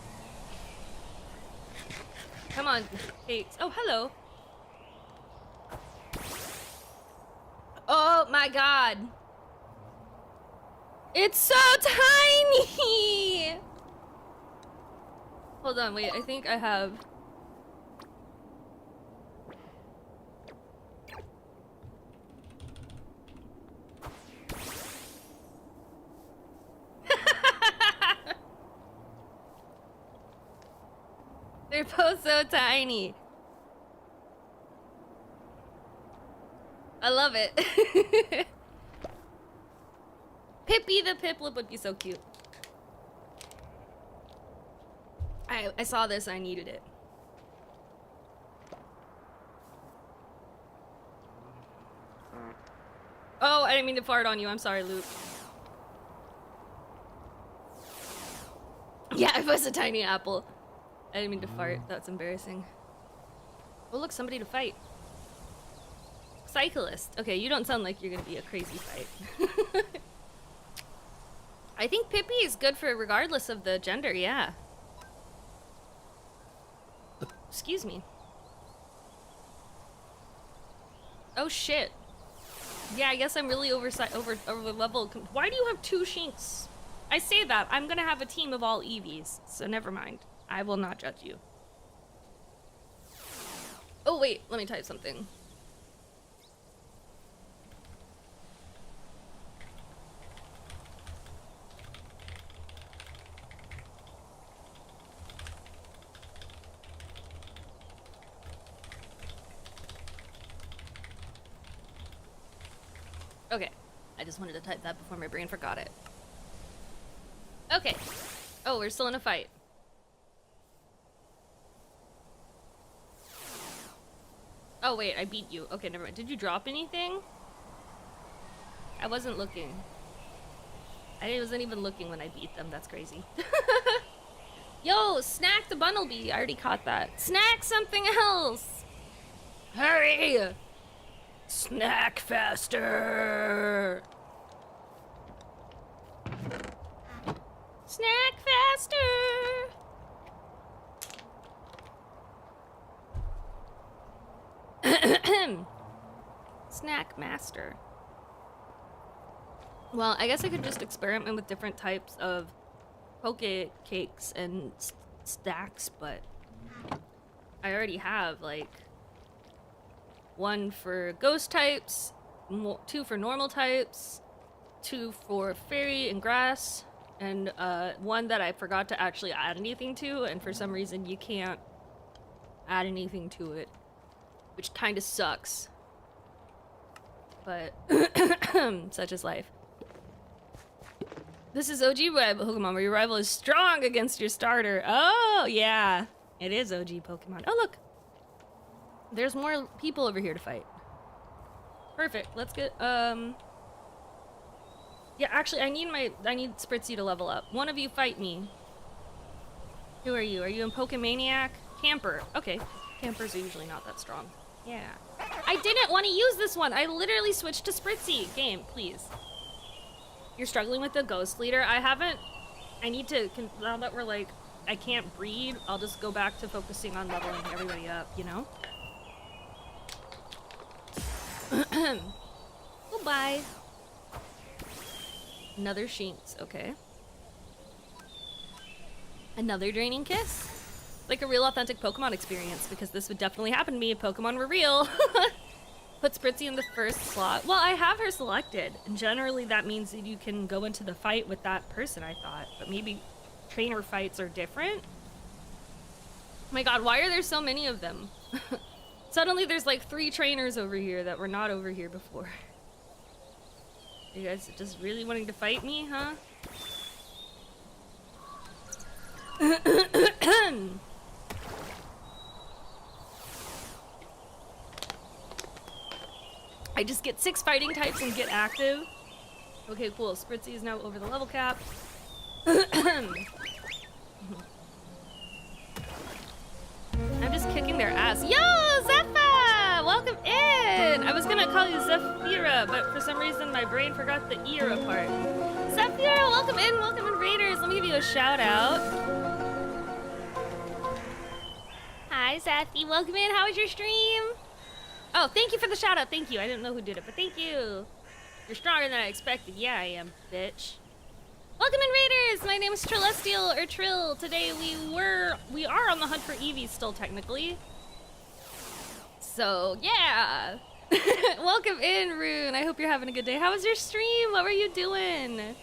Come on, Kate. Oh, hello. Oh my god. It's so tiny! Hold on, wait. I think I have... They're both so tiny. I love it. Pippi the Piplup would be so cute. I saw this, I needed it. Oh, I didn't mean to fart on you. I'm sorry, Luke. Yeah, it was a tiny apple. I didn't mean to fart. That's embarrassing. Oh, look, somebody to fight. Cyclist. Okay, you don't sound like you're gonna be a crazy fight. I think Pippi is good for regardless of the gender, yeah. Excuse me. Oh shit. Yeah, I guess I'm really over level. Why do you have 2 Shinks? I say that. I'm gonna have a team of all Eevees, so never mind. I will not judge you. Oh wait, let me type something. Okay, I just wanted to type that before my brain forgot it. Okay. Oh, we're still in a fight. Oh wait, I beat you. Okay, never mind. Did you drop anything? I wasn't looking. I wasn't even looking when I beat them. That's crazy. Yo, snack the Bunnelby. I already caught that. Snack something else. Hurry! Snack faster! Snack faster! Snack master. Well, I guess I could just experiment with different types of poke cakes and stacks, but I already have like 1 for ghost types, 2 for normal types, 2 for fairy and grass, and 1 that I forgot to actually add anything to, and for some reason you can't add anything to it, which kind of sucks. But such is life. This is OG Pokemon, where your rival is strong against your starter. Oh, yeah. It is OG Pokemon. Oh, look. There's more people over here to fight. Perfect. Let's get, yeah, actually, I need Spritzy to level up. One of you fight me. Who are you? Are you in Pokemaniac? Camper. Okay. Campers are usually not that strong. Yeah. I didn't want to use this one. I literally switched to Spritzy. Game, please. You're struggling with the ghost leader. I need to, now that we're like, I can't breed, I'll just go back to focusing on leveling everybody up, you know? Goodbye. Another Shinx, okay. Another Draining Kiss? Like a real authentic Pokemon experience, because this would definitely happen to me if Pokemon were real. Put Spritzy in the first slot. Well, I have her selected, and generally that means that you can go into the fight with that person, I thought. But maybe trainer fights are different? Oh my god, why are there so many of them? Suddenly there's like 3 trainers over here that were not over here before. You guys just really wanting to fight me, huh? I just get 6 fighting types and get active. Okay, cool. Spritzy is now over the level cap. I'm just kicking their ass. Yo, Zepha! Welcome in! I was gonna call you Zephira, but for some reason my brain forgot the era part. Zephira, welcome in, Raiders. Let me give you a shout out. Hi, Zephy, welcome in. How was your stream? Oh, thank you for the shout out. Thank you. I didn't know who did it, but thank you. You're stronger than I expected. Yeah, I am, bitch. Welcome in, Raiders! My name is Trillestial, or Trill. Today we are on the hunt for Eevee still, technically. So, yeah. Welcome in, Rune. I hope you're having a good day. How was your stream? What were you doing?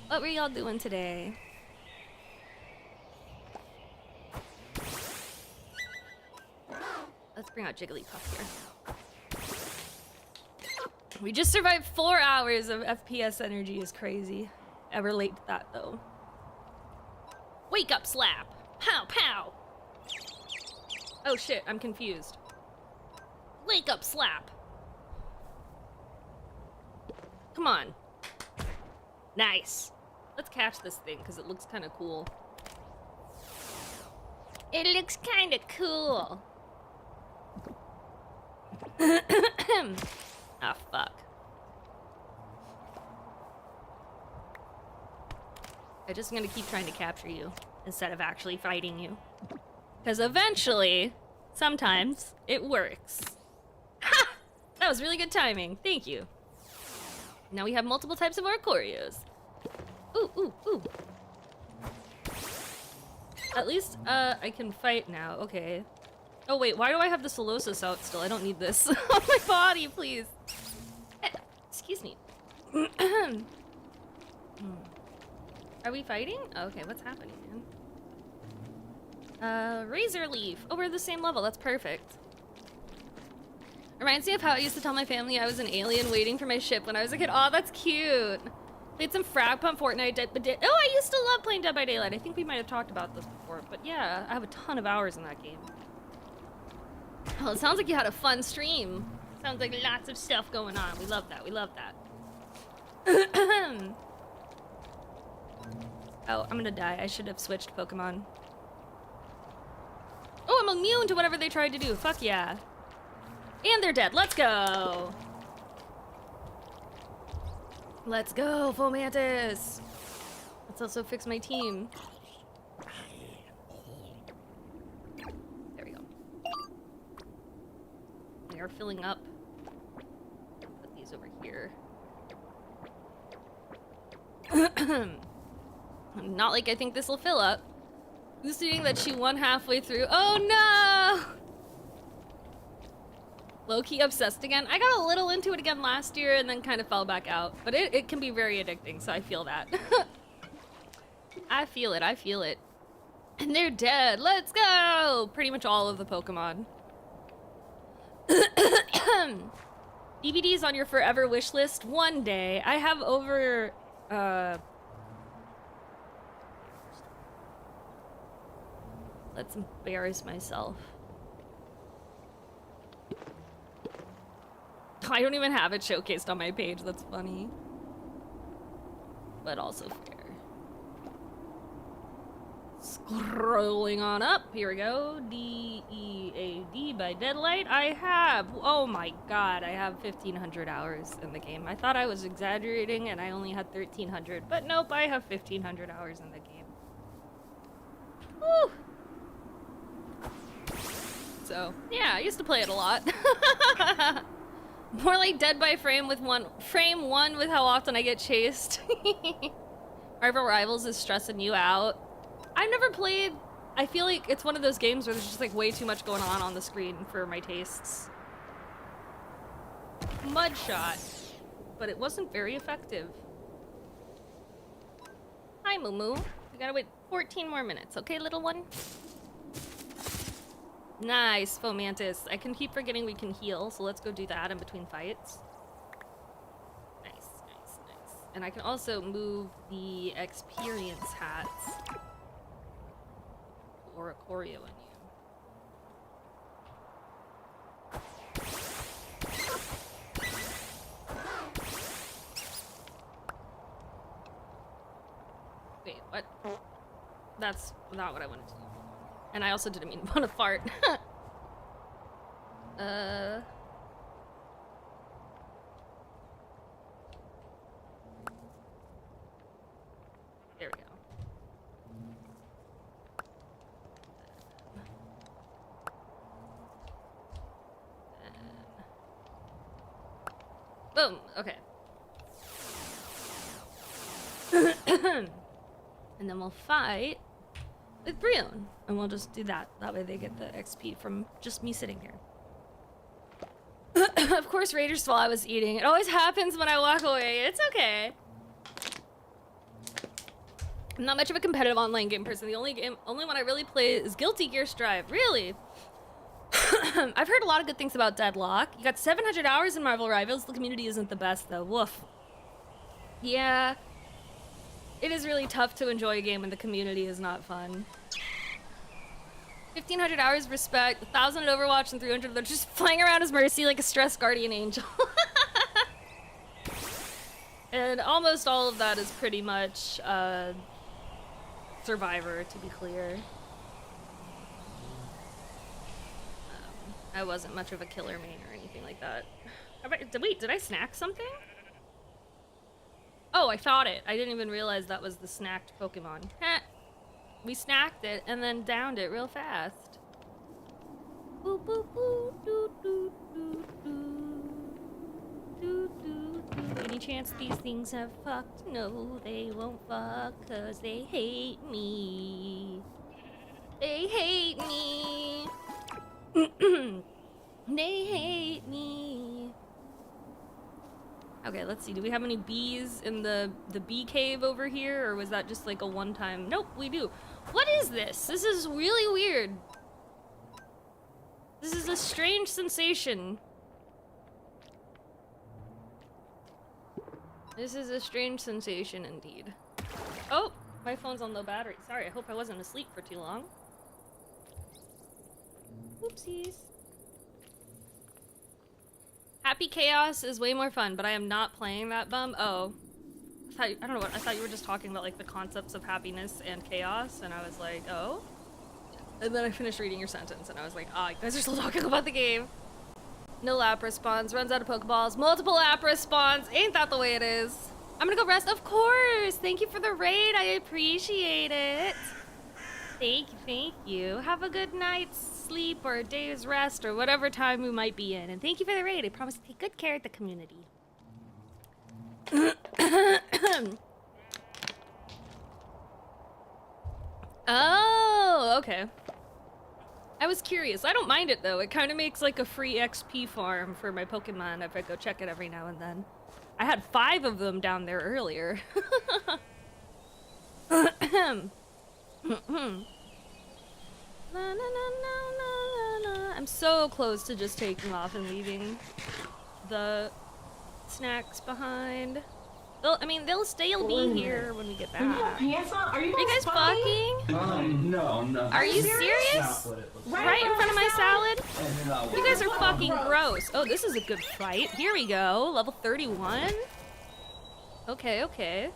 What were y'all doing today? Let's bring out Jigglypuff here. We just survived 4 hours of FPS energy is crazy. I relate to that, though. Wake up, slap! Pow, pow! Oh shit, I'm confused. Wake up, slap! Come on. Nice. Let's catch this thing, because it looks kind of cool. It looks kind of cool. Ah, fuck. I'm just gonna keep trying to capture you instead of actually fighting you. Because eventually, sometimes, it works. Ha! That was really good timing. Thank you. Now we have multiple types of Orcorios. Ooh, ooh, ooh. At least, I can fight now. Okay. Oh, wait, why do I have the Solosis out still? I don't need this on my body, please. Excuse me. Are we fighting? Okay, what's happening, man? Razor Leaf. Oh, we're the same level. That's perfect. Reminds me of how I used to tell my family I was an alien waiting for my ship when I was a kid. Oh, that's cute. Played some Frag Pump Fortnite. Oh, I used to love playing Dead by Daylight. I think we might have talked about this before. But yeah, I have a ton of hours in that game. Well, it sounds like you had a fun stream. Sounds like lots of stuff going on. We love that. We love that. Oh, I'm gonna die. I should have switched Pokemon. Oh, I'm immune to whatever they tried to do. Fuck yeah. And they're dead. Let's go. Let's go, Fomantis. Let's also fix my team. There we go. They are filling up. Put these over here. Not like I think this will fill up. Considering that she won halfway through. Oh no! Low-key obsessed again. I got a little into it again last year and then kind of fell back out. But it can be very addicting, so I feel that. I feel it, I feel it. And they're dead. Let's go! Pretty much all of the Pokemon. DVDs on your forever wish list? One day. I have over... Let's embarrass myself. I don't even have it showcased on my page. That's funny. But also fair. Scrolling on up. Here we go. D-E-A-D by Deadlight. I have... Oh my god. I have 1,500 hours in the game. I thought I was exaggerating and I only had 1,300. But nope, I have 1,500 hours in the game. Woo! So, yeah, I used to play it a lot. More like Dead by Frame with frame one with how often I get chased. Marvel Rivals is stressing you out. I've never played... I feel like it's one of those games where there's just like way too much going on the screen for my tastes. Mudshot. But it wasn't very effective. Hi, Moo Moo. We gotta wait 14 more minutes, okay, little one? Nice, Fomantis. I can keep forgetting we can heal, so let's go do that in between fights. Nice, nice, nice. And I can also move the experience hats. Or a choreo on you. Wait, what? That's not what I wanted to do. And I also didn't mean to want to fart. There we go. Boom. Okay. And then we'll fight with Brion, and we'll just do that. That way they get the XP from just me sitting here. Of course, Raiders while I was eating. It always happens when I walk away. It's okay. I'm not much of a competitive online game person. The only one I really play is Guilty Gear Strive. Really? I've heard a lot of good things about Deadlock. You got 700 hours in Marvel Rivals. The community isn't the best, though. Woof. Yeah. It is really tough to enjoy a game when the community is not fun. 1,500 hours, respect. 1,000 at Overwatch and 300 they're just flying around as Mercy like a stressed guardian angel. And almost all of that is pretty much Survivor, to be clear. I wasn't much of a killer main or anything like that. Wait, did I snack something? Oh, I thought it. I didn't even realize that was the snacked Pokemon. Heh. We snacked it and then downed it real fast. Boop, boop, boop, doo, doo, doo, doo. Doo, doo, doo. Any chance these things have fucked? No, they won't fuck, cause they hate me. They hate me. They hate me. Okay, let's see. Do we have any bees in the bee cave over here? Or was that just like a one-time? Nope, we do. What is this? This is really weird. This is a strange sensation. This is a strange sensation indeed. Oh, my phone's on low battery. Sorry, I hope I wasn't asleep for too long. Oopsies. Happy Chaos is way more fun, but I am not playing that bum. Oh. I don't know what, I thought you were just talking about like the concepts of happiness and chaos, and I was like, oh? And then I finished reading your sentence, and I was like, ah, you guys are still talking about the game. No Lapras spawns, runs out of Pokeballs, multiple Lapras spawns, ain't that the way it is? I'm gonna go rest, of course! Thank you for the raid, I appreciate it. Thank you. Have a good night's sleep or a day's rest or whatever time we might be in. And thank you for the raid. I promise to take good care of the community. Oh, okay. I was curious. I don't mind it though. It kind of makes like a free XP farm for my Pokemon if I go check it every now and then. I had 5 of them down there earlier. I'm so close to just taking off and leaving the snacks behind. They'll still be here when we get back. Are you guys fucking? No, no. Are you serious? Right in front of my salad? You guys are fucking gross. Oh, this is a good fight. Here we go. Level 31. Okay, okay.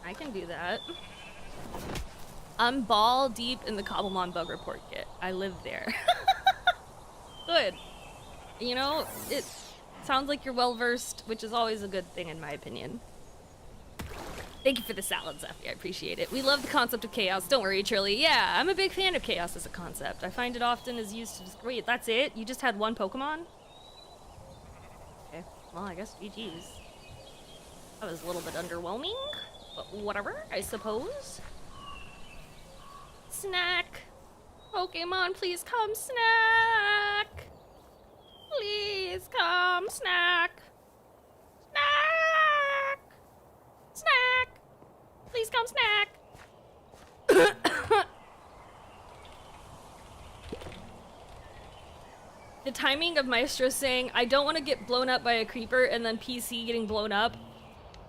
I can do that. I'm ball deep in the Cobblemon bug report kit. I live there. Good. You know, it sounds like you're well versed, which is always a good thing in my opinion. Thank you for the salad, Zephy. I appreciate it. We love the concept of chaos. Don't worry, Trilly. Yeah, I'm a big fan of chaos as a concept. I find it often is used to just... Wait, that's it? You just had one Pokemon? Okay. Well, I guess GG's. That was a little bit underwhelming. But whatever, I suppose. Snack! Pokemon, please come snack! Please come snack! Snack! Snack! Please come snack! The timing of Maestro saying, I don't want to get blown up by a creeper, and then PC getting blown up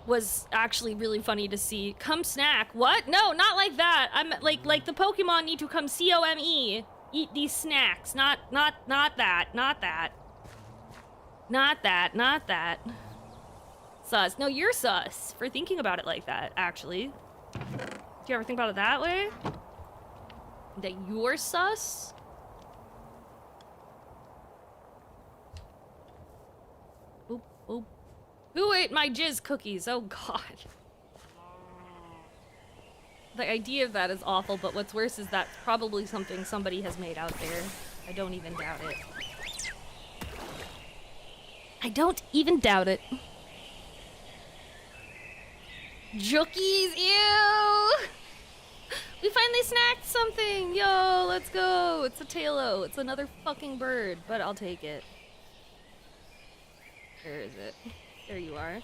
was actually really funny to see. Come snack. What? No, not like that. I'm like the Pokemon need to come COME. Eat these snacks. Not that. Not that. Not that. Sus. No, you're sus for thinking about it like that, actually. Do you ever think about it that way? That you're sus? Boop, boop. Who ate my jizz cookies? Oh god. The idea of that is awful, but what's worse is that's probably something somebody has made out there. I don't even doubt it. I don't even doubt it. Jookies, ew! We finally snacked something! Yo, let's go! It's a Tailo. It's another fucking bird, but I'll take it. Where is it? There you are.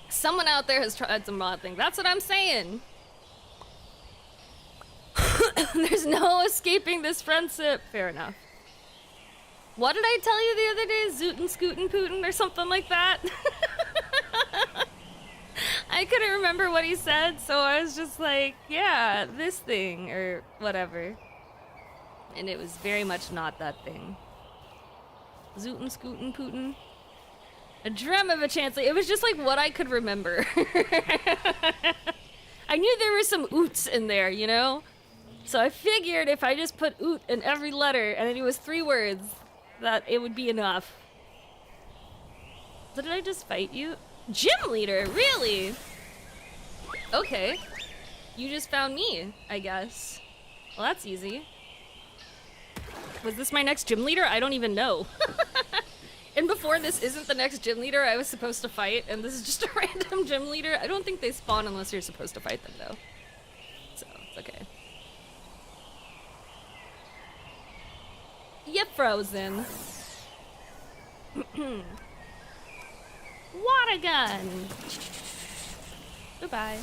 Someone out there has tried some mod thing. That's what I'm saying. There's no escaping this friendship. Fair enough. What did I tell you the other day? Zootin' scootin' pootin' or something like that? I couldn't remember what he said, so I was just like, yeah, this thing, or whatever. And it was very much not that thing. Zootin' scootin' pootin'. A drum of a chance. It was just like what I could remember. I knew there were some oots in there, you know? So I figured if I just put oot in every letter and it was 3 words, that it would be enough. Did I just fight you? Gym leader, really? Okay. You just found me, I guess. Well, that's easy. Was this my next gym leader? I don't even know. And before this isn't the next gym leader I was supposed to fight, and this is just a random gym leader. I don't think they spawn unless you're supposed to fight them, though. So, it's okay. You're frozen. Water gun! Goodbye.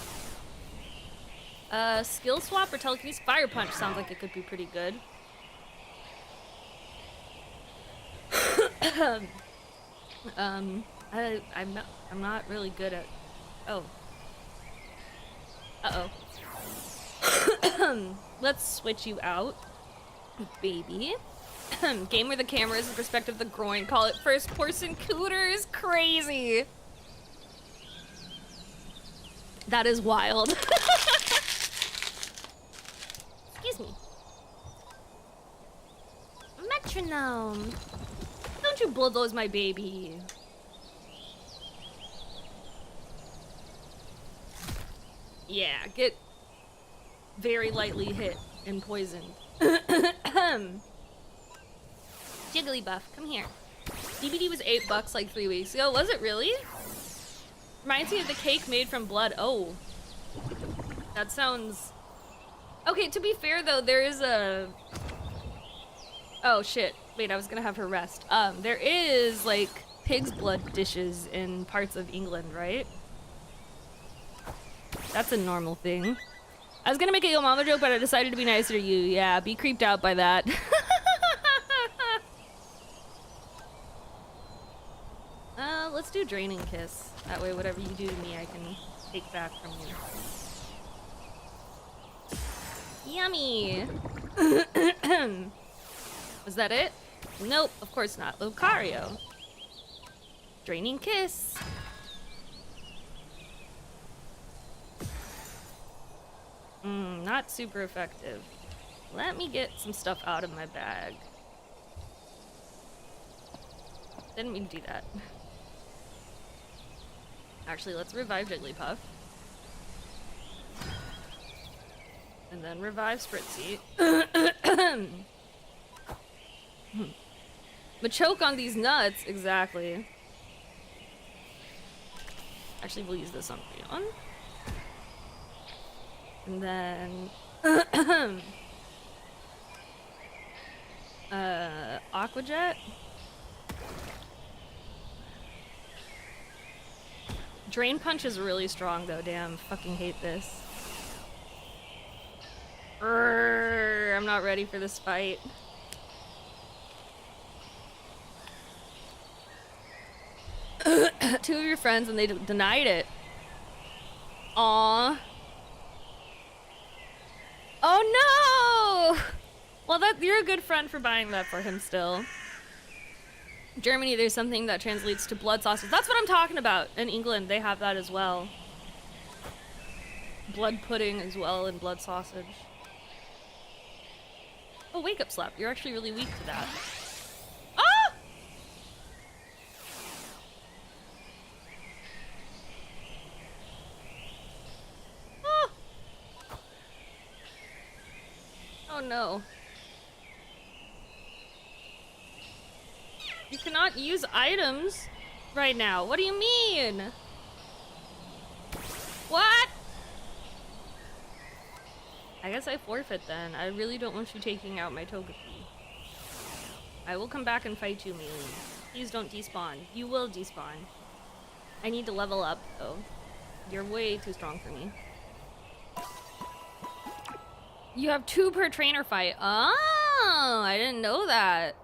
Skill swap or telekinesis? Fire punch sounds like it could be pretty good. I'm not really good at... Oh. Uh-oh. Let's switch you out, baby. Game where the camera is in perspective of the groin. Call it first person cooter is crazy. That is wild. Excuse me. Metronome. Don't you bulldoze my baby. Yeah, get very lightly hit and poisoned. Jigglypuff, come here. DVD was $8 like 3 weeks ago. Was it really? Reminds me of the cake made from blood. Oh. That sounds... Okay, to be fair though, there is a... Oh shit. Wait, I was gonna have her rest. There is, like, pig's blood dishes in parts of England, right? That's a normal thing. I was gonna make a yo mama joke, but I decided to be nicer to you. Yeah, be creeped out by that. Let's do Draining Kiss. That way whatever you do to me, I can take back from you. Yummy! Was that it? Nope, of course not. Lucario. Draining Kiss. Not super effective. Let me get some stuff out of my bag. Didn't mean to do that. Actually, let's revive Jigglypuff. And then revive Spritzy. Machoke on these nuts, exactly. Actually, we'll use this on Leon. And then... Aqua Jet? Drain Punch is really strong though, damn. Fucking hate this. I'm not ready for this fight. Two of your friends and they denied it. Aww. Oh no! Well, you're a good friend for buying that for him still. Germany, there's something that translates to blood sausage. That's what I'm talking about. In England, they have that as well. Blood pudding as well and blood sausage. Oh, wake up slap. You're actually really weak to that. Ah! Ah! Oh no. You cannot use items right now. What do you mean? What? I guess I forfeit then. I really don't want you taking out my Togepi. I will come back and fight you, Melee. Please don't despawn. You will despawn. I need to level up, though. You're way too strong for me. You have 2 per trainer fight. Oh, I didn't know that.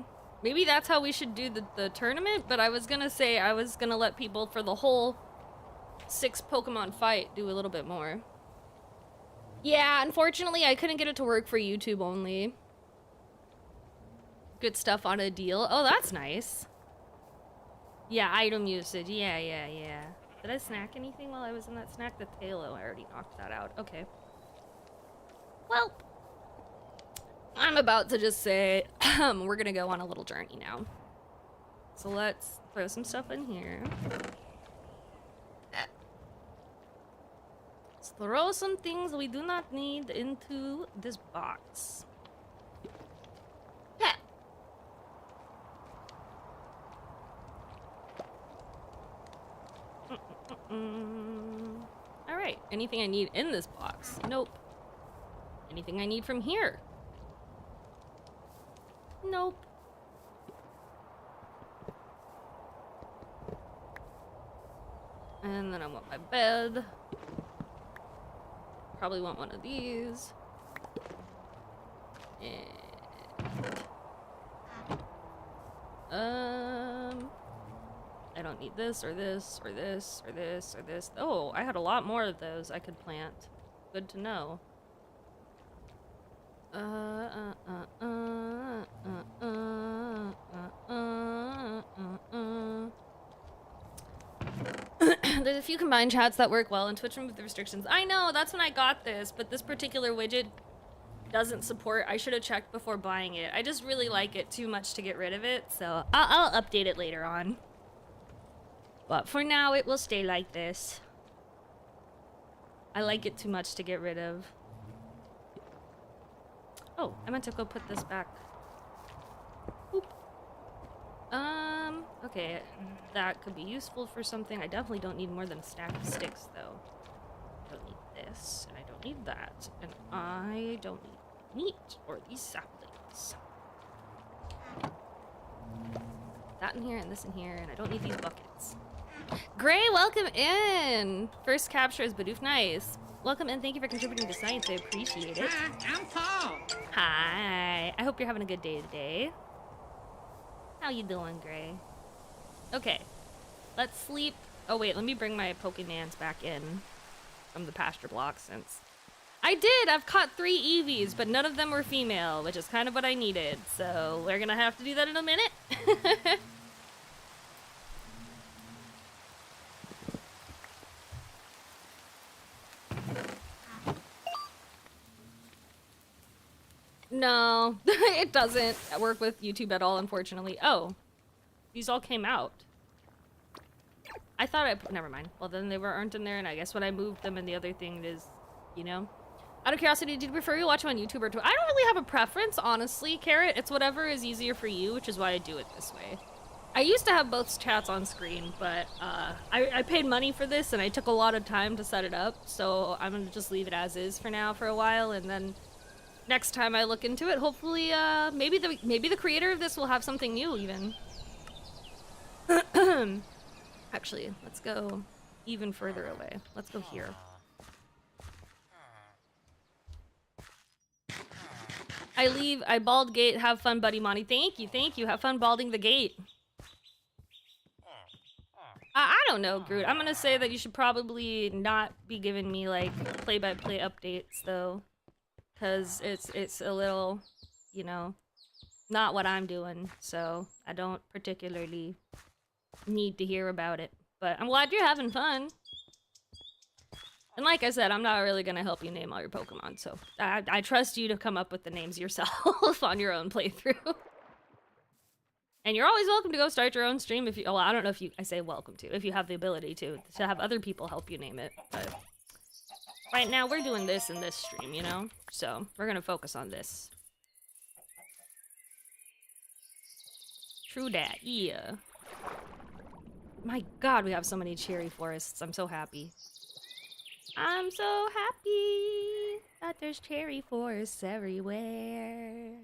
Maybe that's how we should do the tournament, but I was gonna say I was gonna let people for the whole 6 Pokemon fight do a little bit more. Yeah, unfortunately I couldn't get it to work for YouTube only. Good stuff on a deal. Oh, that's nice. Yeah, item usage. Yeah. Did I snack anything while I was in that snack? The Talo, I already knocked that out. Okay. Well, I'm about to just say, we're gonna go on a little journey now. So let's throw some stuff in here. Let's throw some things we do not need into this box. Yeah. Alright, anything I need in this box? Nope. Anything I need from here? Nope. And then I want my bed. Probably want one of these. And I don't need this or this or this or this or this. Oh, I had a lot more of those I could plant. Good to know. There's a few combined chats that work well, and Twitch removed the restrictions. I know, that's when I got this, but this particular widget doesn't support. I should have checked before buying it. I just really like it too much to get rid of it, so I'll update it later on. But for now, it will stay like this. I like it too much to get rid of. Oh, I meant to go put this back. Oop. Okay, that could be useful for something. I definitely don't need more than a stack of sticks, though. I don't need this, and I don't need that, and I don't need meat or these saplings. That in here, and this in here, and I don't need these buckets. Gray, welcome in! First capture is Bidoof. Nice. Welcome in, thank you for contributing to science, I appreciate it. Hi, I'm Paul. Hi, I hope you're having a good day today. How you doing, Gray? Okay, let's sleep. Oh wait, let me bring my Pokemans back in from the pasture block since... I did! I've caught 3 Eevees, but none of them were female, which is kind of what I needed. So we're gonna have to do that in a minute. No, it doesn't work with YouTube at all, unfortunately. Oh, these all came out. I thought never mind. Well, then they aren't in there, and I guess when I moved them, and the other thing is, you know. Out of curiosity, did you prefer you watch them on YouTube or Twitch? I don't really have a preference, honestly, Carrot. It's whatever is easier for you, which is why I do it this way. I used to have both chats on screen, but I paid money for this, and I took a lot of time to set it up, so I'm gonna just leave it as is for now for a while, and then next time I look into it, hopefully, maybe the creator of this will have something new, even. Actually, let's go even further away. Let's go here. I bald gate. Have fun, Buttiemon. Thank you. Have fun balding the gate. I don't know, Groot. I'm gonna say that you should probably not be giving me, like, play-by-play updates, though. Because it's a little, you know, not what I'm doing, so I don't particularly need to hear about it. But I'm glad you're having fun. And like I said, I'm not really gonna help you name all your Pokemon, so I trust you to come up with the names yourself on your own playthrough. And you're always welcome to go start your own stream if you, well, I don't know if you, I say welcome to, if you have the ability to have other people help you name it, but right now we're doing this in this stream, you know? So we're gonna focus on this. True dat, yeah. My god, we have so many cherry forests. I'm so happy. I'm so happy that there's cherry forests everywhere.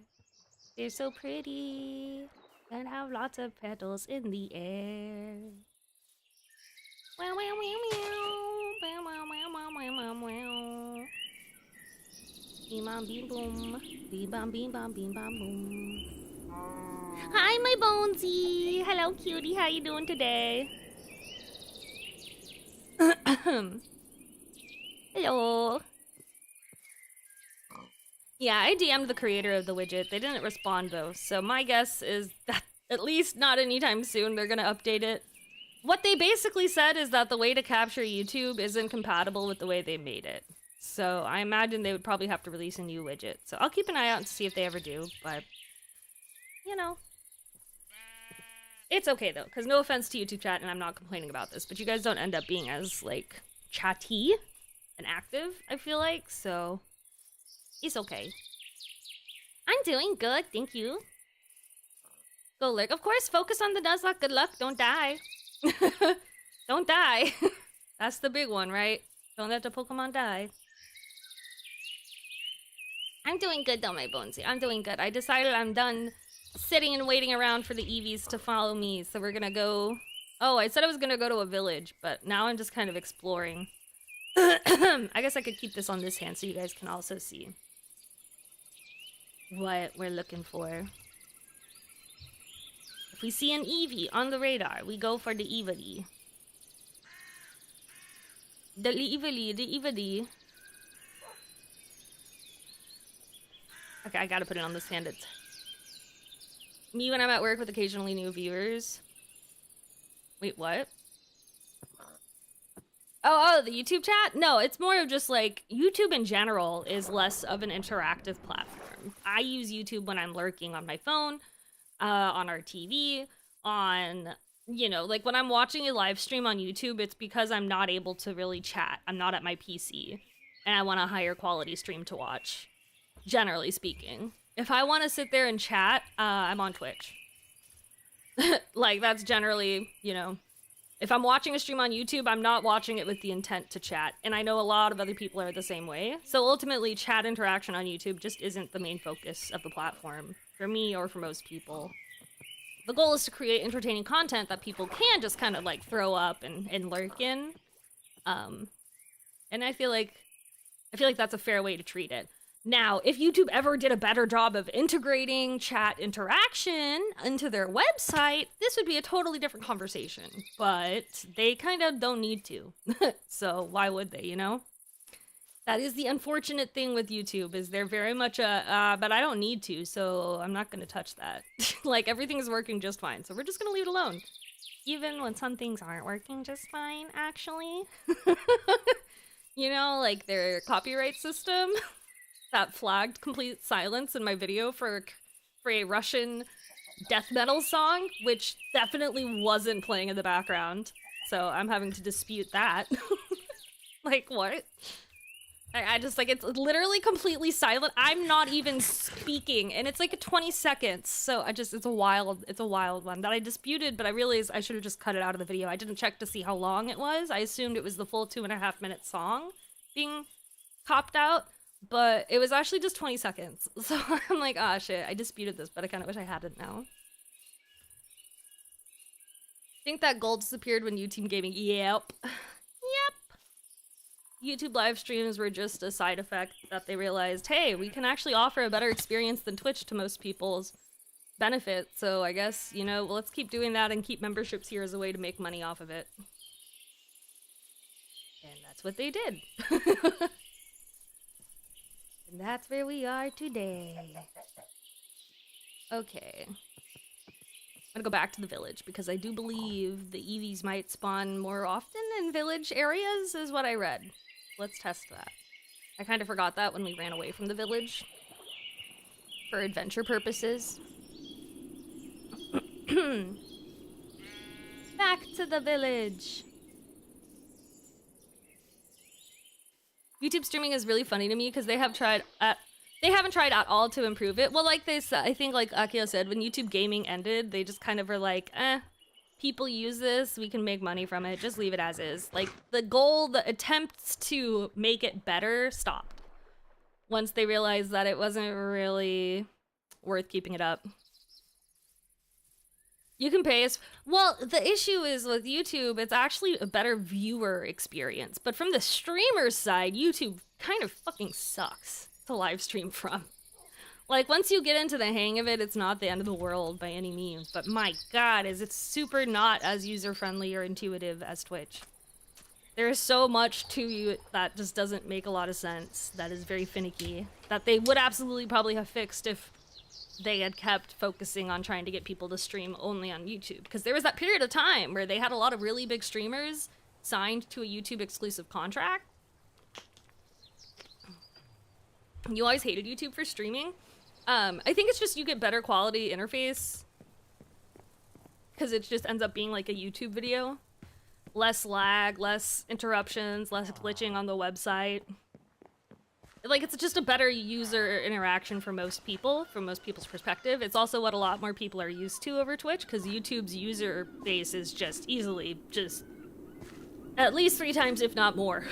They're so pretty and have lots of petals in the air. Wow, wow, wow, wow. Wow, wow, wow, wow, wow, wow. Beam, bam, beam, boom. Beam, bam, beam, bam, beam, bam, boom. Hi, my Bonesy. Hello, cutie. How you doing today? Hello. Yeah, I DM'd the creator of the widget. They didn't respond, though, so my guess is that at least not anytime soon they're gonna update it. What they basically said is that the way to capture YouTube isn't compatible with the way they made it. So I imagine they would probably have to release a new widget. So I'll keep an eye out to see if they ever do, but you know. It's okay though, because no offense to YouTube chat, and I'm not complaining about this, but you guys don't end up being as, like, chatty and active, I feel like, so it's okay. I'm doing good, thank you. Go lurk. Of course, focus on the Nuzlocke. Good luck, don't die. Don't die. That's the big one, right? Don't let the Pokemon die. I'm doing good though, my Bonesy. I'm doing good. I decided I'm done sitting and waiting around for the Eevees to follow me, so we're gonna go... Oh, I said I was gonna go to a village, but now I'm just kind of exploring. I guess I could keep this on this hand so you guys can also see what we're looking for. If we see an Eevee on the radar, we go for the Eevee. The Eevee. Okay, I gotta put it on this hand. It's me when I'm at work with occasionally new viewers. Wait, what? Oh, the YouTube chat? No, it's more of just like, YouTube in general is less of an interactive platform. I use YouTube when I'm lurking on my phone, on our TV, on, you know, like when I'm watching a live stream on YouTube, it's because I'm not able to really chat. I'm not at my PC, and I want a higher quality stream to watch, generally speaking. If I want to sit there and chat, I'm on Twitch. Like, that's generally, you know, if I'm watching a stream on YouTube, I'm not watching it with the intent to chat. And I know a lot of other people are the same way. So ultimately, chat interaction on YouTube just isn't the main focus of the platform, for me or for most people. The goal is to create entertaining content that people can just kind of, like, throw up and lurk in. And I feel like that's a fair way to treat it. Now, if YouTube ever did a better job of integrating chat interaction into their website, this would be a totally different conversation. But they kind of don't need to. So why would they, you know? That is the unfortunate thing with YouTube, is they're very much but I don't need to, so I'm not going to touch that. Like, everything is working just fine, so we're just going to leave it alone. Even when some things aren't working just fine, actually. You know, like their copyright system. That flagged complete silence in my video for a Russian death metal song, which definitely wasn't playing in the background. So I'm having to dispute that. Like, what? I just, like, it's literally completely silent. I'm not even speaking, and it's like 20 seconds. So it's a wild one that I disputed, but I realized I should have just cut it out of the video. I didn't check to see how long it was. I assumed it was the full 2.5 minute song being copped out. But it was actually just 20 seconds. So I'm like, ah, shit, I disputed this, but I kind of wish I hadn't now. Think that gold disappeared when YouTube gaming. Yep. YouTube live streams were just a side effect that they realized, hey, we can actually offer a better experience than Twitch to most people's benefit. So I guess, you know, let's keep doing that and keep memberships here as a way to make money off of it. And that's what they did. And that's where we are today. Okay. I'm gonna go back to the village, because I do believe the Eevees might spawn more often in village areas, is what I read. Let's test that. I kind of forgot that when we ran away from the village. For adventure purposes. Back to the village. YouTube streaming is really funny to me because they haven't tried at all to improve it. Well, like they said, I think like Akio said, when YouTube gaming ended, they just kind of were like, people use this, we can make money from it, just leave it as is. Like, the attempts to make it better stopped once they realized that it wasn't really worth keeping it up. You can pay us. Well, the issue is with YouTube, it's actually a better viewer experience. But from the streamer's side, YouTube kind of fucking sucks to live stream from. Like, once you get into the hang of it, it's not the end of the world by any means. But my god, is it super not as user-friendly or intuitive as Twitch. There is so much to you that just doesn't make a lot of sense. That is very finicky. That they would absolutely probably have fixed if they had kept focusing on trying to get people to stream only on YouTube. Because there was that period of time where they had a lot of really big streamers signed to a YouTube exclusive contract. You always hated YouTube for streaming. I think it's just you get better quality interface. Because it just ends up being like a YouTube video. Less lag, less interruptions, less glitching on the website. Like, it's just a better user interaction for most people, from most people's perspective. It's also what a lot more people are used to over Twitch, because YouTube's user base is just easily just at least 3 times, if not more.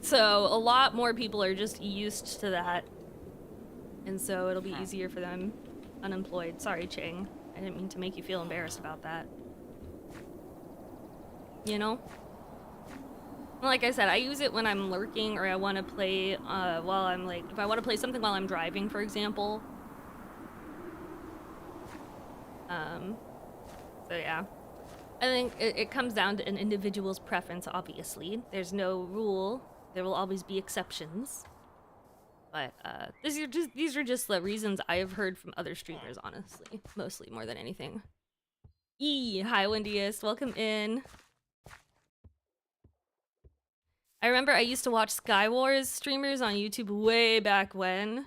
So a lot more people are just used to that. And so it'll be easier for them unemployed. Sorry, Ching. I didn't mean to make you feel embarrassed about that. You know? Like I said, I use it when I'm lurking or I want to play while I'm like, if I want to play something while I'm driving, for example. So yeah. I think it comes down to an individual's preference, obviously. There's no rule. There will always be exceptions. But these are just the reasons I have heard from other streamers, honestly. Mostly, more than anything. Hi, Wendiest. Welcome in. I remember I used to watch Skywars streamers on YouTube way back when.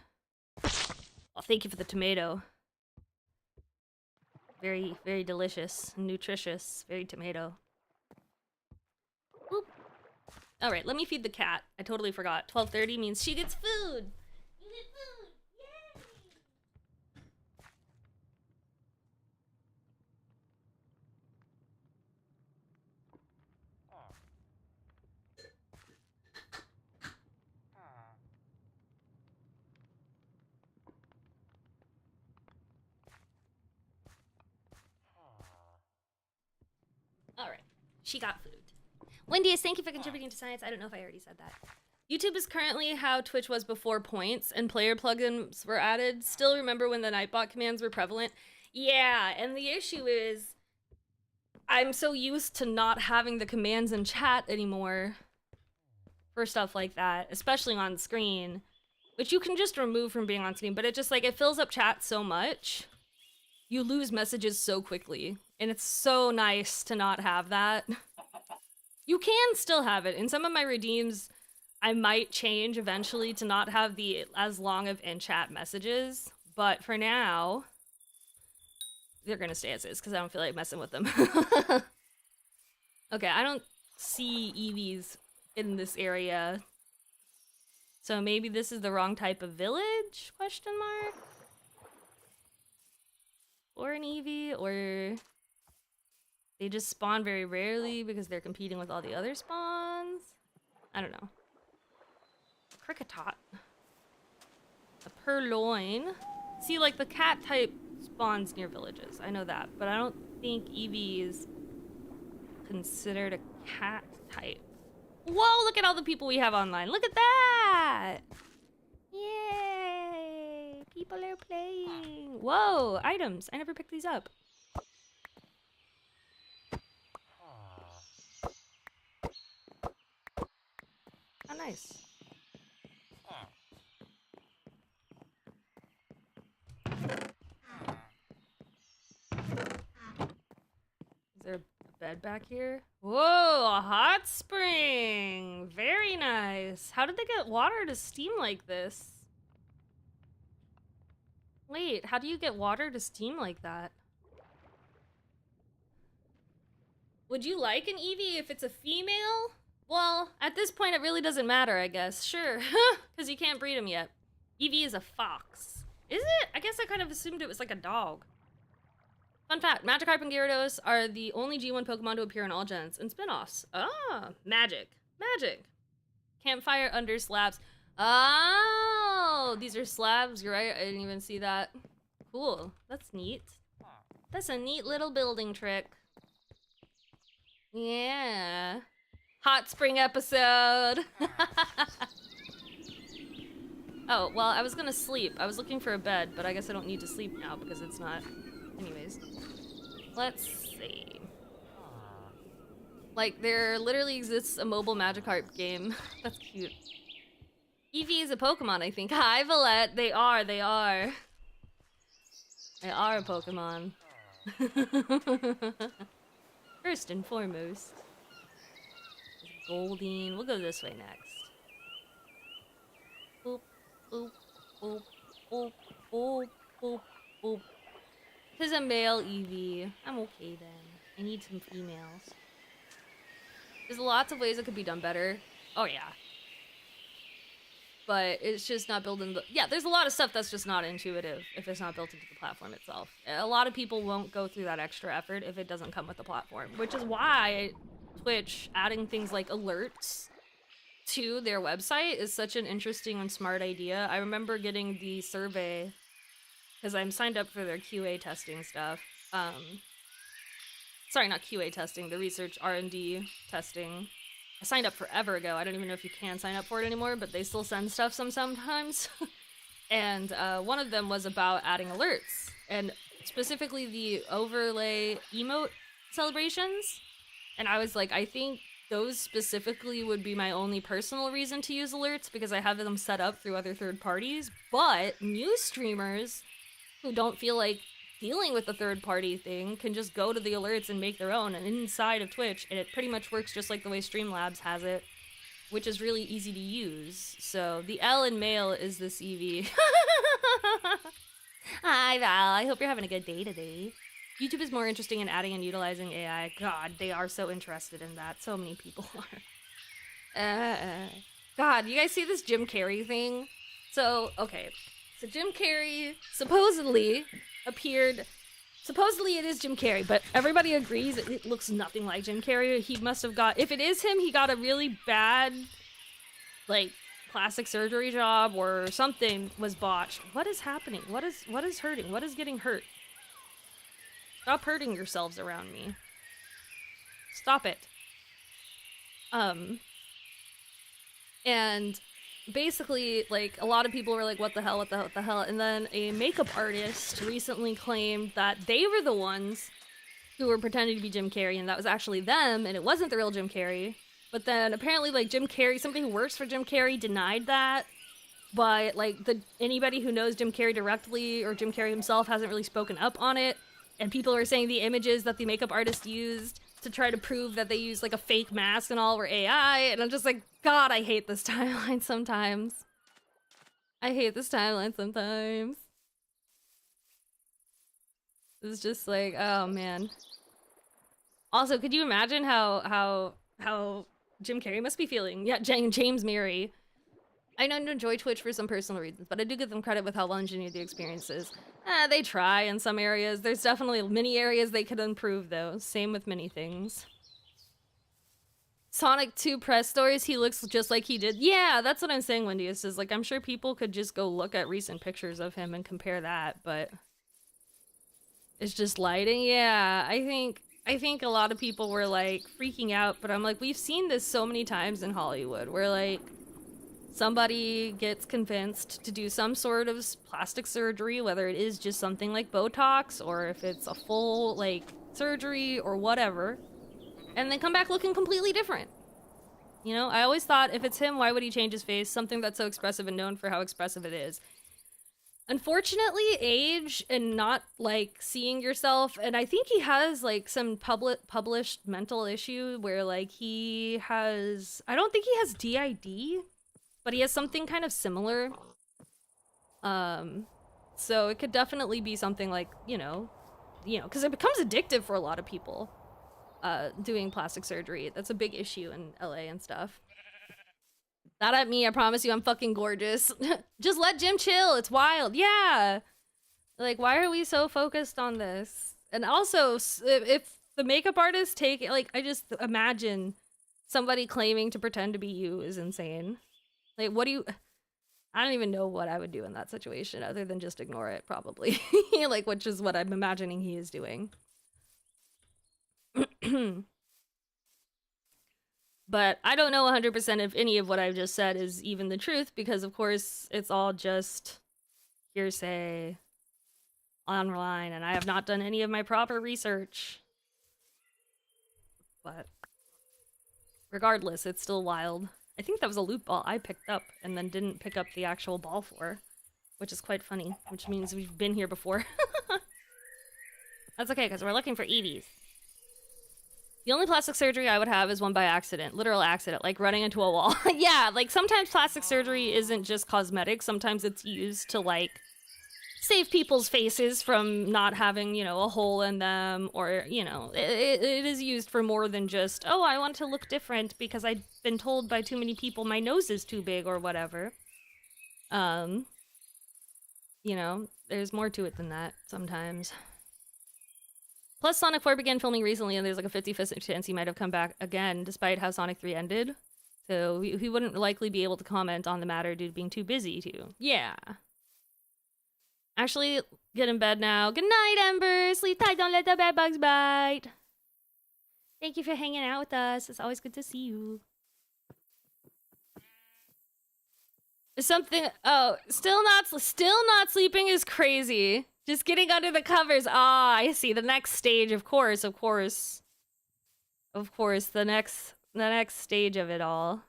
Well, thank you for the tomato. Very, very delicious, nutritious, very tomato. Boop. All right, let me feed the cat. I totally forgot. 12:30 means she gets food. You get food. Yay! All right, she got food. Wendy, thank you for contributing to science. I don't know if I already said that. YouTube is currently how Twitch was before points and player plugins were added. Still remember when the Nightbot commands were prevalent? Yeah, and the issue is I'm so used to not having the commands in chat anymore for stuff like that, especially on screen, which you can just remove from being on screen, but it just like, it fills up chat so much. You lose messages so quickly, and it's so nice to not have that. You can still have it. In some of my redeems, I might change eventually to not have the as long of in-chat messages, but for now, they're gonna stay as is because I don't feel like messing with them. Okay, I don't see Eevees in this area, so maybe this is the wrong type of village? Question mark? Or an Eevee, or they just spawn very rarely because they're competing with all the other spawns? I don't know. Cricketot. A purloin. See, like, the cat type spawns near villages. I know that, but I don't think Eevee is considered a cat type. Whoa, look at all the people we have online. Look at that! Yay! People are playing. Whoa, items. I never picked these up. Oh, nice. Is there a bed back here? Whoa, a hot spring! Very nice. How did they get water to steam like this? Wait, how do you get water to steam like that? Would you like an Eevee if it's a female? Well, at this point it really doesn't matter, I guess. Sure, because you can't breed them yet. Eevee is a fox. Is it? I guess I kind of assumed it was like a dog. Fun fact, Magikarp and Gyarados are the only G1 Pokemon to appear in all gens and spin-offs. Ah, magic. Magic. Campfire under slabs. Oh, these are slabs. You're right, I didn't even see that. Cool. That's neat. That's a neat little building trick. Yeah. Hot spring episode. Oh, well, I was gonna sleep. I was looking for a bed, but I guess I don't need to sleep now because it's not... Anyways. Let's see. Like, there literally exists a mobile Magikarp game. That's cute. Eevee is a Pokemon, I think. Hi, Valette. They are. They are Pokemon. First and foremost. Goldeen. We'll go this way next. Boop, boop, boop, boop, boop, boop, boop. This is a male Eevee. I'm okay then. I need some females. There's lots of ways it could be done better. Oh yeah. But it's just not built in the... Yeah, there's a lot of stuff that's just not intuitive if it's not built into the platform itself. A lot of people won't go through that extra effort if it doesn't come with the platform, which is why Twitch adding things like alerts to their website is such an interesting and smart idea. I remember getting the survey because I'm signed up for their QA testing stuff. Sorry, not QA testing, the research R&D testing. I signed up forever ago. I don't even know if you can sign up for it anymore, but they still send stuff sometimes. And one of them was about adding alerts, and specifically the overlay emote celebrations. And I was like, I think those specifically would be my only personal reason to use alerts because I have them set up through other third parties. But new streamers who don't feel like dealing with the third party thing can just go to the alerts and make their own and inside of Twitch, and it pretty much works just like the way Streamlabs has it, which is really easy to use. So the L in male is this Eevee. Hi Val, I hope you're having a good day today. YouTube is more interesting in adding and utilizing AI. God, they are so interested in that. So many people are. God, you guys see this Jim Carrey thing? So, okay. So Jim Carrey supposedly appeared... Supposedly it is Jim Carrey, but everybody agrees it looks nothing like Jim Carrey. He must have got... If it is him, he got a really bad, like, plastic surgery job or something was botched. What is happening? What is hurting? What is getting hurt? Stop hurting yourselves around me. Stop it. And basically, like, a lot of people were like, what the hell, what the hell? And then a makeup artist recently claimed that they were the ones who were pretending to be Jim Carrey, and that was actually them, and it wasn't the real Jim Carrey. But then apparently, like, Jim Carrey, somebody who works for Jim Carrey denied that. But, like, anybody who knows Jim Carrey directly, or Jim Carrey himself, hasn't really spoken up on it. And people are saying the images that the makeup artist used to try to prove that they used, like, a fake mask and all were AI. And I'm just like, God, I hate this timeline sometimes. I hate this timeline sometimes. It's just like, oh, man. Also, could you imagine how Jim Carrey must be feeling? Yeah, James Mary. I don't enjoy Twitch for some personal reasons, but I do give them credit with how well engineered the experience is. They try in some areas. There's definitely many areas they could improve, though. Same with many things. Sonic 2 press stories, he looks just like he did. Yeah, that's what I'm saying, Wendy. It's just like, I'm sure people could just go look at recent pictures of him and compare that, but... It's just lighting? Yeah, I think a lot of people were, like, freaking out, but I'm like, we've seen this so many times in Hollywood, where, like... Somebody gets convinced to do some sort of plastic surgery, whether it is just something like Botox or if it's a full, like, surgery or whatever, and then come back looking completely different. You know, I always thought if it's him, why would he change his face? Something that's so expressive and known for how expressive it is. Unfortunately, age and not, like, seeing yourself, and I think he has, like, some published mental issue where, like, he has... I don't think he has DID, but he has something kind of similar. So it could definitely be something like, you know, because it becomes addictive for a lot of people, doing plastic surgery. That's a big issue in LA and stuff. Not at me, I promise you, I'm fucking gorgeous. Just let Jim chill, it's wild, yeah! Like, why are we so focused on this? And also, if the makeup artist I just imagine somebody claiming to pretend to be you is insane. Like, what do you... I don't even know what I would do in that situation other than just ignore it, probably. Like, which is what I'm imagining he is doing. But I don't know 100% if any of what I've just said is even the truth, because, of course, it's all just hearsay online, and I have not done any of my proper research. But regardless, it's still wild. I think that was a loot ball I picked up and then didn't pick up the actual ball for, which is quite funny, which means we've been here before. That's okay, because we're looking for Eevees. The only plastic surgery I would have is one by accident. Literal accident, like running into a wall. Yeah, like sometimes plastic surgery isn't just cosmetic. Sometimes it's used to, like, save people's faces from not having, you know, a hole in them. Or, you know, it is used for more than just, oh, I want to look different because I've been told by too many people my nose is too big or whatever. You know, there's more to it than that sometimes. Plus, Sonic 4 began filming recently, and there's like a 50% chance he might have come back again, despite how Sonic 3 ended. So he wouldn't likely be able to comment on the matter due to being too busy to. Yeah. Actually, get in bed now. Good night, Ember. Sleep tight. Don't let the bed bugs bite. Thank you for hanging out with us. It's always good to see you. Something. Oh, still not sleeping is crazy. Just getting under the covers. Ah, I see. The next stage, of course. The next stage of it all.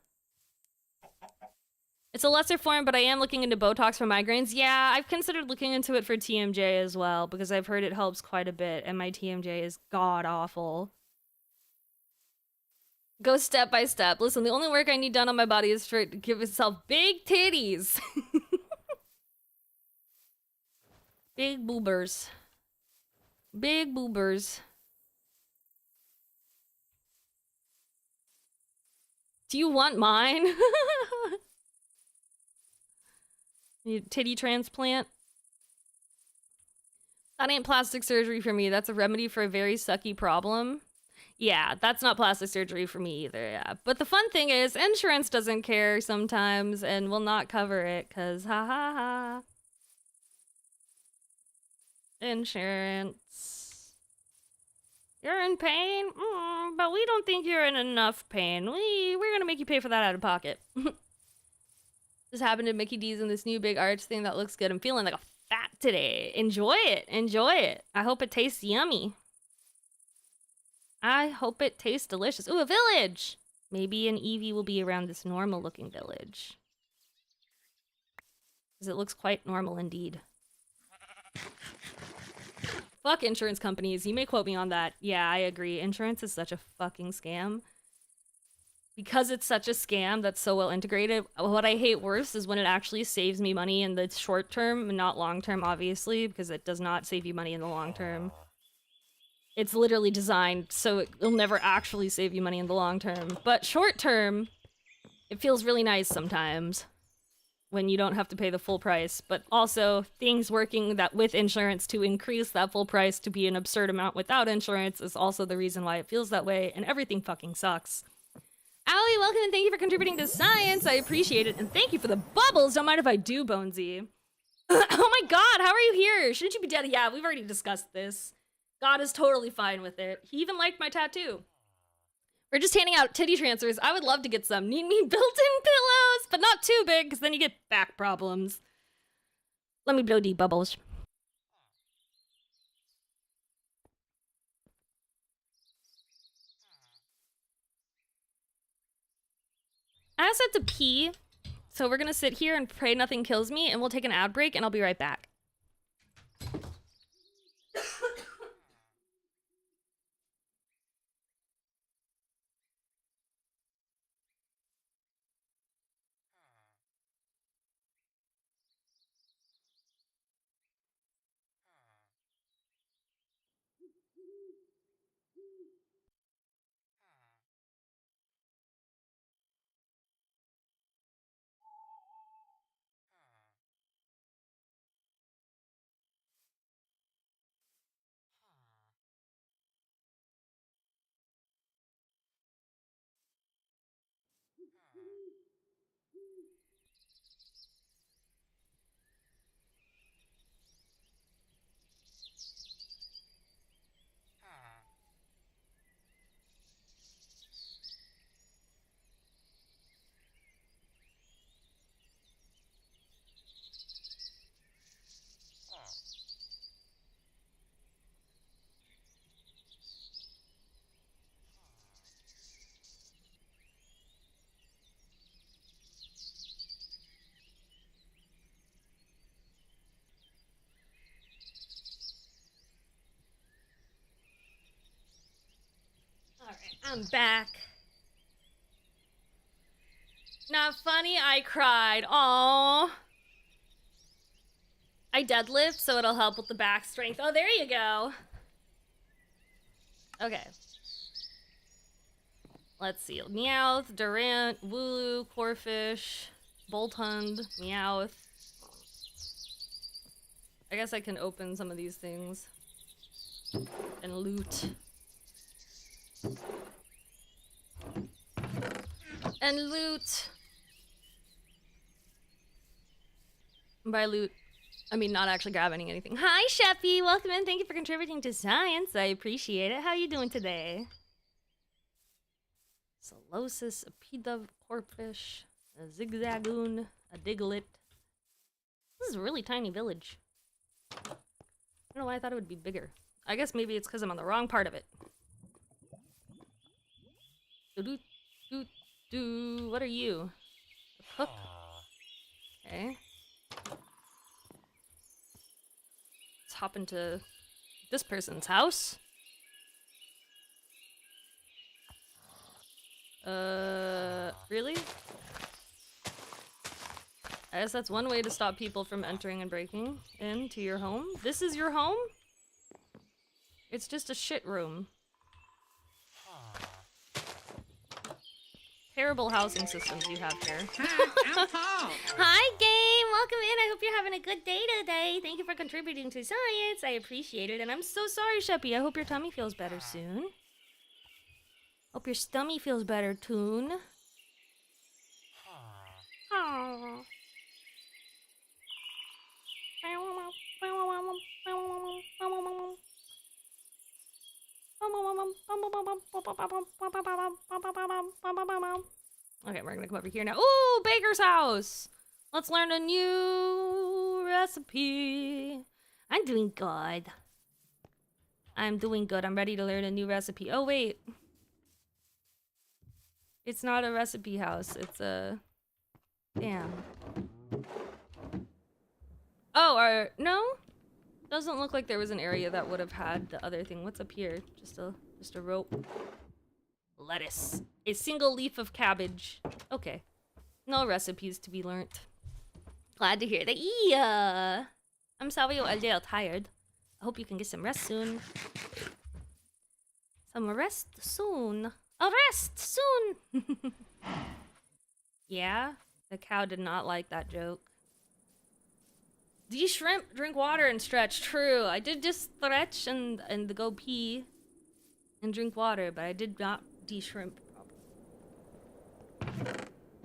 It's a lesser form, but I am looking into Botox for migraines. Yeah, I've considered looking into it for TMJ as well, because I've heard it helps quite a bit, and my TMJ is god-awful. Go step by step. Listen, the only work I need done on my body is for it to give itself big titties. Big boobers. Big boobers. Do you want mine? Need titty transplant? That ain't plastic surgery for me. That's a remedy for a very sucky problem. Yeah, that's not plastic surgery for me either, yeah. But the fun thing is, insurance doesn't care sometimes and will not cover it, cause ha ha ha. Insurance. You're in pain? But we don't think you're in enough pain. We're gonna make you pay for that out of pocket. Just happened to Mickey D's in this new big arch thing that looks good. I'm feeling like a fat today. Enjoy it. Enjoy it. I hope it tastes yummy. I hope it tastes delicious. Ooh, a village! Maybe an Eevee will be around this normal looking village. Because it looks quite normal indeed. Fuck insurance companies. You may quote me on that. Yeah, I agree. Insurance is such a fucking scam. Because it's such a scam that's so well integrated, what I hate worse is when it actually saves me money in the short term, not long term, obviously, because it does not save you money in the long term. It's literally designed so it'll never actually save you money in the long term. But short term, it feels really nice sometimes when you don't have to pay the full price. But also, things working that with insurance to increase that full price to be an absurd amount without insurance is also the reason why it feels that way, and everything fucking sucks. Allie, welcome and thank you for contributing to science. I appreciate it, and thank you for the bubbles. Don't mind if I do, Bonesy. Oh my god, how are you here? Shouldn't you be dead? Yeah, we've already discussed this. God is totally fine with it. He even liked my tattoo. We're just handing out titty transfers. I would love to get some. Need me built-in pillows, but not too big, because then you get back problems. Let me blow deep bubbles. I also have to pee, so we're gonna sit here and pray nothing kills me, and we'll take an ad break, and I'll be right back. I'm back. Not funny, I cried. Aww. I deadlift, so it'll help with the back strength. Oh, there you go. Okay. Let's see. Meowth, Durant, Wooloo, Corfish, Bolthund, Meowth. I guess I can open some of these things. And loot. And loot. By loot, I mean not actually grabbing anything. Hi, Sheppy! Welcome in. Thank you for contributing to science. I appreciate it. How are you doing today? Solosis, a P-Dove, Corpfish, a Zigzagoon, a Diglett. This is a really tiny village. I don't know why I thought it would be bigger. I guess maybe it's because I'm on the wrong part of it. Do-do-do-do. What are you? A cook? Okay. Let's hop into this person's house. Really? I guess that's one way to stop people from entering and breaking into your home. This is your home? It's just a shit room. Terrible housing systems you have here. I'm Paul. Hi, game! Welcome in. I hope you're having a good day today. Thank you for contributing to science. I appreciate it. And I'm so sorry, Sheppy. I hope your tummy feels better soon. Hope your stummy feels better, Toon. Aww. Okay, we're gonna come over here now. Ooh, Baker's house! Let's learn a new recipe. I'm doing good. I'm doing good. I'm ready to learn a new recipe. Oh, wait. It's not a recipe house. It's a... Damn. Oh, no? Doesn't look like there was an area that would have had the other thing. What's up here? Just a rope. Lettuce. A single leaf of cabbage. Okay. No recipes to be learnt. Glad to hear that. Yeah. I'm sorry you're a little tired. I hope you can get some rest soon. Some rest soon. A rest soon! Yeah? The cow did not like that joke. De-shrimp, drink water, and stretch. True. I did just stretch and go pee and drink water, but I did not de-shrimp.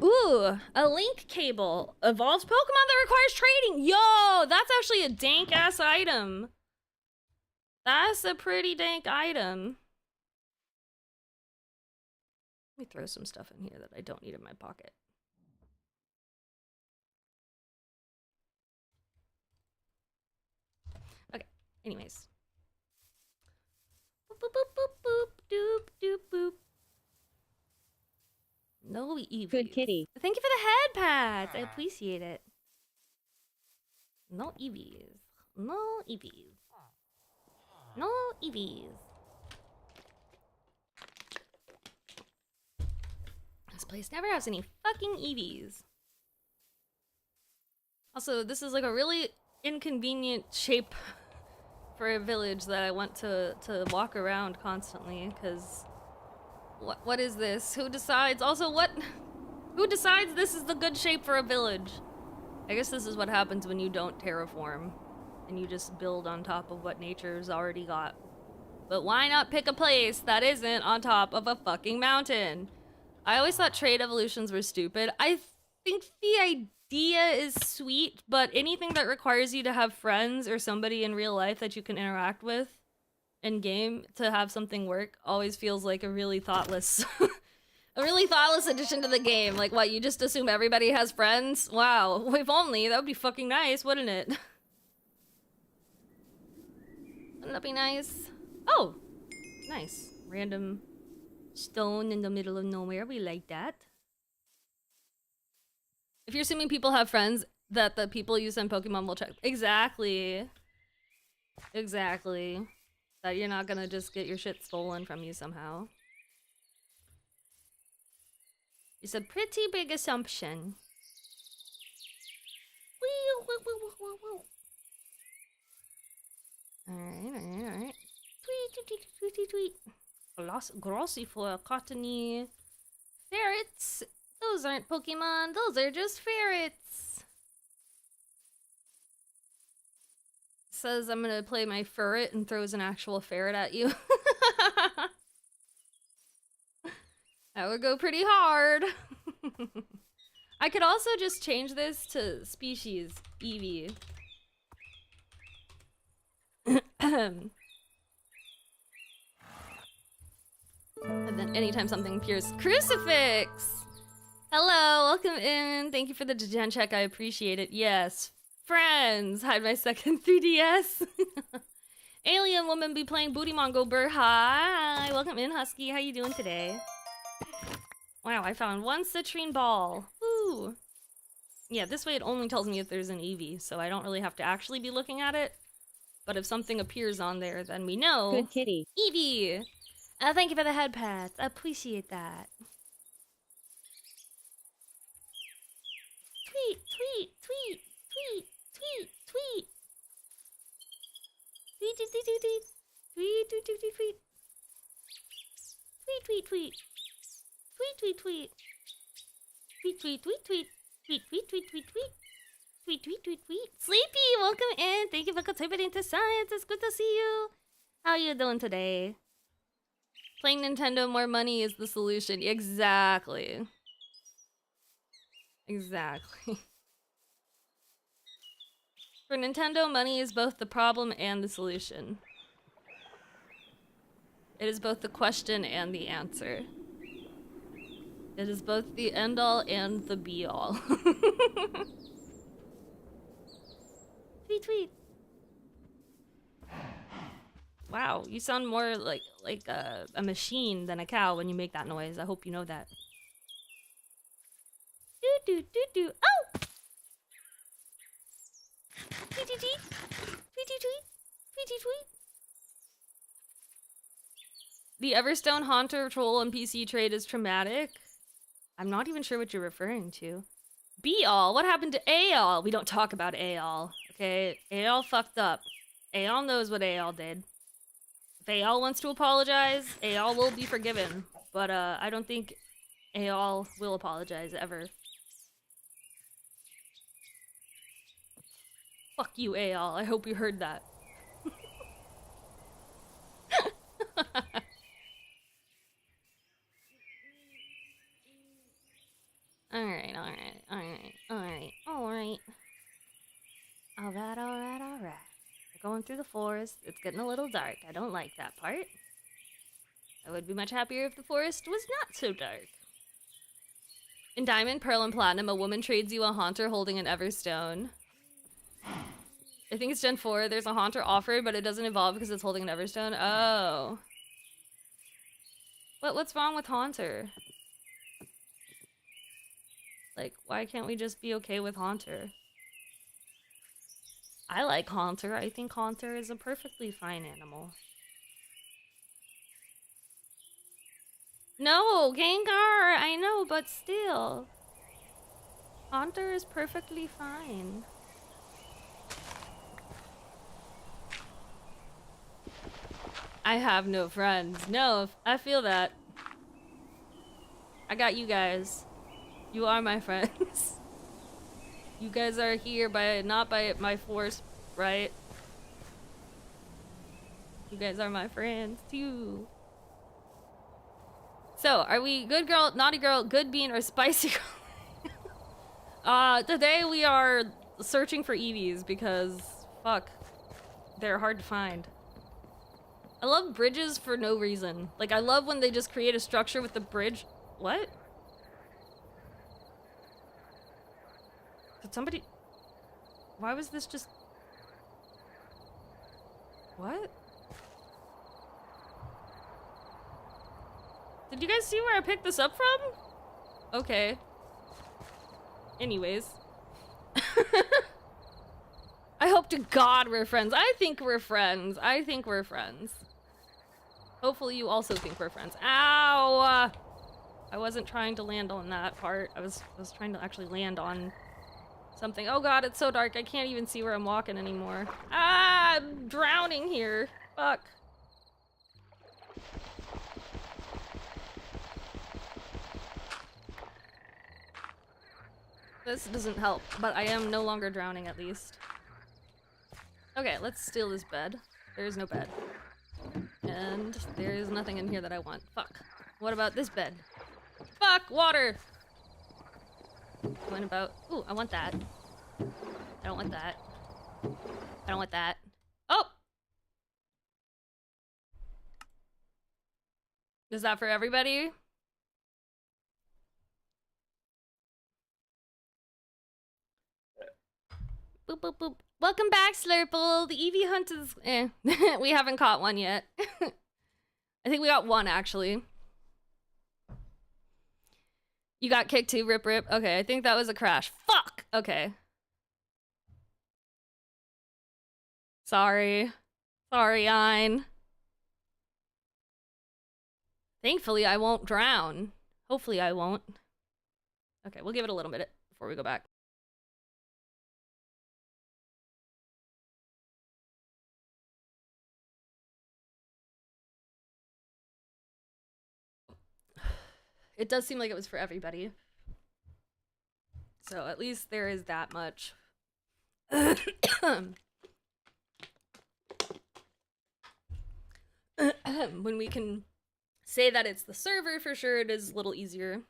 Ooh, a link cable. Evolves Pokemon that requires trading. Yo, that's actually a dank-ass item. That's a pretty dank item. Let me throw some stuff in here that I don't need in my pocket. Okay, anyways. Boop, boop, boop, boop, boop, doop, doop, boop. No Eevee. Good kitty. Thank you for the head pats. I appreciate it. No Eevees. No Eevees. No Eevees. This place never has any fucking Eevees. Also, this is like a really inconvenient shape for a village that I want to walk around constantly, because what is this? Who decides? Also, who decides this is the good shape for a village? I guess this is what happens when you don't terraform and you just build on top of what nature's already got. But why not pick a place that isn't on top of a fucking mountain? I always thought trade evolutions were stupid. I think the idea is sweet, but anything that requires you to have friends or somebody in real life that you can interact with in game to have something work always feels like a really thoughtless a really thoughtless addition to the game. Like, what, you just assume everybody has friends? Wow, if only. That would be fucking nice, wouldn't it? Wouldn't that be nice? Oh, nice. Random stone in the middle of nowhere. We like that. If you're assuming people have friends that the people you send Pokemon will check. Exactly. Exactly. That you're not gonna just get your shit stolen from you somehow. It's a pretty big assumption. Alright. Tweet. Glossy for cottony ferrets. Those aren't Pokemon, those are just ferrets. Says I'm gonna play my ferret and throws an actual ferret at you. That would go pretty hard. I could also just change this to species Eevee. And then anytime something appears, Crucifix! Hello, welcome in. Thank you for the gen check, I appreciate it. Yes. Friends! Hide my second 3DS. Alien woman be playing Buttiemon go burr. Hi! Welcome in, Husky. How you doing today? Wow, I found one citrine ball. Woo! Yeah, this way it only tells me if there's an Eevee, so I don't really have to actually be looking at it. But if something appears on there, then we know. Good kitty. Eevee! Thank you for the head pats. I appreciate that. Tweet. Sleepy, welcome in. Thank you for contributing to science. It's good to see you. How are you doing today? Playing Nintendo, more money is the solution. Exactly. For Nintendo, money is both the problem and the solution. It is both the question and the answer. It is both the end-all and the be-all. Tweet. Wow, you sound more like a machine than a cow when you make that noise. I hope you know that. Do. Oh! Tweet. The Everstone Haunter Troll NPC trade is traumatic. I'm not even sure what you're referring to. Be-all? What happened to A-all? We don't talk about A-all, okay? A-all fucked up. A-all knows what A-all did. If A-all wants to apologize, A-all will be forgiven. But, I don't think A-all will apologize, ever. Fuck you, A-all. I hope you heard that. Alright. We're going through the forest. It's getting a little dark. I don't like that part. I would be much happier if the forest was not so dark. In Diamond, Pearl, and Platinum, a woman trades you a Haunter holding an Everstone. I think it's Gen 4. There's a Haunter offered, but it doesn't evolve because it's holding an Everstone. Oh. What's wrong with Haunter? Like, why can't we just be okay with Haunter? I like Haunter. I think Haunter is a perfectly fine animal. No, Gengar! I know, but still. Haunter is perfectly fine. I have no friends. No, I feel that. I got you guys. You are my friends. You guys are here not by my force, right? You guys are my friends too. So, are we good girl, naughty girl, good bean, or spicy girl? Today we are searching for Eevees because, fuck, they're hard to find. I love bridges for no reason. Like, I love when they just create a structure with the bridge. What? Did somebody... Why was this just... What? Did you guys see where I picked this up from? Okay. Anyways. I hope to God we're friends. I think we're friends. Hopefully you also think we're friends. Ow! I wasn't trying to land on that part. I was trying to actually land on something. Oh god, it's so dark. I can't even see where I'm walking anymore. Ah, I'm drowning here. Fuck. This doesn't help, but I am no longer drowning at least. Okay, let's steal this bed. There is no bed. And there is nothing in here that I want. Fuck. What about this bed? Fuck, water! What about... Ooh, I want that. I don't want that. I don't want that. Oh! Is that for everybody? Boop, boop, boop. Welcome back, Slurple. The Eevee hunt is... we haven't caught one yet. I think we got one, actually. You got kicked too, rip rip. Okay, I think that was a crash. Fuck! Okay. Sorry. Sorry, Ein. Thankfully, I won't drown. Hopefully, I won't. Okay, we'll give it a little minute before we go back. It does seem like it was for everybody. So at least there is that much. When we can say that it's the server, for sure, it is a little easier.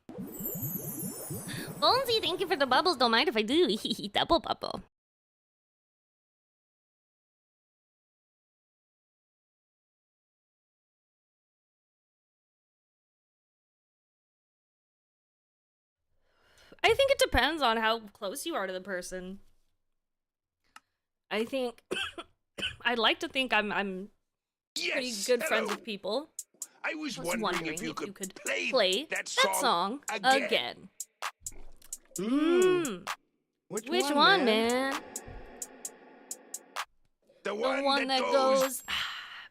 Bonesy, thank you for the bubbles. Don't mind if I do. Double bubble. I think it depends on how close you are to the person. I think I'd like to think I'm pretty good friends with people. I was wondering if you could play that song again. Which one, man? The The one that goes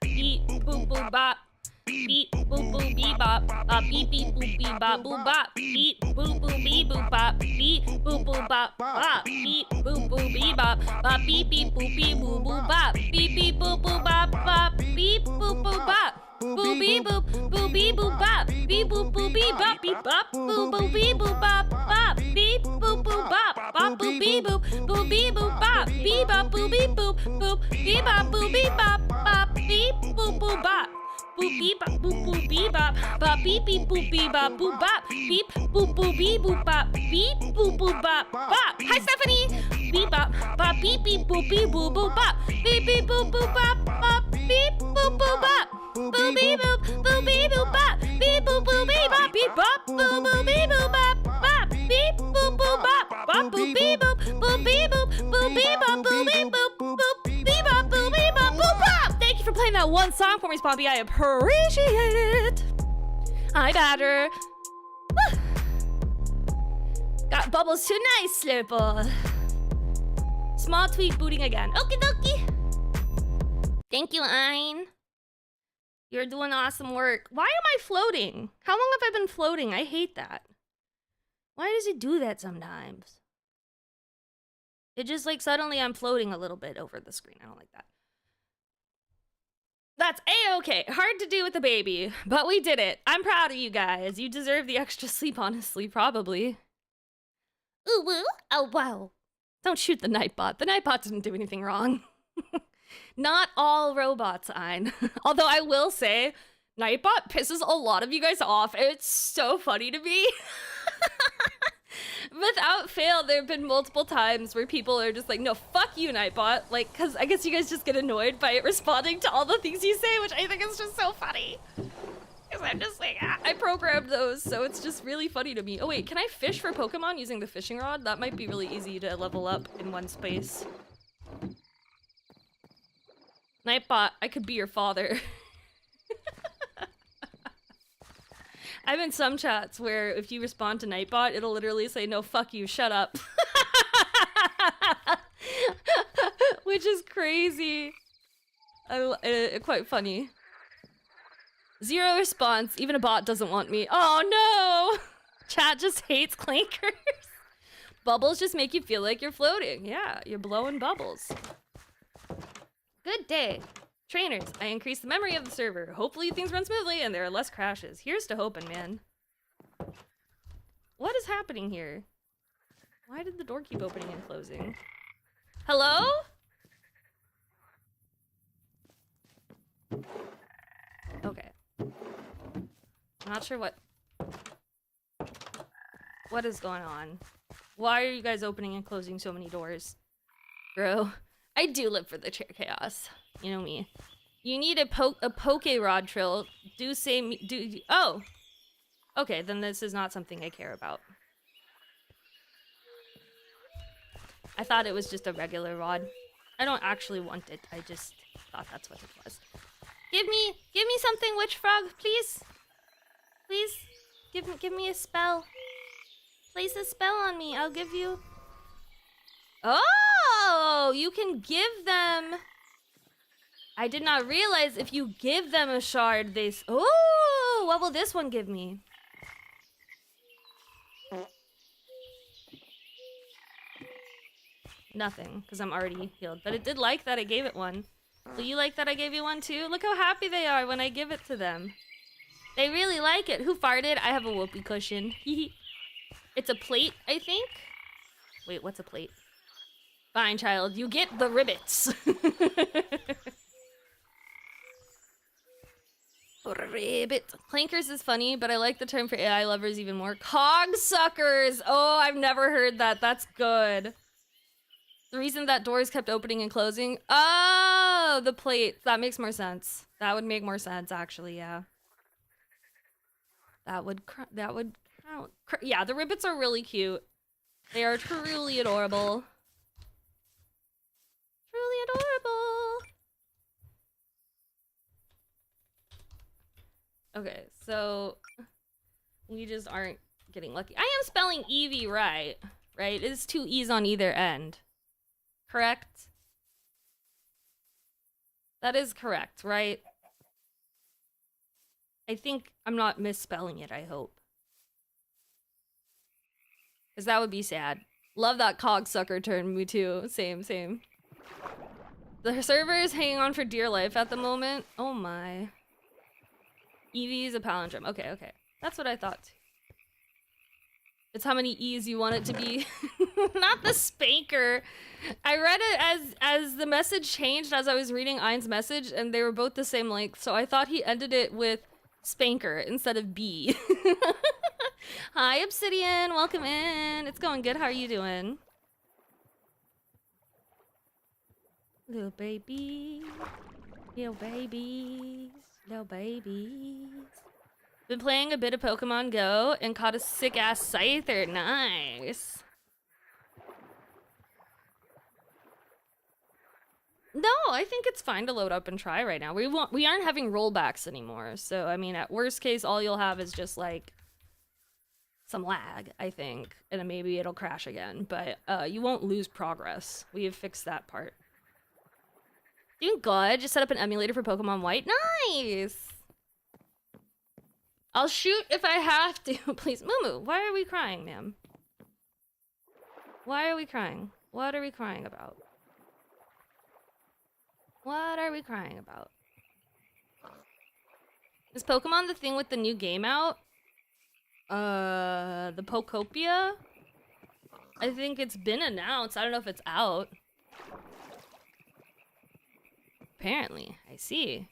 beep boop boop bop. Beep boop boop beep bop. Beep beep boop beep bop boop bop. Beep boop boop beep boop bop. Beep boop boop bop bop. Beep boop boop beep bop. Bop beep beep boop beep boop boop bop. Beep beep boop boop bop bop. Beep boop boop bop. Boop beep boop boop beep boop bop. Beep boop boop beep bop beep bop. Boop boop beep boop bop bop. Beep boop boop bop. Bop boop beep boop boop beep boop bop. Beep bop boop beep boop boop. Beep bop boop beep bop bop. Beep boop boop bop. Boop beep bop boop boop beep bop. Bop beep beep boop beep bop boop bop. Beep boop boop beep boop bop. Beep boop boop bop bop. Hi Stephanie. Beep bop bop beep beep boop beep boop boop bop. Beep beep boop boop bop bop. Beep boop boop bop. Boop beep boop boop beep boop bop. Beep boop boop beep bop beep bop. Boop boop beep boop bop bop. Beep boop boop bop bop boop beep boop boop beep boop boop beep bop boop beep boop boop beep bop boop beep bop boop bop. Thank you for playing that one song for me, Spompy. I appreciate it. Hi, Badger. Woo. Got bubbles tonight, Slurple. Small tweak booting again. Okie dokie. Thank you, Ein. You're doing awesome work. Why am I floating? How long have I been floating? I hate that. Why does it do that sometimes? It just like suddenly I'm floating a little bit over the screen. I don't like that. That's A-okay. Hard to do with a baby, but we did it. I'm proud of you guys. You deserve the extra sleep, honestly, probably. Ooh, woo. Oh, wow. Don't shoot the Nightbot. The Nightbot didn't do anything wrong. Not all robots, Ein. Although I will say, Nightbot pisses a lot of you guys off. It's so funny to me. Without fail, there have been multiple times where people are just like, no, fuck you, Nightbot. Like, because I guess you guys just get annoyed by it responding to all the things you say, which I think is just so funny. Because I'm just like, I programmed those, so it's just really funny to me. Oh wait, can I fish for Pokemon using the fishing rod? That might be really easy to level up in one space. Nightbot, I could be your father. I'm in some chats where if you respond to Nightbot, it'll literally say, no, fuck you, shut up. Which is crazy. Quite funny. 0 response. Even a bot doesn't want me. Oh no! Chat just hates clankers. Bubbles just make you feel like you're floating. Yeah, you're blowing bubbles. Good day. Trainers, I increased the memory of the server. Hopefully things run smoothly and there are less crashes. Here's to hoping, man. What is happening here? Why did the door keep opening and closing? Hello? Okay. I'm not sure what is going on. Why are you guys opening and closing so many doors? Bro, I do live for the chaos. You know me. You need a poke rod, Trill. Oh! Okay, then this is not something I care about. I thought it was just a regular rod. I don't actually want it. I just thought that's what it was. Give me something, witch frog, please. Please, give me a spell. Place a spell on me. I'll give you. Oh, you can give them. I did not realize if you give them a shard, they. Oh, what will this one give me? Nothing, because I'm already healed. But it did like that I gave it one. Will you like that I gave you one too? Look how happy they are when I give it to them. They really like it. Who farted? I have a whoopee cushion. It's a plate, I think? Wait, what's a plate? Fine, child. You get the ribbits. Ribbit. Clankers is funny, but I like the term for AI lovers even more. Cogsuckers! Oh, I've never heard that. That's good. The reason that doors kept opening and closing? Oh, the plate. That makes more sense. That would make more sense, actually, yeah. That would count. Yeah, the ribbits are really cute. They are truly adorable. Truly adorable. Okay, so we just aren't getting lucky. I am spelling Eevee right? It is 2 E's on either end. Correct? That is correct, right? I think I'm not misspelling it, I hope. Because that would be sad. Love that cogsucker term, me too. Same. The server is hanging on for dear life at the moment. Oh my. Eevee is a palindrome. Okay. That's what I thought. It's how many E's you want it to be. Not the spanker. I read it as the message changed as I was reading Ein's message, and they were both the same length, so I thought he ended it with spanker instead of B. Hi, Obsidian. Welcome in. It's going good. How are you doing? Little baby. Little babies. Little babies. Been playing a bit of Pokemon Go and caught a sick-ass Scyther. Nice. No, I think it's fine to load up and try right now. We aren't having rollbacks anymore. So, I mean, at worst case, all you'll have is just, like, some lag, I think. And then maybe it'll crash again. But you won't lose progress. We have fixed that part. Doing good. Just set up an emulator for Pokemon White. Nice! I'll shoot if I have to. Please. Mumu, why are we crying, ma'am? Why are we crying? What are we crying about? What are we crying about? Is Pokemon the thing with the new game out? The Pokopia? I think it's been announced. I don't know if it's out. Apparently. I see.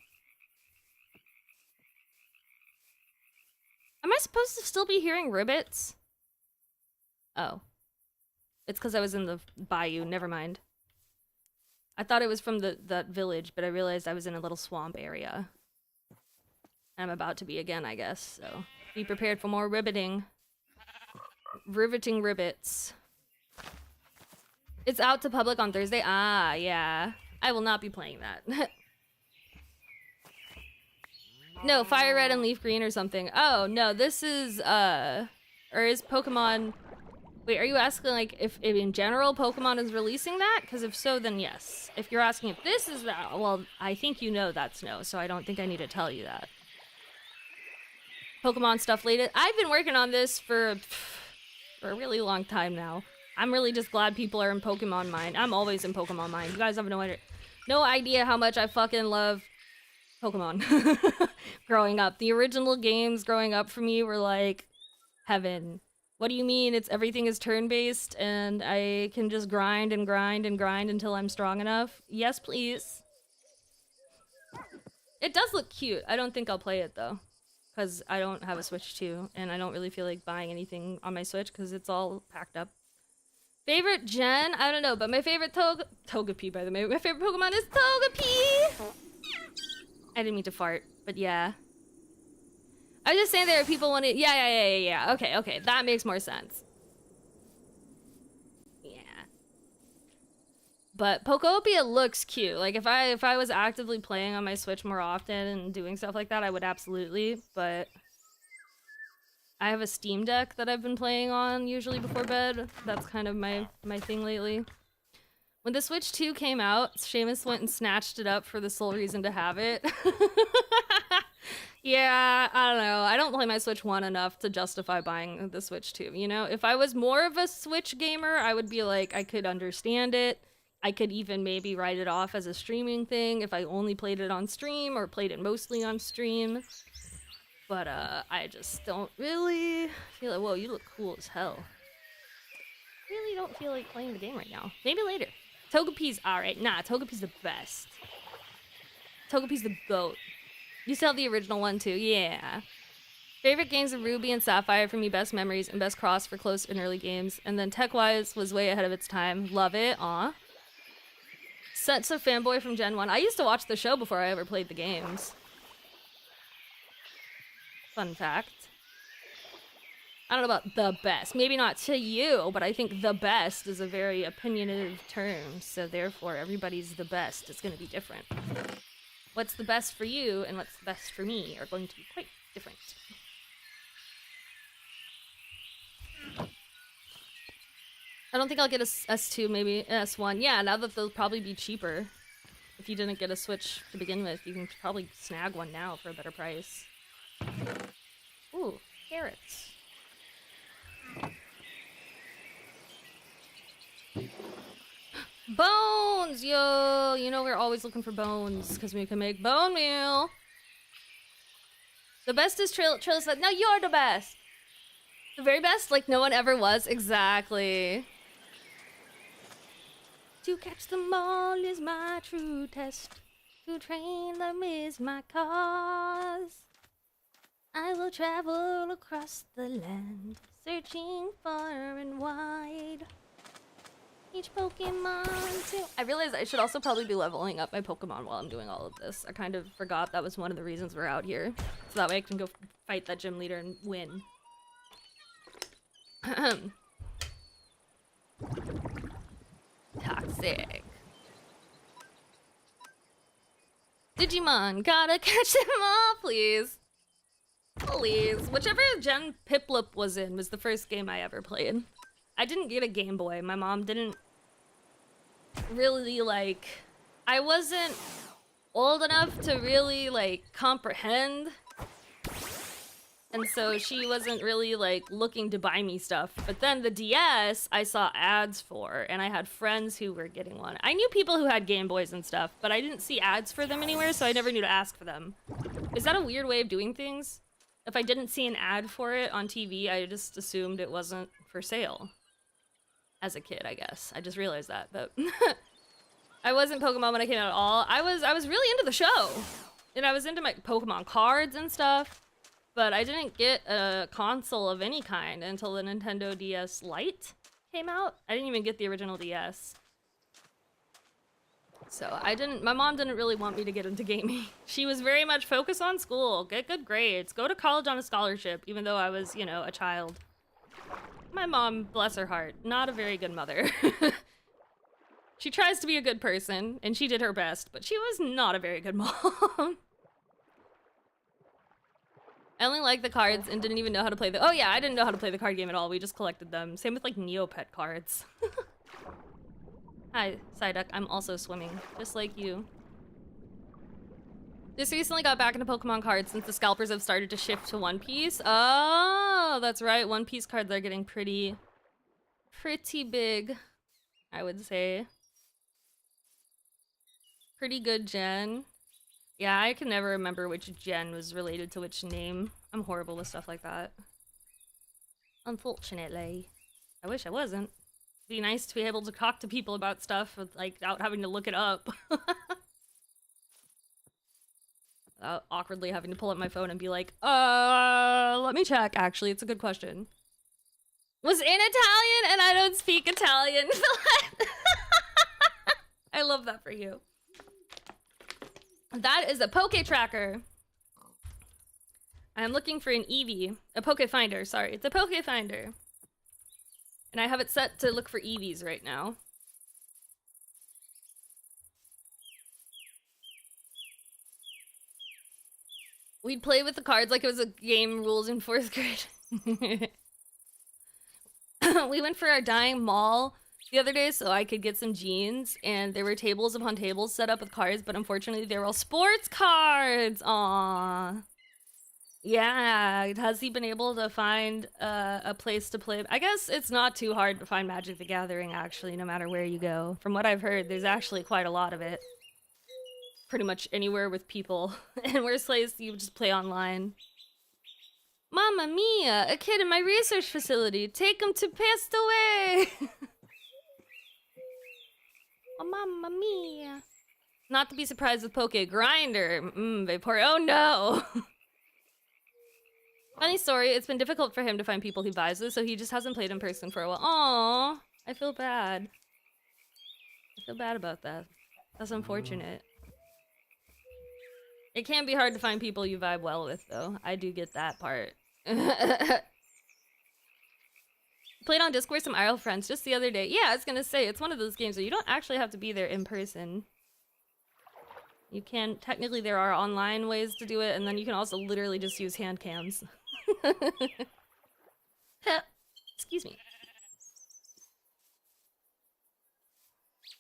Am I supposed to still be hearing ribbits? Oh. It's because I was in the bayou. Never mind. I thought it was from that village, but I realized I was in a little swamp area. I'm about to be again, I guess, so be prepared for more riveting. Riveting ribbits. It's out to public on Thursday? Ah, yeah. I will not be playing that. No, Fire Red and Leaf Green or something. Oh, no, this is, or is Pokemon... Wait, are you asking, like, if in general Pokemon is releasing that? Because if so, then yes. If you're asking if this is that, well, I think you know that's no, so I don't think I need to tell you that. Pokemon stuff lately. I've been working on this for a really long time now. I'm really just glad people are in Pokemon mind. I'm always in Pokemon mind. You guys have no idea how much I fucking love Pokemon. Growing up. The original games growing up for me were like heaven. What do you mean? Everything is turn-based and I can just grind and grind and grind until I'm strong enough? Yes, please. It does look cute. I don't think I'll play it though. Because I don't have a Switch 2 and I don't really feel like buying anything on my Switch because it's all packed up. Favorite gen? I don't know, but my favorite Togepi, by the way. My favorite Pokemon is Togepi! I didn't mean to fart, but yeah. I was just saying there are people wanting. Yeah. Okay. That makes more sense. Yeah. But Pokopia looks cute. Like if I was actively playing on my Switch more often and doing stuff like that, I would absolutely. But I have a Steam Deck that I've been playing on usually before bed. That's kind of my thing lately. When the Switch 2 came out, Seamus went and snatched it up for the sole reason to have it. Yeah, I don't know. I don't play my Switch 1 enough to justify buying the Switch 2, you know? If I was more of a Switch gamer, I would be like, I could understand it. I could even maybe write it off as a streaming thing if I only played it on stream or played it mostly on stream. But, I just don't really feel like, whoa, you look cool as hell. Really don't feel like playing the game right now. Maybe later. Togepi's alright. Nah, Togepi's the best. Togepi's the GOAT. You still have the original one too, yeah. Favorite games of Ruby and Sapphire for me, best memories and best cross for close and early games. And then tech-wise was way ahead of its time. Love it, aw. Such a fanboy from Gen 1. I used to watch the show before I ever played the games. Fun fact. I don't know about the best. Maybe not to you, but I think the best is a very opinionative term. So therefore, everybody's the best. It's going to be different. What's the best for you and what's the best for me are going to be quite different. I don't think I'll get a S2, maybe S1. Yeah, now that they'll probably be cheaper. If you didn't get a Switch to begin with, you can probably snag one now for a better price. Ooh, carrots. Bones, yo! You know we're always looking for bones because we can make bone meal. The best is Trill. Trill said, "No, you're the best." The very best, like no one ever was. Exactly. To catch them all is my true test. To train them is my cause. I will travel across the land, searching far and wide. Each Pokemon too. I realized I should also probably be leveling up my Pokemon while I'm doing all of this. I kind of forgot that was one of the reasons we're out here. So that way I can go fight that gym leader and win. Toxic. Digimon, gotta catch them all, please. Please. Whichever gen Piplup was in was the first game I ever played. I didn't get a Game Boy. My mom didn't really, like... I wasn't old enough to really, like, comprehend. And so she wasn't really, like, looking to buy me stuff. But then the DS, I saw ads for, and I had friends who were getting one. I knew people who had Game Boys and stuff, but I didn't see ads for them anywhere, so I never knew to ask for them. Is that a weird way of doing things? If I didn't see an ad for it on TV, I just assumed it wasn't for sale. As a kid, I guess. I just realized that, but... I wasn't Pokemon when I came out at all. I was really into the show. And I was into my Pokemon cards and stuff. But I didn't get a console of any kind until the Nintendo DS Lite came out. I didn't even get the original DS. So my mom didn't really want me to get into gaming. She was very much focused on school, get good grades, go to college on a scholarship, even though I was, you know, a child. My mom, bless her heart, not a very good mother. She tries to be a good person, and she did her best, but she was not a very good mom. I only liked the cards and didn't even know how to play the- Oh yeah, I didn't know how to play the card game at all. We just collected them. Same with, like, Neopet cards. Hi, Psyduck. I'm also swimming, just like you. This recently got back into Pokemon cards since the scalpers have started to shift to One Piece. Oh, that's right. One Piece cards are getting pretty big, I would say. Pretty good gen. Yeah, I can never remember which gen was related to which name. I'm horrible with stuff like that. Unfortunately. I wish I wasn't. It'd be nice to be able to talk to people about stuff without having to look it up. Without awkwardly having to pull up my phone and be like, let me check. Actually, it's a good question. Was in Italian and I don't speak Italian. I love that for you. That is a Poke Tracker. I'm looking for an Eevee. A Poke Finder, sorry. It's a Poke Finder. And I have it set to look for Eevees right now. We'd play with the cards like it was a game rules in 4th grade. We went for our dying mall the other day so I could get some jeans, and there were tables upon tables set up with cards, but unfortunately they were all sports cards! Aww. Yeah, has he been able to find a place to play? I guess it's not too hard to find Magic the Gathering, actually, no matter where you go. From what I've heard, there's actually quite a lot of it. Pretty much anywhere with people. And worst place, you just play online. Mamma mia, a kid in my research facility. Take him to passed away. Oh, mamma mia. Not to be surprised with Poke Grinder. Oh no. Funny story, it's been difficult for him to find people he buys with, so he just hasn't played in person for a while. Aww, I feel bad. I feel bad about that. That's unfortunate. It can be hard to find people you vibe well with, though. I do get that part. Played on Discord with some IRL friends just the other day. Yeah, I was gonna say, it's one of those games where you don't actually have to be there in person. You can, technically there are online ways to do it, and then you can also literally just use hand cams. Excuse me.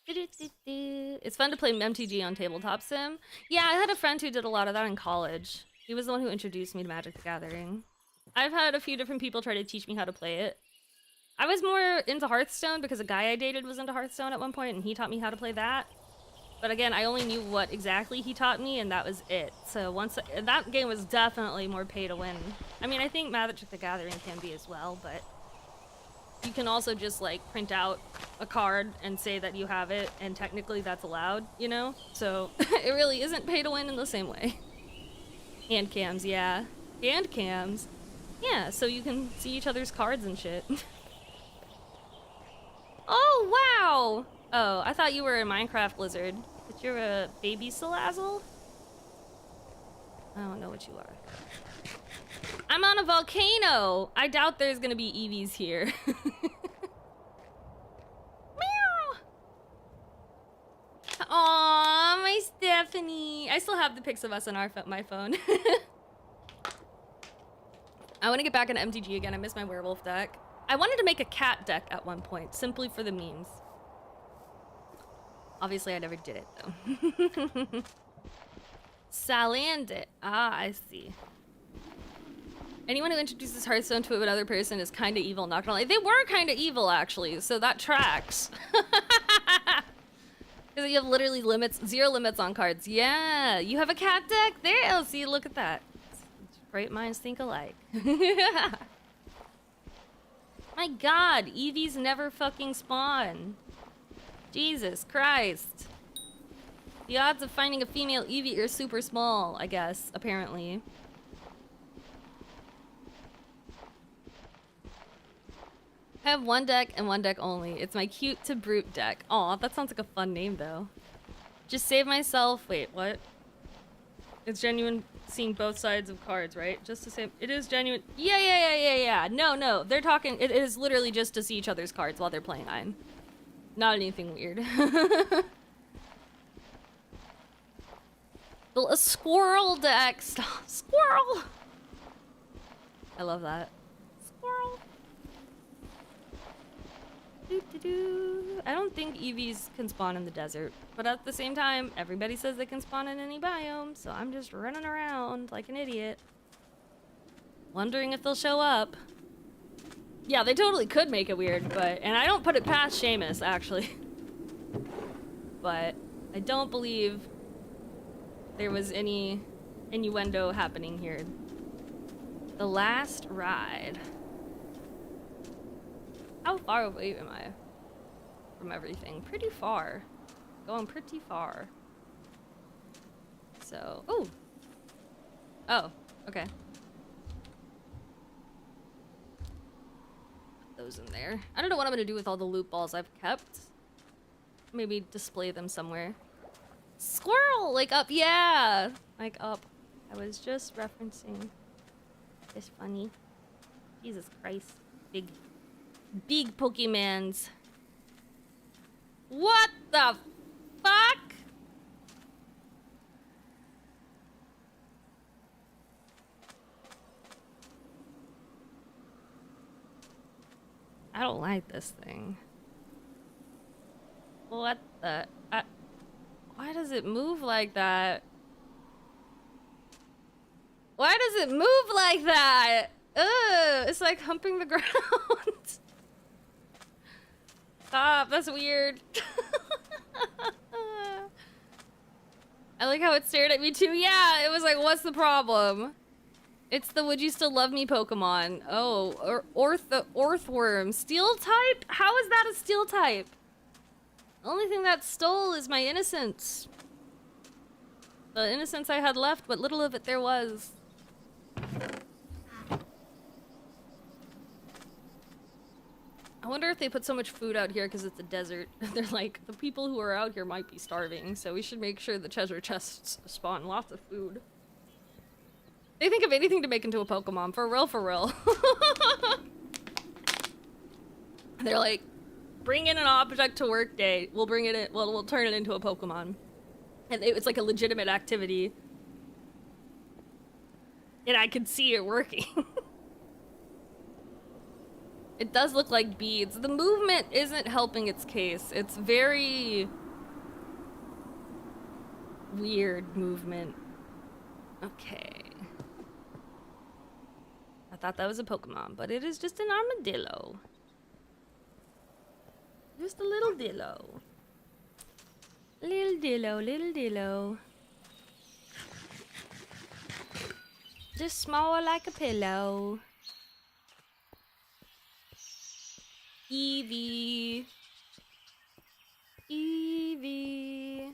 It's fun to play MTG on Tabletop Sim. Yeah, I had a friend who did a lot of that in college. He was the one who introduced me to Magic the Gathering. I've had a few different people try to teach me how to play it. I was more into Hearthstone because a guy I dated was into Hearthstone at one point, and he taught me how to play that. But again, I only knew what exactly he taught me, and that was it. So that game was definitely more pay to win. I mean, I think Magic the Gathering can be as well, but you can also just like print out a card and say that you have it, and technically that's allowed, you know? So it really isn't pay to win in the same way. Hand cams, yeah. Hand cams. Yeah, so you can see each other's cards and shit. Oh, wow! Oh, I thought you were a Minecraft lizard. But you're a baby Salazzle? I don't know what you are. I'm on a volcano! I doubt there's gonna be Eevees here. Meow! Aww, my Stephanie. I still have the pics of us on my phone. I want to get back into MTG again. I miss my werewolf deck. I wanted to make a cat deck at one point, simply for the memes. Obviously, I never did it, though. Salandit. Ah, I see. Anyone who introduces Hearthstone to another person is kind of evil, not gonna lie. They were kind of evil, actually, so that tracks. Because you have literally zero limits on cards. Yeah, you have a cat deck? There, Elsie, look at that. Great minds think alike. My god, Eevees never fucking spawn. Jesus Christ. The odds of finding a female Eevee are super small, I guess, apparently. I have one deck and one deck only. It's my cute to brute deck. Aw, that sounds like a fun name, though. Just save myself. Wait, what? It's genuine seeing both sides of cards, right? Just to say, it is genuine. Yeah. No. They're talking, it is literally just to see each other's cards while they're playing Iron. Not anything weird. A squirrel deck. Stop. Squirrel. I love that. Squirrel. I don't think Eevees can spawn in the desert, but at the same time, everybody says they can spawn in any biome, so I'm just running around like an idiot, wondering if they'll show up. Yeah, they totally could make it weird, but and I don't put it past Seamus actually, but I don't believe there was any innuendo happening here. The last ride. How far away am I from everything? Pretty far. Going pretty far. So, oh, okay. Put those in there. I don't know what I'm gonna do with all the loot balls I've kept. Maybe display them somewhere. Squirrel! Like up, yeah! Like up. I was just referencing this funny. Jesus Christ. Big Pokemons. What the fuck? I don't like this thing. What the? Why does it move like that? Why does it move like that? Ugh, it's like humping the ground. Stop, that's weird. I like how it stared at me too. Yeah, it was like, what's the problem? It's the would you still love me Pokemon. Oh, or Orthworm. Steel type? How is that a steel type? The only thing that stole is my innocence. The innocence I had left, what little of it there was. I wonder if they put so much food out here because it's a desert. They're like, the people who are out here might be starving, so we should make sure the treasure chests spawn lots of food. They think of anything to make into a Pokemon, for real, for real. They're like, bring in an object to work day. We'll bring it in, we'll turn it into a Pokemon. And it's like a legitimate activity. And I could see it working. It does look like beads. The movement isn't helping its case. It's very weird movement. Okay. I thought that was a Pokemon, but it is just an armadillo. Just a little dillo. Little dillo, little dillo. Just small like a pillow. Eevee. Eevee.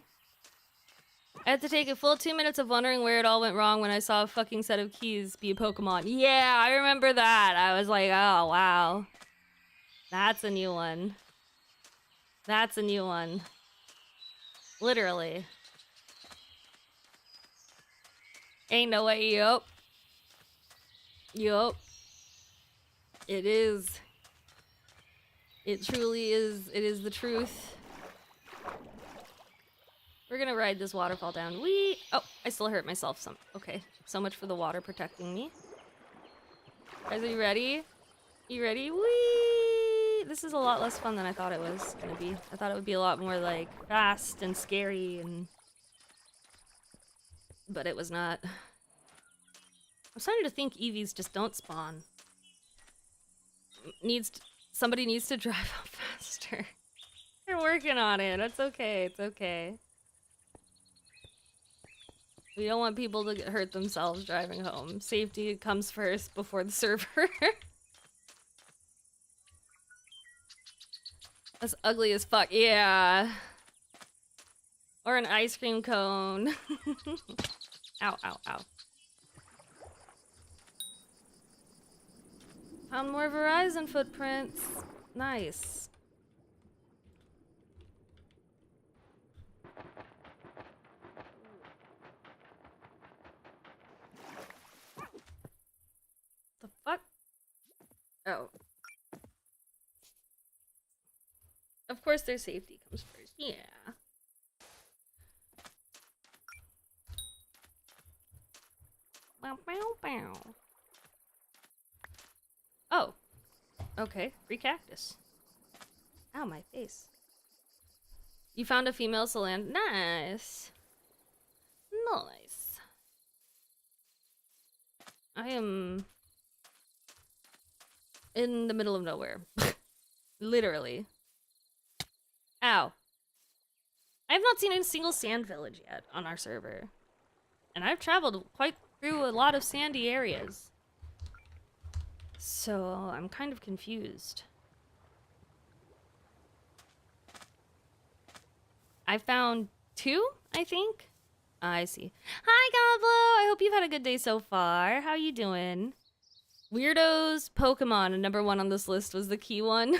I had to take a full 2 minutes of wondering where it all went wrong when I saw a fucking set of keys be a Pokemon. Yeah, I remember that. I was like, oh, wow. That's a new one. That's a new one. Literally. Ain't no way, yup. Yup. It is. It truly is. It is the truth. We're gonna ride this waterfall down. Whee! Oh, I still hurt myself some. Okay, so much for the water protecting me. Guys, are you ready? You ready? Whee! This is a lot less fun than I thought it was gonna be. I thought it would be a lot more like fast and scary and... But it was not. I'm starting to think Eevees just don't spawn. Somebody needs to drive up faster. They're working on it. It's okay. It's okay. We don't want people to hurt themselves driving home. Safety comes first before the server. That's ugly as fuck. Yeah. Or an ice cream cone. Ow, ow, ow. Found more Verizon footprints. Nice. The fuck? Oh. Of course their safety comes first. Yeah. Bow, bow, bow. Oh. Okay, free cactus. Ow, my face. You found a female Soland. Nice. Nice. I am in the middle of nowhere. Literally. Ow. I have not seen a single sand village yet on our server. And I've traveled quite through a lot of sandy areas. So I'm kind of confused. I found 2, I think. I see. Hi, Goblo! I hope you've had a good day so far. How you doing? Weirdos, Pokemon, and #1 on this list was the key one.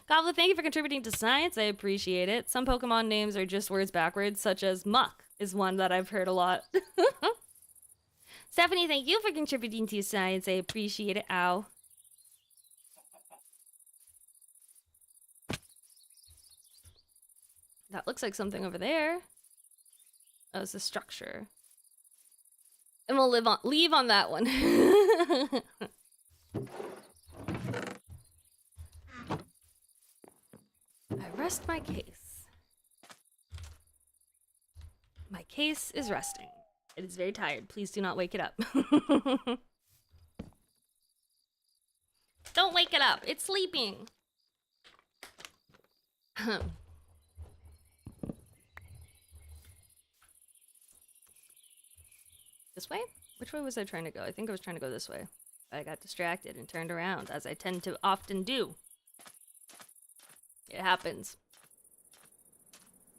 Goblo, thank you for contributing to science. I appreciate it. Some Pokemon names are just words backwards, such as Muck is one that I've heard a lot. Stephanie, thank you for contributing to science. I appreciate it. Ow. That looks like something over there. Oh, it's a structure. And we'll leave on that one. I rest my case. My case is resting. It is very tired. Please do not wake it up. Don't wake it up. It's sleeping. This way? Which way was I trying to go? I think I was trying to go this way. I got distracted and turned around, as I tend to often do. It happens.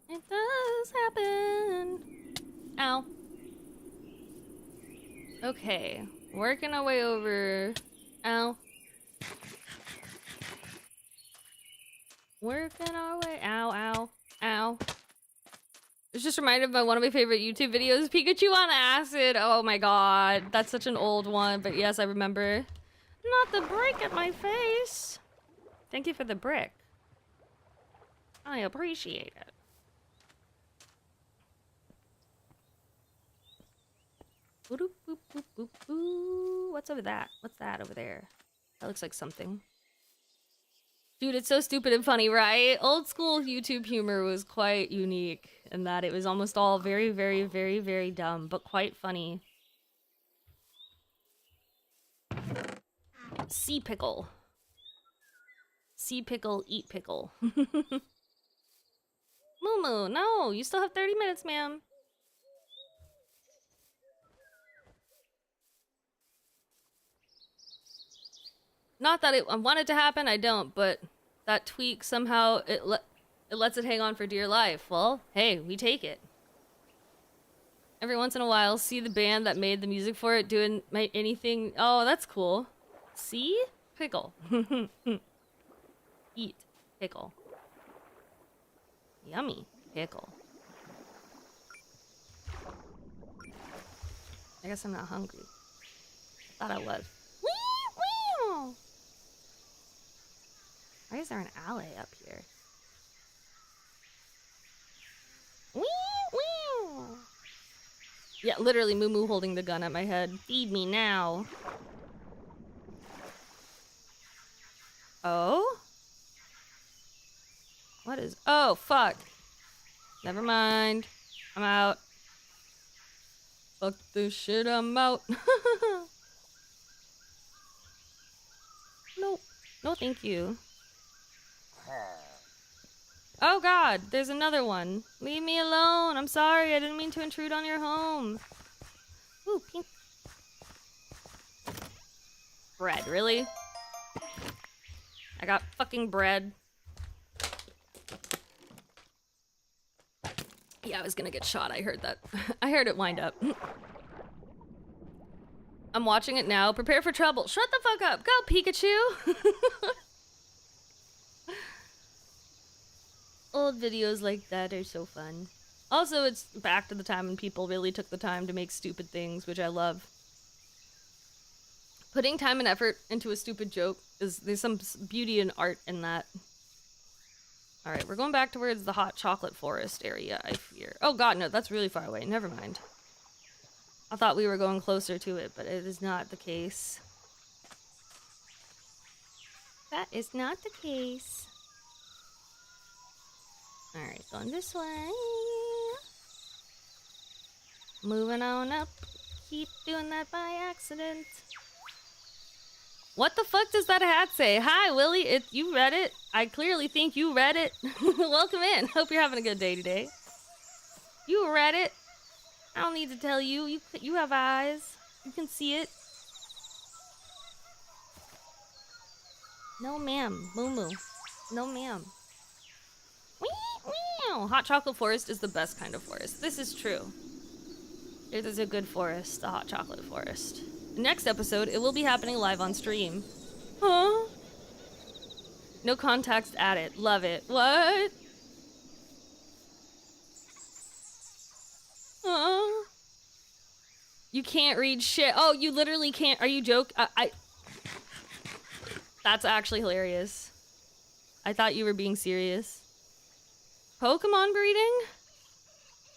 It does happen. Ow. Okay. Working our way over. Ow. Working our way. Ow, ow, ow. It's just reminded by one of my favorite YouTube videos, Pikachu on acid. Oh my god, that's such an old one, but yes, I remember. Not the brick at my face. Thank you for the brick. I appreciate it. Boop, boop, boop, boop, boop. What's over that? What's that over there? That looks like something. Dude, it's so stupid and funny, right? Old school YouTube humor was quite unique in that it was almost all very, very, very, very dumb, but quite funny. Sea pickle. Sea pickle, eat pickle. Moo, no, you still have 30 minutes, ma'am. Not that I want it to happen, I don't, but that tweak somehow, it lets it hang on for dear life. Well, hey, we take it. Every once in a while, see the band that made the music for it doing anything. Oh, that's cool. See? Pickle. Eat. Pickle. Yummy. Pickle. I guess I'm not hungry. Thought I was. Why is there an alley up here? Yeah, literally Moo Moo holding the gun at my head. Feed me now. Oh? What is... Oh, fuck. Never mind. I'm out. Fuck this shit, I'm out. Nope. No, thank you. Oh god, there's another one. Leave me alone. I'm sorry, I didn't mean to intrude on your home. Ooh, pink. Bread, really? I got fucking bread. Yeah, I was gonna get shot. I heard that. I heard it wind up. I'm watching it now. Prepare for trouble. Shut the fuck up. Go, Pikachu. Old videos like that are so fun. Also, it's back to the time when people really took the time to make stupid things, which I love. Putting time and effort into a stupid joke there's some beauty and art in that. Alright, we're going back towards the hot chocolate forest area, I fear. Oh god, no, that's really far away. Never mind. I thought we were going closer to it, but it is not the case. That is not the case. Alright, going this way. Moving on up. Keep doing that by accident. What the fuck does that hat say? Hi, Willie. You read it? I clearly think you read it. Welcome in. Hope you're having a good day today. You read it. I don't need to tell you. You have eyes. You can see it. No, ma'am. Moo moo. No, ma'am. Hot chocolate forest is the best kind of forest. This is true. It is a good forest, the hot chocolate forest. Next episode, it will be happening live on stream. Huh? No context added. Love it. What? Huh? You can't read shit. Oh, you literally can't. Are you joking? That's actually hilarious. I thought you were being serious. Pokemon breeding?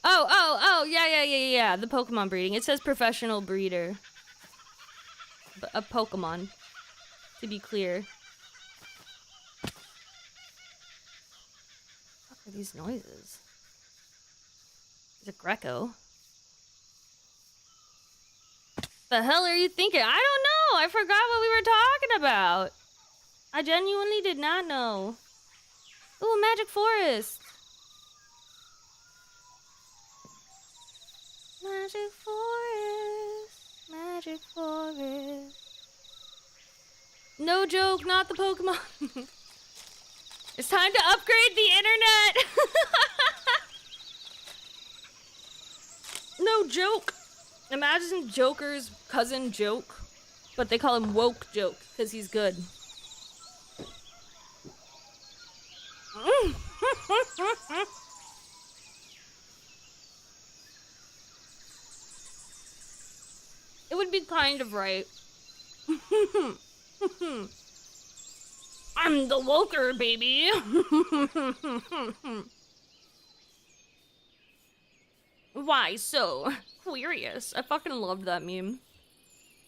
Oh, yeah, the Pokemon breeding. It says professional breeder. A Pokemon, to be clear. What are these noises? Is it Greco? The hell are you thinking? I don't know! I forgot what we were talking about! I genuinely did not know. Ooh, Magic Forest! Magic Forest, Magic Forest. No joke, not the Pokemon. It's time to upgrade the internet. No joke. Imagine Joker's cousin Joke, but they call him Woke Joke because he's good. It would be kind of right. I'm the Woker, baby. Why so curious? I fucking loved that meme.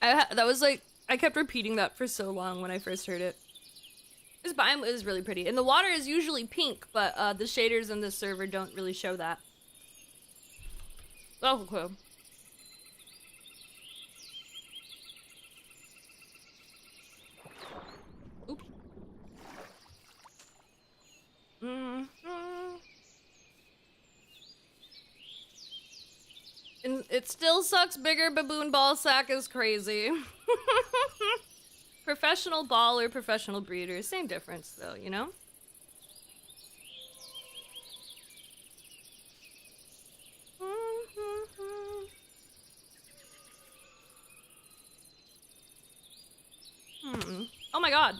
That was like, I kept repeating that for so long when I first heard it. This biome is really pretty. And the water is usually pink, but the shaders in this server don't really show that. Oh, cool. Oops. And it still sucks bigger baboon ball sack is crazy. Professional ball or professional breeder, same difference though, you know? Oh my god.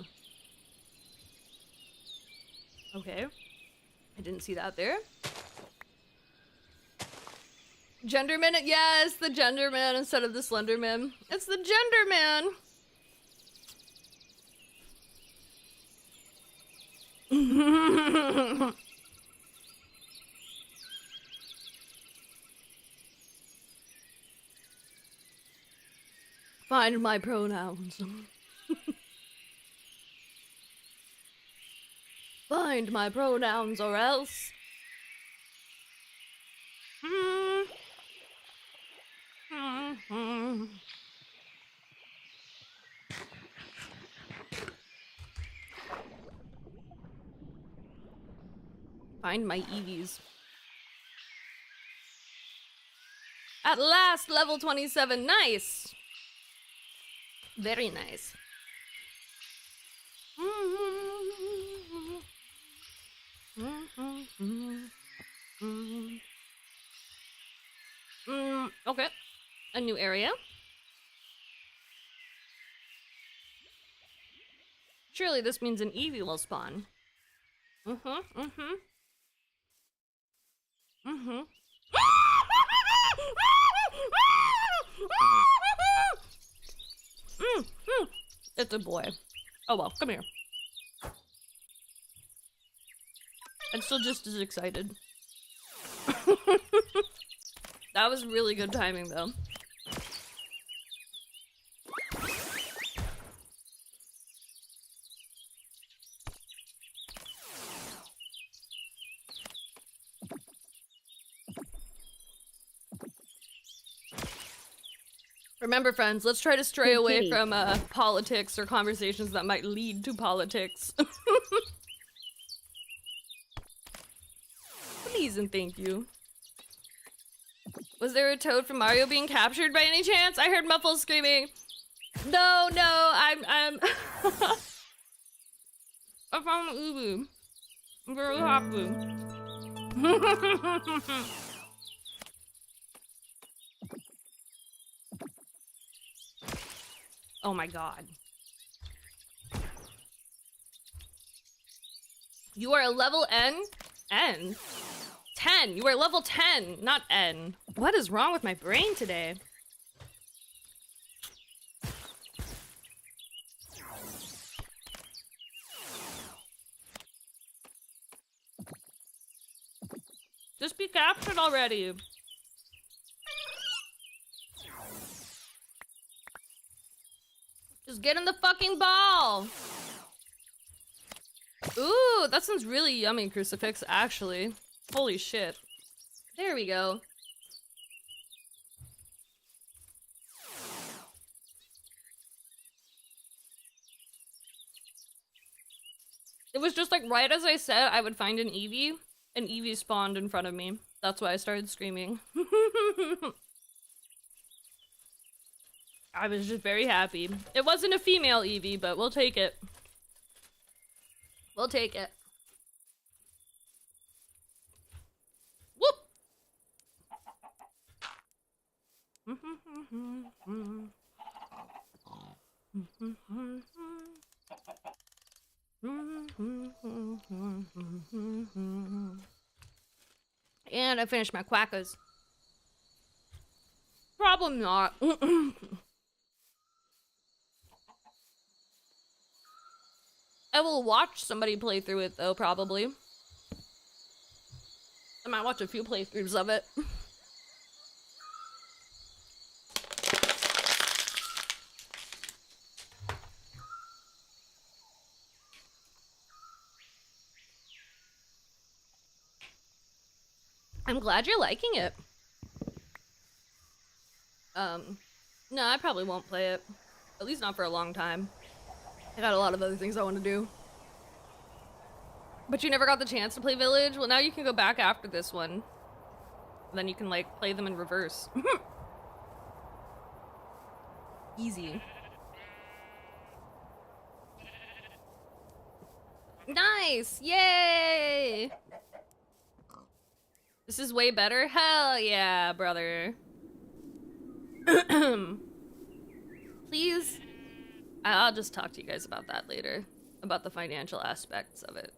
Okay. I didn't see that there. Genderman, yes, the Genderman instead of the Slenderman. It's the Genderman. Find my pronouns. Find my pronouns or else. Find my Eevees. At last, level 27. Nice. Very nice. Okay. A new area. Surely this means an Eevee will spawn. It's a boy. Oh well, come here. I'm still just as excited. That was really good timing though. Remember, friends, let's try to stray away from politics or conversations that might lead to politics. Please and thank you. Was there a toad from Mario being captured by any chance? I heard Muffles screaming. No, I'm I found the Eevee. I'm very happy. Oh my god. You are a level N? N? 10. You are level 10, not N. What is wrong with my brain today? Just be captured already. Just get in the fucking ball. Ooh, that sounds really yummy, Crucifix, actually. Holy shit. There we go. It was just like right as I said I would find an Eevee, an Eevee spawned in front of me. That's why I started screaming. I was just very happy. It wasn't a female Eevee, but we'll take it. We'll take it. Whoop! And I finished my quackers. Probably not. I will watch somebody play through it though, probably. I might watch a few playthroughs of it. I'm glad you're liking it. No, I probably won't play it. At least not for a long time. I got a lot of other things I want to do. But you never got the chance to play Village? Well, now you can go back after this one. Then you can, like, play them in reverse. Easy. Nice! Yay! This is way better? Hell yeah, brother. Please? I'll just talk to you guys about that later. About the financial aspects of it.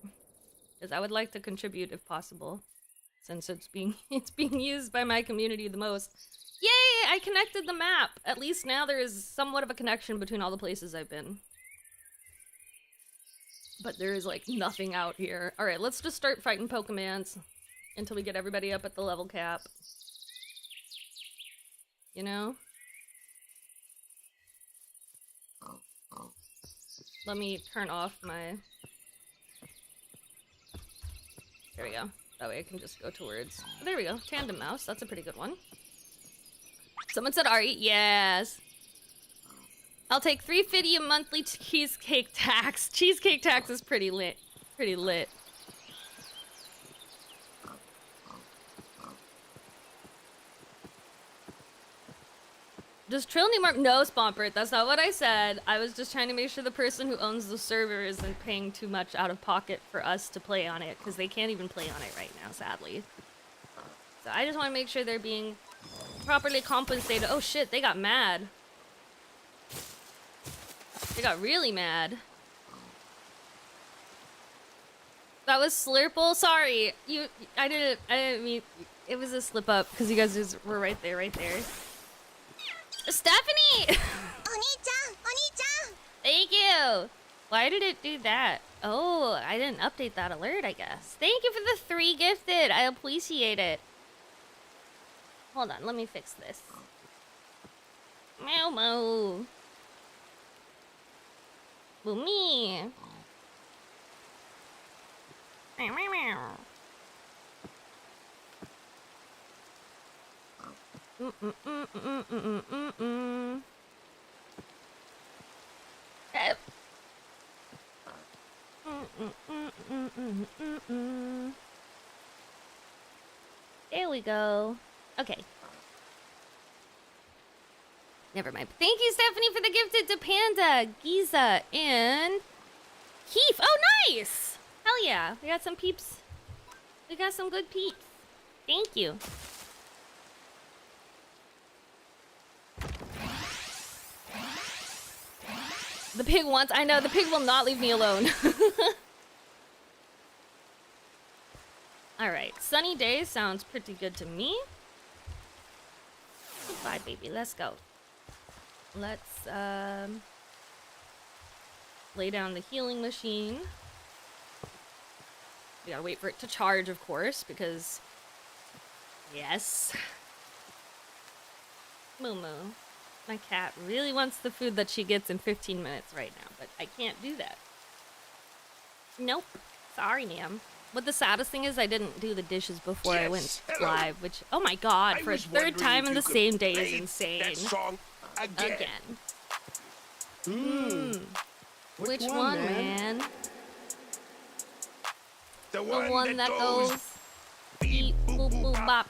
Because I would like to contribute if possible. Since it's being used by my community the most. Yay! I connected the map! At least now there is somewhat of a connection between all the places I've been. But there is, like, nothing out here. Alright, let's just start fighting Pokemons. Until we get everybody up at the level cap. You know? Let me turn off my... There we go. That way I can just go towards... There we go. Tandem Mouse. That's a pretty good one. Someone said Ari. Yes. I'll take $3.50 a monthly cheesecake tax. Cheesecake tax is pretty lit. Pretty lit. Does Trill need more? No, Spompert, that's not what I said. I was just trying to make sure the person who owns the server isn't paying too much out of pocket for us to play on it, because they can't even play on it right now, sadly. So I just want to make sure they're being properly compensated. Oh shit, they got mad. They got really mad. That was Slurple? Sorry. I didn't mean, it was a slip up, because you guys just were right there. Stephanie! Oni-chan! Thank you! Why did it do that? Oh, I didn't update that alert, I guess. Thank you for the 3 gifted. I appreciate it. Hold on, let me fix this. Meow moo. Boomy. Meow meow meow. There we go. Okay. Never mind. Thank you, Stephanie, for the gifted to Panda, Giza, and Keef. Oh, nice! Hell yeah. We got some peeps. We got some good peeps. Thank you. The pig wants... I know, the pig will not leave me alone. Alright, sunny days sounds pretty good to me. Goodbye, baby. Let's go. Let's, lay down the healing machine. We gotta wait for it to charge, of course, because... Yes. Moo Moo. My cat really wants the food that she gets in 15 minutes right now, but I can't do that. Nope. Sorry, ma'am. What the saddest thing is, I didn't do the dishes before I went live, which, oh my god, for a third time in the same day is insane. That song again. Which one, man? The The one that goes beep boop boop bop.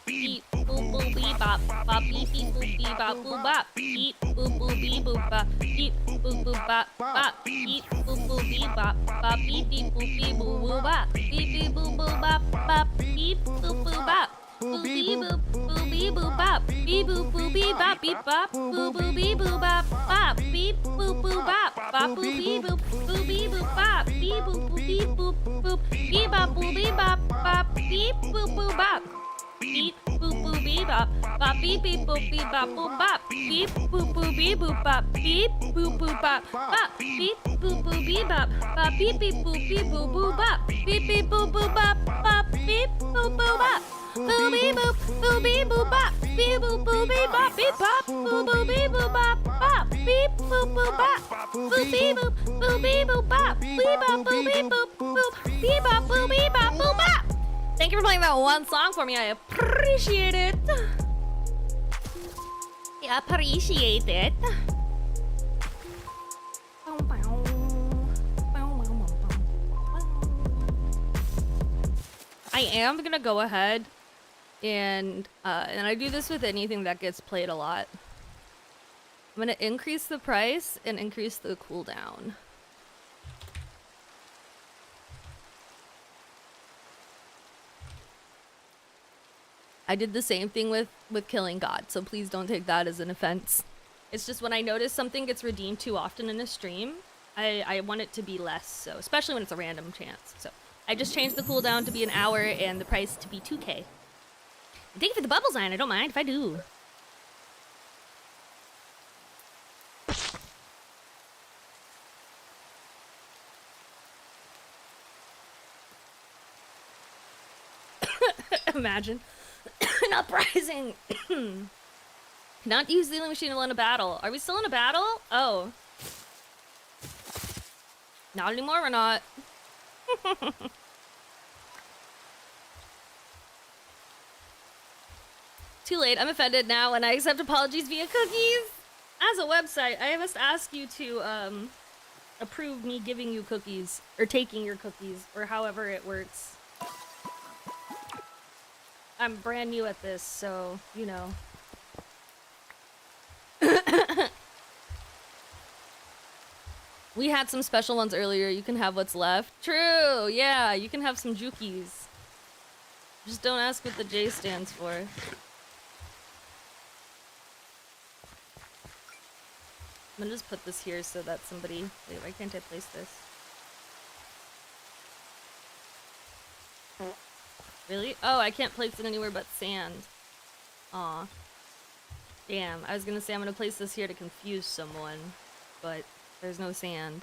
Beep boop boop beep bop. Bop beep beep boop beep bop boop bop. Beep boop boop beep boop bop. Beep boop boop bop bop. Beep boop boop beep bop. Bop beep beep boop beep boop boop bop. Beep beep boop boop bop bop. Beep boop boop bop. Boop beep boop boop beep boop bop. Beep boop boop beep bop beep bop. Boop boop beep boop bop bop. Beep boop boop bop. Bop boop beep boop boop beep boop bop. Beep boop boop beep boop boop. Beep bop boop beep bop bop. Beep boop boop bop. Beep boop boop beep bop. Bop beep beep boop beep bop boop bop. Beep boop boop beep boop bop. Beep boop boop bop bop. Beep boop boop beep bop. Bop beep beep boop beep boop boop bop. Beep beep boop boop bop bop. Beep boop boop bop. Boop beep boop boop beep boop bop. Beep boop boop beep bop beep bop. Boop boop beep boop bop bop. Beep boop boop bop. Boop beep boop boop beep boop bop. Beep bop boop beep boop boop. Beep bop boop beep bop boop bop. Thank you for playing that one song for me. I appreciate it. I appreciate it. I am gonna go ahead and I do this with anything that gets played a lot. I'm gonna increase the price and increase the cooldown. I did the same thing with Killing God, so please don't take that as an offense. It's just when I notice something gets redeemed too often in a stream, I want it to be less, so especially when it's a random chance. So I just changed the cooldown to be an hour and the price to be 2K. Thank you for the bubble sign, I don't mind if I do. Imagine an uprising. Not use the healing machine while in a battle. Are we still in a battle? Oh. Not anymore, we're not. Too late, I'm offended now and I accept apologies via cookies. As a website, I must ask you to approve me giving you cookies, or taking your cookies, or however it works. I'm brand new at this, so, you know. We had some special ones earlier. You can have what's left. True, yeah, you can have some jukies. Just don't ask what the J stands for. I'm gonna just put this here so that somebody... Wait, why can't I place this? Really? Oh, I can't place it anywhere but sand. Aw. Damn, I was gonna say I'm gonna place this here to confuse someone, but there's no sand.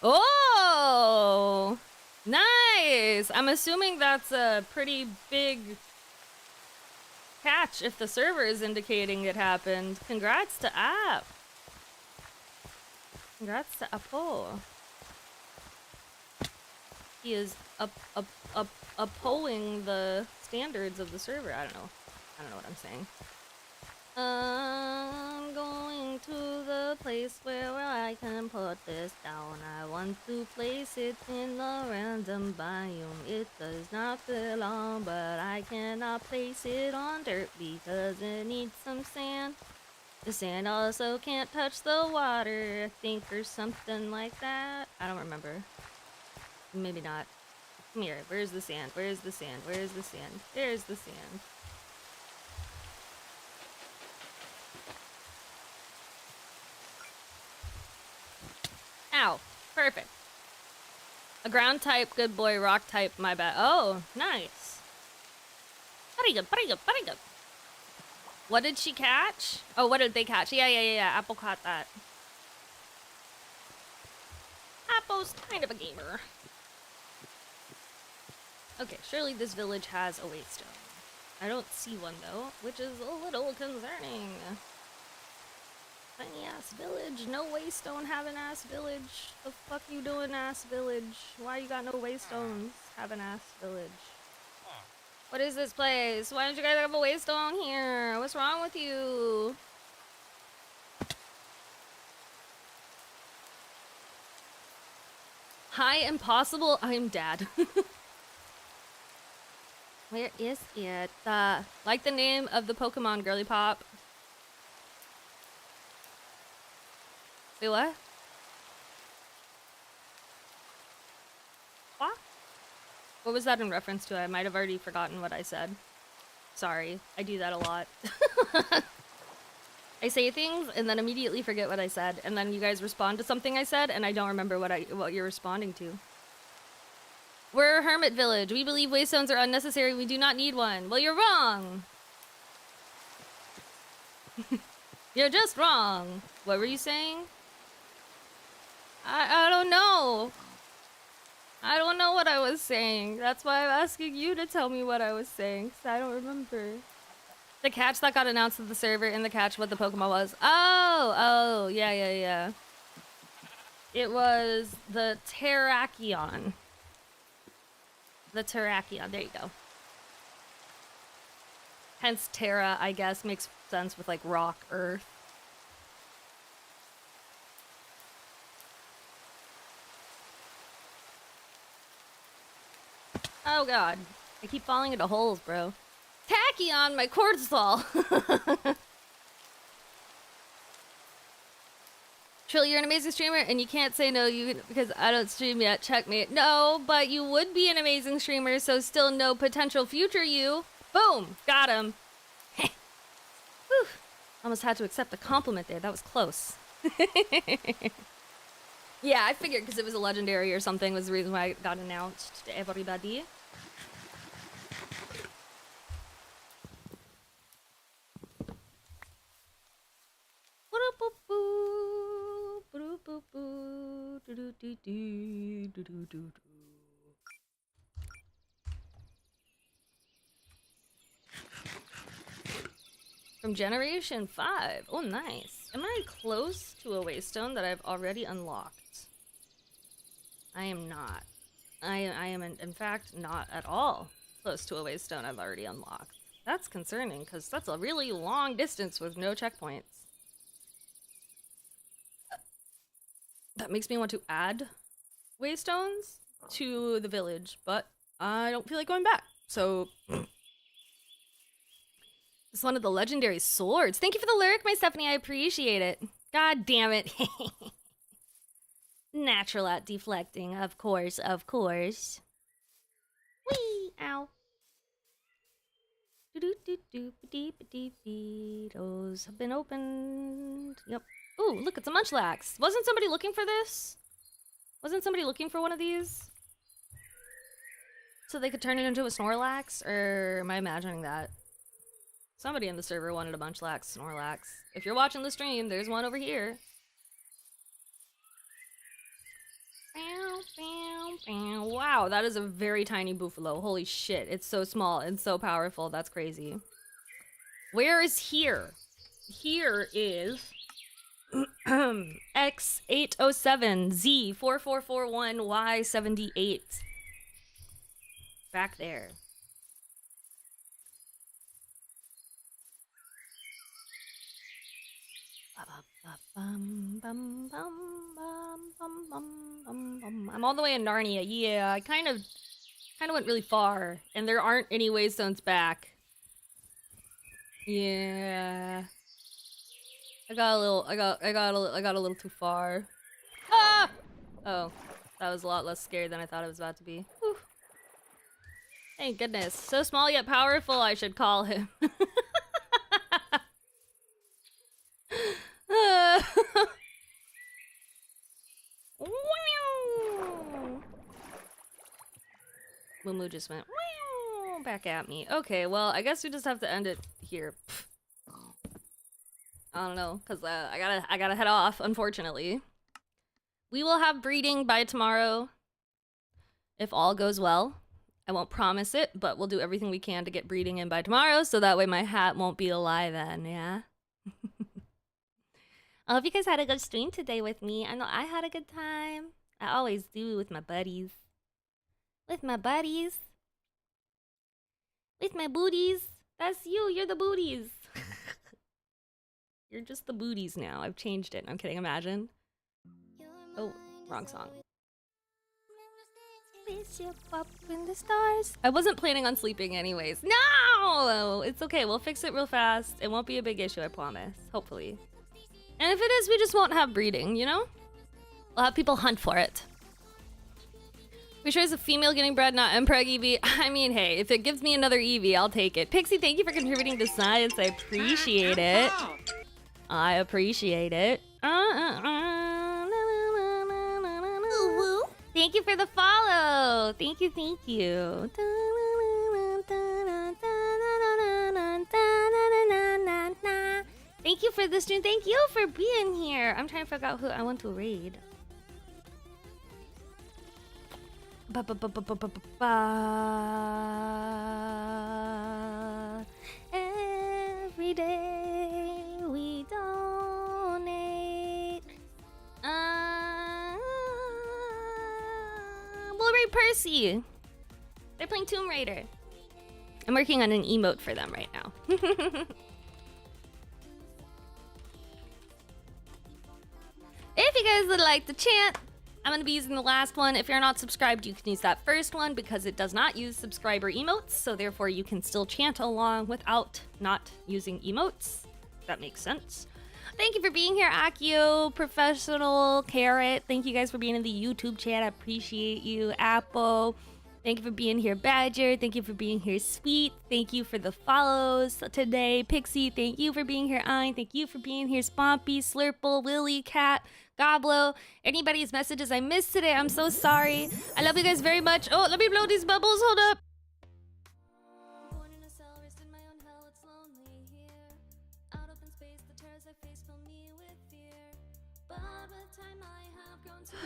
Oh! Nice! I'm assuming that's a pretty big catch if the server is indicating it happened. Congrats to App! Congrats to Apple. He is upholding the standards of the server. I don't know what I'm saying. I'm going to the place where I can put this down. I want to place it in a random biome. It does not belong, but I cannot place it on dirt because it needs some sand. The sand also can't touch the water, I think, or something like that. I don't remember. Maybe not. Come here. Where's the sand? Where's the sand? Where's the sand? There's the sand. Ow. Perfect. A ground type, good boy. Rock type, my bad. Oh, nice. Very good, very good, very good. What did she catch? Oh, what did they catch? Yeah. Apple caught that. Apple's kind of a gamer. Okay, surely this village has a waystone. I don't see one, though, which is a little concerning. Tiny ass village. No waystone having ass village. The fuck you doing, ass village? Why you got no waystones having ass village? What is this place? Why don't you guys have a waystone here? What's wrong with you? Hi, impossible. I'm dad. Where is it? Like the name of the Pokemon, Girly Pop. Wait, what? What? What was that in reference to? I might have already forgotten what I said. Sorry, I do that a lot. I say things and then immediately forget what I said, and then you guys respond to something I said, and I don't remember what you're responding to. We're a hermit village. We believe waystones are unnecessary. We do not need one. Well, you're wrong. You're just wrong. What were you saying? I don't know. I don't know what I was saying. That's why I'm asking you to tell me what I was saying, because I don't remember. The catch that got announced to the server in the catch what the Pokemon was. Oh, yeah. It was the Terrakion. The Terrakion, there you go. Hence Terra, I guess, makes sense with like rock, earth. Oh god, I keep falling into holes, bro. Tachyon, my cortisol! Trill, you're an amazing streamer, and you can't say no because I don't stream yet. Checkmate. No, but you would be an amazing streamer, so still no potential future you. Boom! Got him. Whew. Almost had to accept a compliment there. That was close. Yeah, I figured because it was a legendary or something was the reason why it got announced to everybody. From Generation 5. Oh, nice. Am I close to a waystone that I've already unlocked? I am not. I am, in fact, not at all close to a waystone I've already unlocked. That's concerning, because that's a really long distance with no checkpoints. That makes me want to add waystones to the village, but I don't feel like going back, so... It's one of the legendary swords. Thank you for the lyric, my Stephanie. I appreciate it. God damn it. Natural at deflecting, of course, of course. Whee! Ow. Those have been opened. Yep. Ooh, look, it's a Munchlax. Wasn't somebody looking for this? Wasn't somebody looking for one of these? So they could turn it into a Snorlax? Or am I imagining that? Somebody in the server wanted a Munchlax, Snorlax. If you're watching the stream, there's one over here. Wow, that is a very tiny Buffalo. Holy shit, it's so small and so powerful. That's crazy. Where is here? Here is X807, Z4441, Y78. Back there. I'm all the way in Narnia. Yeah, I kind of went really far, and there aren't any waystones back. Yeah, I got a little too far. Ah! Oh, that was a lot less scary than I thought it was about to be. Whew. Thank goodness. So small yet powerful, I should call him. Mumu just went back at me. Okay, well, I guess we just have to end it here. I don't know, cause I gotta head off. Unfortunately, we will have breeding by tomorrow, if all goes well. I won't promise it, but we'll do everything we can to get breeding in by tomorrow, so that way my hat won't be a lie then. Yeah. I hope you guys had a good stream today with me. I know I had a good time. I always do with my buddies. With my buddies. With my booties. That's you. You're the booties. You're just the booties now. I've changed it. I'm kidding. Imagine. Oh, wrong song. Spaceship up in the stars. I wasn't planning on sleeping anyways. No! It's okay. We'll fix it real fast. It won't be a big issue, I promise. Hopefully. And if it is, we just won't have breeding, you know? We'll have people hunt for it. We sure it's a female getting bred, not Mpreg Eevee. I mean, hey, if it gives me another Eevee, I'll take it. Pixie, thank you for contributing to science. I appreciate it. I appreciate it. Thank you for the follow. Thank you, thank you. Thank you for the stream. Thank you for being here. I'm trying to figure out who I want to raid. Every day we donate. We'll raid Percy. They're playing Tomb Raider. I'm working on an emote for them right now. If you guys would like to chant, I'm going to be using the last one. If you're not subscribed, you can use that first one because it does not use subscriber emotes. So therefore, you can still chant along without not using emotes. That makes sense. Thank you for being here, Akio, Professional, Carrot. Thank you guys for being in the YouTube chat. I appreciate you. Apple. Thank you for being here, Badger. Thank you for being here, Sweet. Thank you for the follows today. Pixie, thank you for being here. Ein, thank you for being here. Spompy, Slurple, Willy, Cat, Goblo. Anybody's messages I missed today, I'm so sorry. I love you guys very much. Oh, let me blow these bubbles. Hold up. Born in a cell, raised in my own hell, it's lonely here. Out up in space, the terrors I face fill me with fear. But with time I have grown to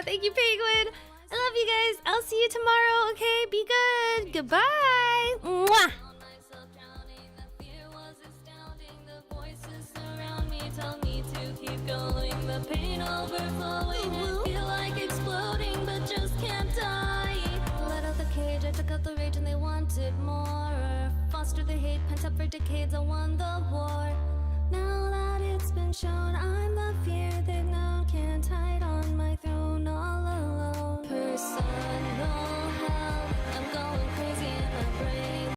Thank you, Penguin. I love you guys. I'll see you tomorrow, okay? Be good. Goodbye. Mwah. on myself drowning. The fear was astounding. The voices surround me tell me to keep going. The pain overflowing and feel like exploding, but just can't die. Let out the cage, I took out the rage and they wanted more. Foster the hate, pent up for decades, I won the war. Now that it's been shown, I'm the fear that now can't hide on my throne all alone. Personal hell, I'm going crazy in my brain.